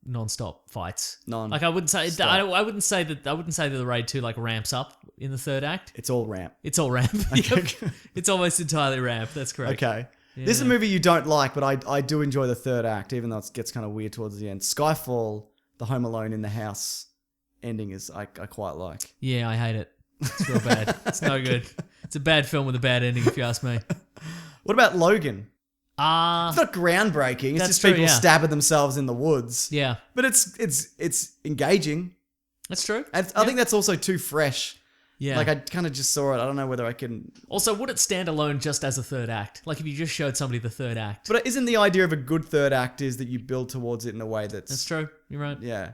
non-stop fights. Like I wouldn't say that the raid 2 like ramps up in the third act. It's all ramp. It's all ramp. Okay. Yep. It's almost entirely ramp. That's correct. Okay. Yeah. This is a movie you don't like, but I do enjoy the third act, even though it gets kind of weird towards the end. Skyfall, the Home Alone in the house ending is I quite like. Yeah, I hate it. It's real bad. It's no good. It's a bad film with a bad ending, if you ask me. What about Logan? It's not groundbreaking. It's That's just true, people yeah. stabbing themselves in the woods. Yeah. But it's engaging. That's true. And I think that's also too fresh. Yeah. Like I kind of just saw it. I don't know whether I can. Also, would it stand alone just as a third act? Like if you just showed somebody the third act? But isn't the idea of a good third act is that you build towards it in a way That's true. You're right. Yeah.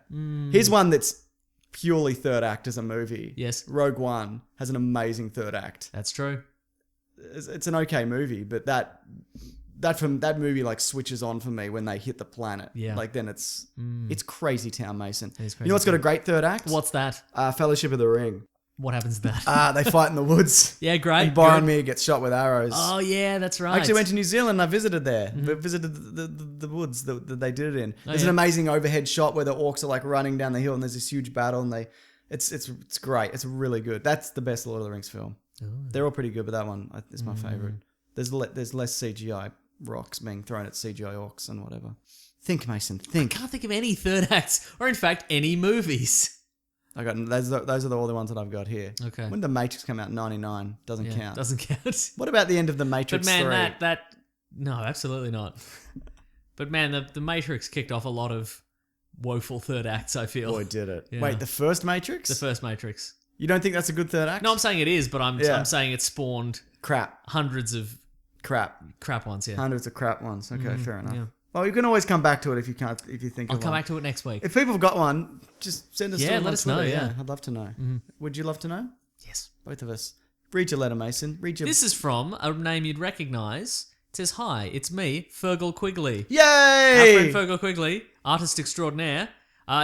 Here's one that's purely third act as a movie. Yes. Rogue One has an amazing third act. That's true. It's an okay movie, but that movie like switches on for me when they hit the planet. Yeah. Like then it's Crazy Town, Mason. is You know what's got a great third act? What's that? Fellowship of the Ring. What happens to that? They fight in the woods. Yeah, great. And good. Boromir gets shot with arrows. Oh, yeah, that's right. I actually went to New Zealand and I visited there. Visited the woods that they did it in. There's an amazing overhead shot where the orcs are like running down the hill and there's this huge battle and it's great. It's really good. That's the best Lord of the Rings film. Oh. They're all pretty good, but that one is my favorite. There's less CGI rocks being thrown at CGI orcs and whatever. Think, Mason. Think. I can't think of any third acts or, in fact, any movies. I got those are the only ones that I've got here. Okay. When did The Matrix come out in 99? Doesn't count. Doesn't count. What about the end of The Matrix But man, 3? that no, absolutely not. But man, the Matrix kicked off a lot of woeful third acts, I feel. Boy, did it. Yeah. Wait, the first Matrix? The first Matrix. You don't think that's a good third act? No, I'm saying it is, but I'm saying it spawned Crap. hundreds of Crap. crap ones, yeah. Hundreds of crap ones. Okay, fair enough. yeah. Well, you can always come back to it if you think I'll of come one. back to it next week. If people have got one, just send us Yeah, to them let on us know, Twitter. yeah. I'd love to know. Would you love to know? Yes. Both of us. Read your letter, Mason. Read your... This is from a name you'd recognise. It says, "Hi, it's me, Fergal Quigley." Yay! Our friend Fergal Quigley, artist extraordinaire.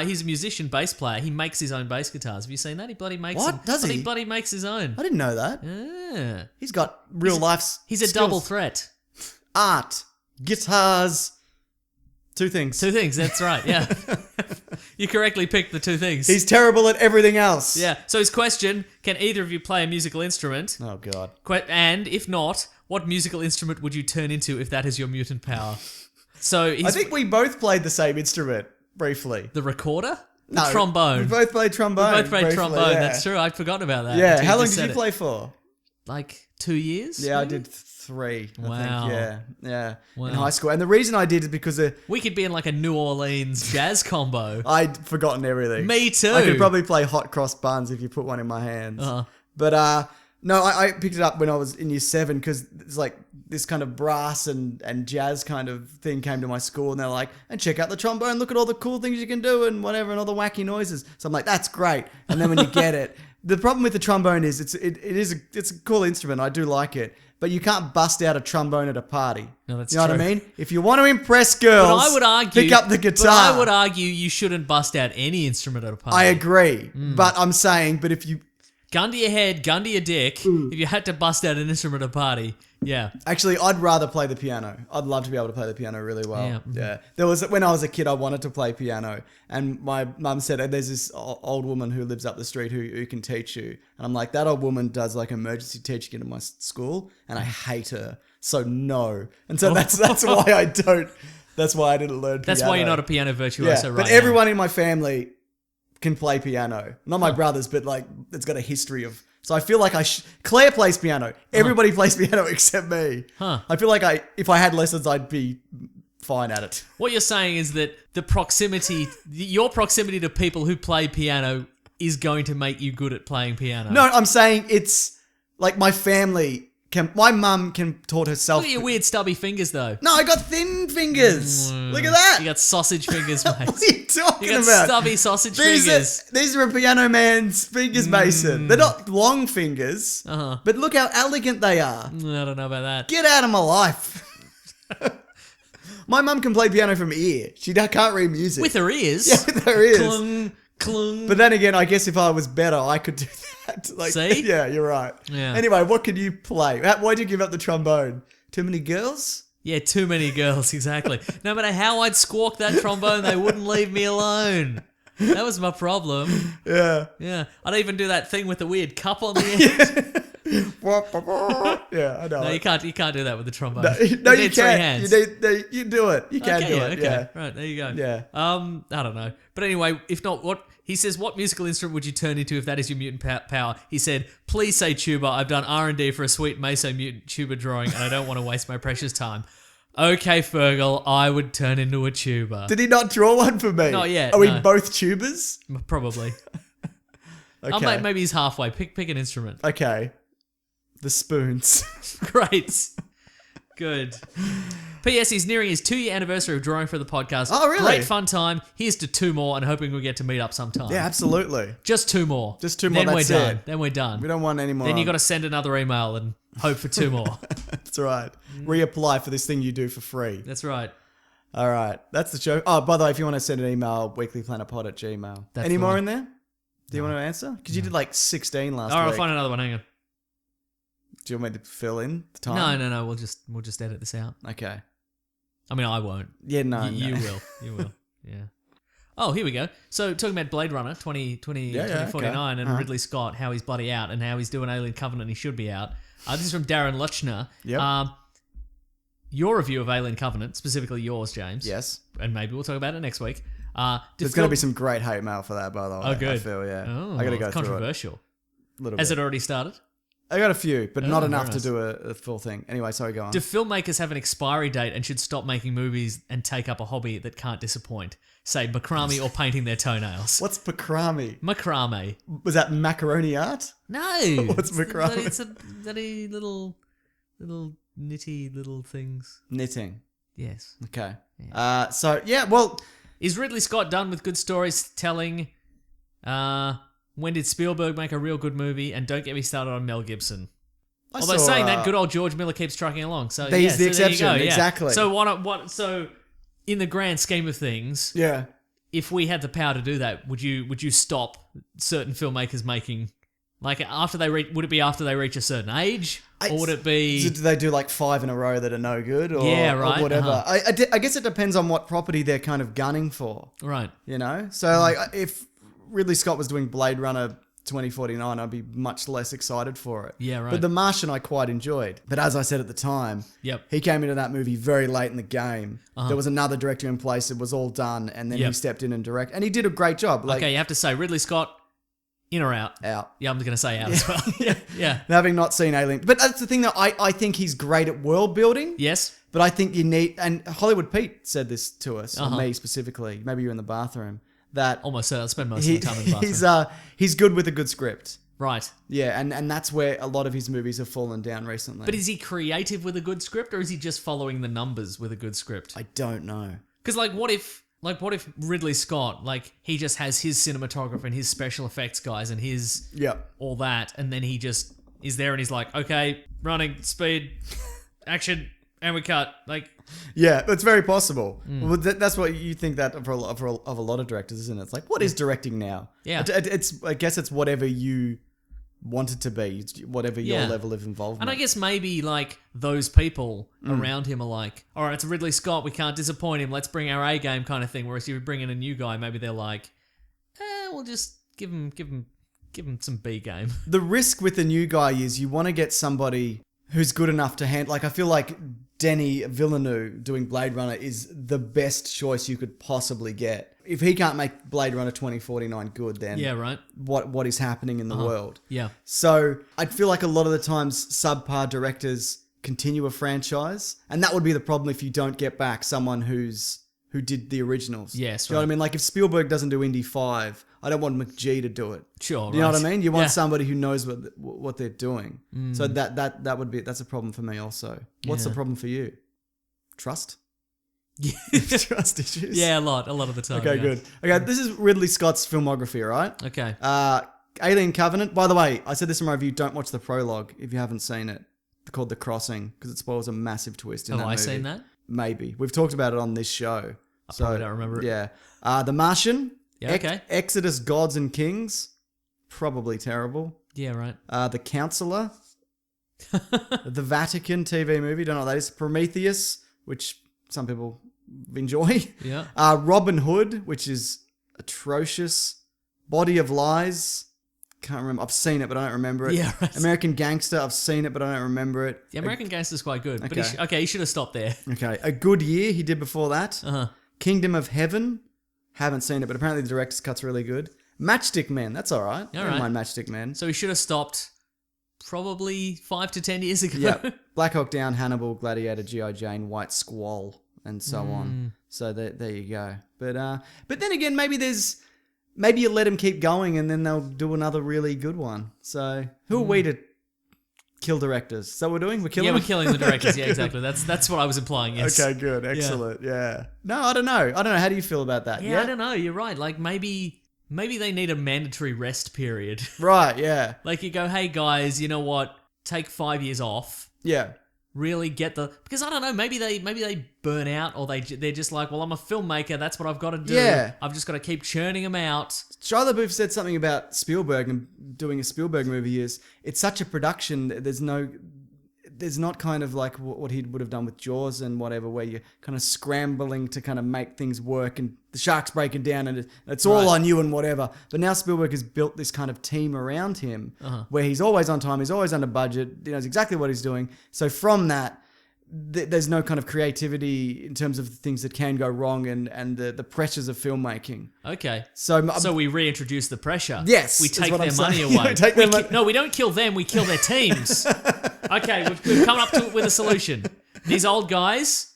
He's a musician, bass player. He makes his own bass guitars. Have you seen that? He bloody makes What? Does he? He bloody makes his own. I didn't know that. Yeah. He's got real life He's a skills. double threat. Art, guitars, two things. Two things, that's right, yeah. You correctly picked the two things. He's terrible at everything else. Yeah, so his question, can either of you play a musical instrument? Oh, God. And if not, what musical instrument would you turn into if that is your mutant power? So he's I think we both played the same instrument, briefly. the recorder? The No, trombone. We both played trombone. We both played briefly, trombone, yeah. that's true. I'd forgotten about that. Yeah, until how long just did said you it. play for? Like 2 years? Yeah, I maybe? did 3, I Wow. think. Yeah, Wow. in high school. And the reason I did is because We could be in like a New Orleans jazz combo. I'd forgotten everything. Me too. I could probably play hot cross buns if you put one in my hands. Uh-huh. But no, I picked it up when I was in year 7 because it's like this kind of brass and jazz kind of thing came to my school and they're like, and check out the trombone, look at all the cool things you can do and whatever and all the wacky noises. So I'm like, that's great. And then when you get it, the problem with the trombone is it's a cool instrument. I do like it. But you can't bust out a trombone at a party. No, that's you know true. what I mean? If you want to impress girls, But I would argue, pick up the guitar. But I would argue you shouldn't bust out any instrument at a party. I agree. But I'm saying, but if you... Gun to your head, gun to your dick. If you had to bust out an instrument at a party, yeah. Actually, I'd rather play the piano. I'd love to be able to play the piano really well. Yeah. There was when I was a kid, I wanted to play piano, and my mum said, "There's this old woman who lives up the street who can teach you." And I'm like, "That old woman does like emergency teaching in my school, and I hate her. So no." And so that's why I don't. That's why I didn't learn. That's piano. why you're not a piano virtuoso, right? But everyone in my family can play piano. Not my brothers, but like it's got a history of. So I feel like Claire plays piano. Everybody plays piano except me. Huh. I feel like if I had lessons, I'd be fine at it. What you're saying is that your proximity to people who play piano is going to make you good at playing piano. No, I'm saying it's like my family my mum can taught herself. Look at your weird stubby fingers, though. No, I got thin fingers. Look at that. You got sausage fingers, mate. What are you talking You got about? stubby sausage fingers. These are a piano man's fingers, Mason. They're not long fingers, but look how elegant they are. I don't know about that. Get out of my life. My mum can play piano from ear. She can't read music. With her ears. Yeah, with her ears. Clung, clung. But then again, I guess if I was better, I could do that. Like, See? Yeah, you're right. Yeah. Anyway, what can you play? Why'd you give up the trombone? Too many girls? Yeah, too many girls, exactly. No matter how I'd squawk that trombone, they wouldn't leave me alone. That was my problem. Yeah. Yeah. I'd even do that thing with the weird cup on the end. Yeah, I know. No, you can't do that with the trombone. No, You you need three can't. hands. You do it. You can do it. Okay. Yeah. Right, there you go. Yeah. I don't know. But anyway, if not, he says, what musical instrument would you turn into if that is your mutant power? He said, please say tuba. I've done R&D for a sweet Meso mutant tuba drawing and I don't want to waste my precious time. Okay, Fergal, I would turn into a tuber. Did he not draw one for me? Not yet, Are we no. both tubers? Probably. Okay. Maybe he's halfway. Pick an instrument. Okay. The spoons. Great. Good. P.S. He's nearing his 2-year anniversary of drawing for the podcast. Oh, really? Great fun time. Here's to 2 more and hoping we get to meet up sometime. Yeah, absolutely. Just 2 more. Just 2 more, Then that's we're done. it. Then we're done. We don't want any more. Then you got to send another email and hope for 2 more. That's right. Reapply for this thing you do for free. That's right. All right. That's the show. Oh, by the way, if you want to send an email, weeklyplanetpod@gmail. That's Any the more one. in there? Do you want to answer? Because you did like 16 last All right, week. I'll find another one. Hang on. Do you want me to fill in the time? No. We'll just edit this out. Okay. I mean, I won't. Yeah, no. You will. You will. Yeah. Oh, here we go. So, talking about Blade Runner 2049 okay. and Ridley Scott, how he's bloody out and how he's doing Alien Covenant, he should be out. This is from Darren Luchner. Yep. Your review of Alien Covenant, specifically yours, James. Yes. And maybe we'll talk about it next week. There's going to be some great hate mail for that, by the way. Oh, good. I feel, yeah. Oh, I got to go it's through it. controversial. A little Has bit. it already started? I got a few, but not Oh, enough very to nice. do a full thing. Anyway, sorry, go on. Do filmmakers have an expiry date and should stop making movies and take up a hobby that can't disappoint? Say macrame or painting their toenails. What's macrame? Macrame. Was that macaroni art? No. What's macrame? It's a bloody little nitty little things. Knitting. Yes. Okay. So, yeah, well, Is Ridley Scott done with good storytelling? When did Spielberg make a real good movie? And don't get me started on Mel Gibson. Although saw, saying that, good old George Miller keeps trucking along. So He's the so there you exception, go, yeah. exactly. So what? So in the grand scheme of things, yeah. if we had the power to do that, would you stop certain filmmakers making? Like after they would it be after they reach a certain age, or would it be? Do they do like 5 in a row that are no good, or, Yeah, right, or whatever? uh-huh. I guess it depends on what property they're kind of gunning for, Right. you know? So like if Ridley Scott was doing Blade Runner 2049, I'd be much less excited for it. Yeah, right. But The Martian I quite enjoyed. But as I said at the time, Yep. he came into that movie very late in the game. There was another director in place, it was all done, and then he Yep. stepped in and directed. And he did a great job. Like, Okay, you have to say Ridley Scott, in or out? out. Yeah, I'm going to say out as well. Yeah. Having not seen Alien. But that's the thing that I think he's great at world building. Yes. But I think you need, and Hollywood Pete said this to us, or Uh-huh. me specifically, maybe you're in the bathroom, that Almost certainly. I spend most of the time in the bathroom. he's good with a good script. Right. Yeah, and that's where a lot of his movies have fallen down recently. But is he creative with a good script, or is he just following the numbers with a good script? I don't know. Because what if Ridley Scott, he just has his cinematographer and his special effects guys and his Yep. all that, and then he just is there and he's like, okay, running, speed, action, and we cut. Yeah, it's very possible. Mm. Well, that's what you think that of a lot of directors, isn't it? It's like, what is directing now? Yeah. It's I guess it's whatever you want it to be, whatever your Yeah. level of involvement. And I guess maybe those people around him are like, all right, it's Ridley Scott, we can't disappoint him, let's bring our A game kind of thing. Whereas if you bring in a new guy, maybe they're like, we'll just give him some B game. The risk with the new guy is you want to get somebody who's good enough to handle. Like, I feel like Denis Villeneuve doing Blade Runner is the best choice you could possibly get. If he can't make Blade Runner 2049 good, then Yeah, right. what is happening in the world? Yeah. So I feel like a lot of the times subpar directors continue a franchise, and that would be the problem if you don't get back someone who did the originals. Yes, Do you know what I right. mean? Like if Spielberg doesn't do Indy 5, I don't want McG to do it. Sure, Do you know right. what I mean? You want Yeah. somebody who knows what they're doing. So that's a problem for me also. What's the Yeah. problem for you? Trust? Yeah. Trust issues? Yeah, a lot of the time. Okay, yeah. good. Okay, this is Ridley Scott's filmography, all right? Okay. Alien Covenant. By the way, I said this in my review, don't watch the prologue if you haven't seen it. It's called The Crossing, because it spoils a massive twist in that movie. I seen that? Maybe. We've talked about it on this show. I probably don't remember it. Yeah. The Martian. Yeah, okay. Exodus, Gods and Kings. Probably terrible. Yeah, right. The Counselor. The Vatican TV movie. Don't know what that is. Prometheus, which some people enjoy. Yeah. Robin Hood, which is atrocious. Body of Lies. Can't remember. I've seen it, but I don't remember it. Yeah, right. American Gangster. I've seen it, but I don't remember it. The American Gangster's quite good. But Okay. he should have stopped there. Okay. A Good Year he did before that. Uh-huh. Kingdom of Heaven. Haven't seen it, but apparently the director's cut's really good. Matchstick Men. That's all right. I don't right. mind Matchstick Men. So he should have stopped probably 5 to 10 years ago. Yeah, Black Hawk Down, Hannibal, Gladiator, G.I. Jane, White Squall, and so on. So there you go. But then again, maybe you let them keep going and then they'll do another really good one. So who are we to kill directors? So we're killing them? We're killing the directors. Yeah, exactly. That's what I was implying. Yes. Okay, good. Excellent. Yeah. No, I don't know. How do you feel about that? Yeah, I don't know. You're right. Like maybe they need a mandatory rest period. Right, yeah. Like you go, hey guys, you know what? Take 5 years off. Yeah. Really get because I don't know, maybe they burn out, or they're just like, well, I'm a filmmaker, that's what I've got to do. Yeah. I've just got to keep churning them out. Shia LaBeouf said something about Spielberg and doing a Spielberg movie it's such a production, there's not kind of like what he would have done with Jaws and whatever, where you're kind of scrambling to kind of make things work and the shark's breaking down and it's all on you and whatever. But now Spielberg has built this kind of team around him where he's always on time, he's always under budget, he knows exactly what he's doing. So from that, there's no kind of creativity in terms of things that can go wrong and the pressures of filmmaking. Okay. So we reintroduce the pressure. Yes. We take what their I'm money saying. away. No, we don't kill them, we kill their teams. Okay, we've come up with a solution. These old guys,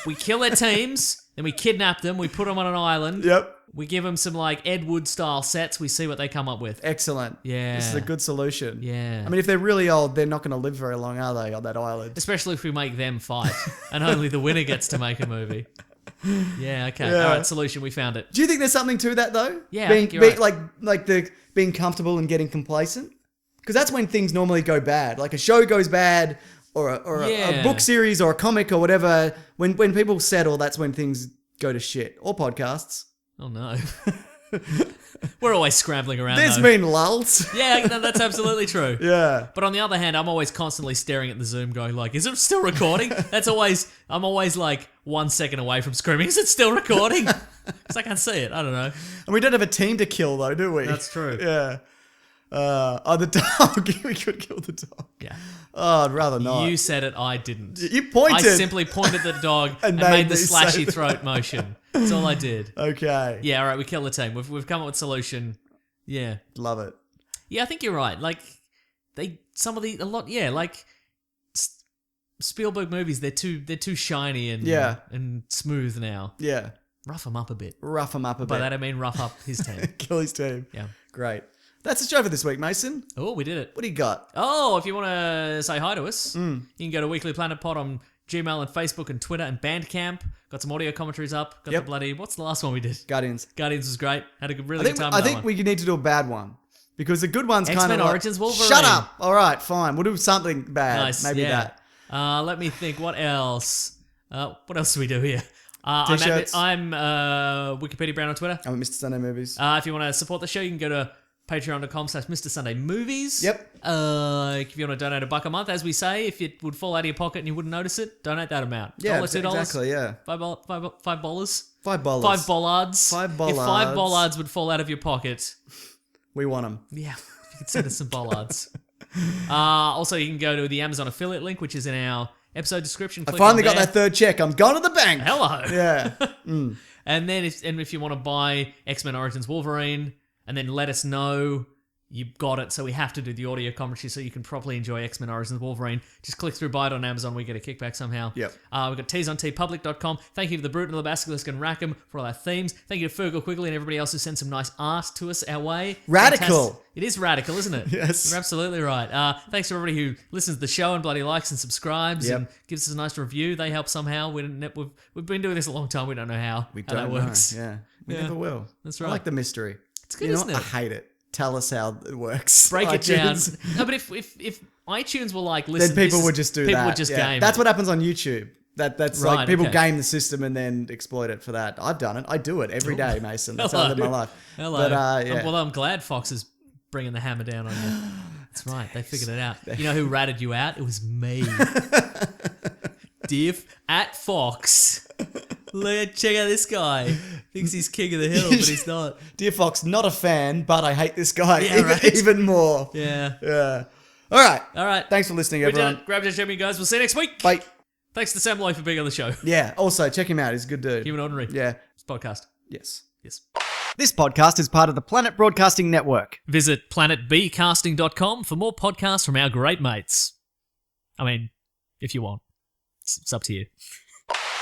we kill their teams, then we kidnap them, we put them on an island. Yep. We give them some like Ed Wood style sets, we see what they come up with. Excellent. Yeah. This is a good solution. Yeah. I mean, if they're really old, they're not going to live very long, are they, on that island? Especially if we make them fight and only the winner gets to make a movie. Yeah, okay. Yeah. All right, solution, we found it. Do you think there's something to that, though? Yeah, I think you're right. Like being comfortable and getting complacent? Because that's when things normally go bad. Like a show goes bad or a book series or a comic or whatever. When people settle, that's when things go to shit. Or podcasts. Oh, no. We're always scrambling around, There's though. been lulls. Yeah, no, that's absolutely true. Yeah. But on the other hand, I'm always constantly staring at the Zoom going like, is it still recording? I'm always like 1 second away from screaming, is it still recording? Because I can't see it. I don't know. And we don't have a team to kill, though, do we? That's true. Yeah. The dog. We could kill the dog. Yeah. Oh, I'd rather not. You said it, I didn't. You pointed. I simply pointed at the dog and made the slashy throat motion. That's all I did. Okay. Yeah, all right, we kill the team. We've come up with a solution. Yeah. Love it. Yeah, I think you're right. Like, Spielberg movies, they're too shiny and smooth now. Yeah. Rough them up a bit. By that I mean rough up his team. Kill his team. Yeah. Great. That's the show for this week, Mason. Oh, we did it. What do you got? Oh, if you want to say hi to us, you can go to Weekly Planet Pod on Gmail and Facebook and Twitter and Bandcamp. Got some audio commentaries up. Got the bloody... What's the last one we did? Guardians. Guardians was great. Had a really good time with I that think one. we need to do a bad one. Because the good one's kind of X-Men like... Origins Wolverine. Shut up. All right, fine. We'll do something bad. Nice. Maybe yeah. that. Let me think. What else? What else do we do here? T-shirts. I'm Wikipedia Brown on Twitter. I'm at Mr. Sunday Movies. If you want to support the show, you can go to patreon.com/Mr. Sunday Movies. Yep. If you want to donate $1 a month, as we say, if it would fall out of your pocket and you wouldn't notice it, donate that amount. Yeah, $1, $2. exactly, yeah. $5. $5. $5 bollards. $5 If bollards. 5 bollards would fall out of your pocket, We want them. yeah, you could send us some bollards. Also, you can go to the Amazon affiliate link, which is in our episode description. I Click finally on got there. that third check. I'm going to the bank. Hello. Yeah. And then if you want to buy X-Men Origins Wolverine, and then let us know you've got it, so we have to do the audio commentary so you can properly enjoy X-Men Origins Wolverine. Just click through, buy it on Amazon, we get a kickback somehow. Yep. We've got tees on tpublic.com. Thank you to the Brute and the Basilisk and Rackham for all our themes. Thank you to Fergal Quigley and everybody else who sent some nice art to us our way. Radical. Fantastic. It is radical, isn't it? Yes. You're absolutely right. Thanks to everybody who listens to the show and bloody likes and subscribes Yep. and gives us a nice review. They help somehow. We've been doing this a long time. We don't know how. We how that don't works. know. Yeah. We Yeah. never will. That's I right. like the mystery. It's good, isn't it? I hate it. Tell us how it works. Break it down. iTunes. No, but if iTunes were like, listen, Then people would just do that. People would just game That's it. what happens on YouTube. That's Right, like people okay. game the system and then exploit it for that. I've done it. I do it every day, Mason. That's how I live my life. Hello. But, yeah. Well, I'm glad Fox is bringing the hammer down on you. That's right. They figured it out. You know who ratted you out? It was me. Diff at Fox. Check out this guy. Thinks he's king of the hill, but he's not. Dear Fox, not a fan, but I hate this guy Yeah, right. even more. Yeah. Yeah. All right. All right. Thanks for listening, We did everyone. it. Grab Judge Dredd, guys. We'll see you next week. Bye. Thanks to Sam Loy for being on the show. Yeah. Also, check him out. He's a good dude. Human Ordinary. Yeah. It's a podcast. Yes. Yes. This podcast is part of the Planet Broadcasting Network. Visit planetbcasting.com for more podcasts from our great mates. I mean, if you want. It's up to you.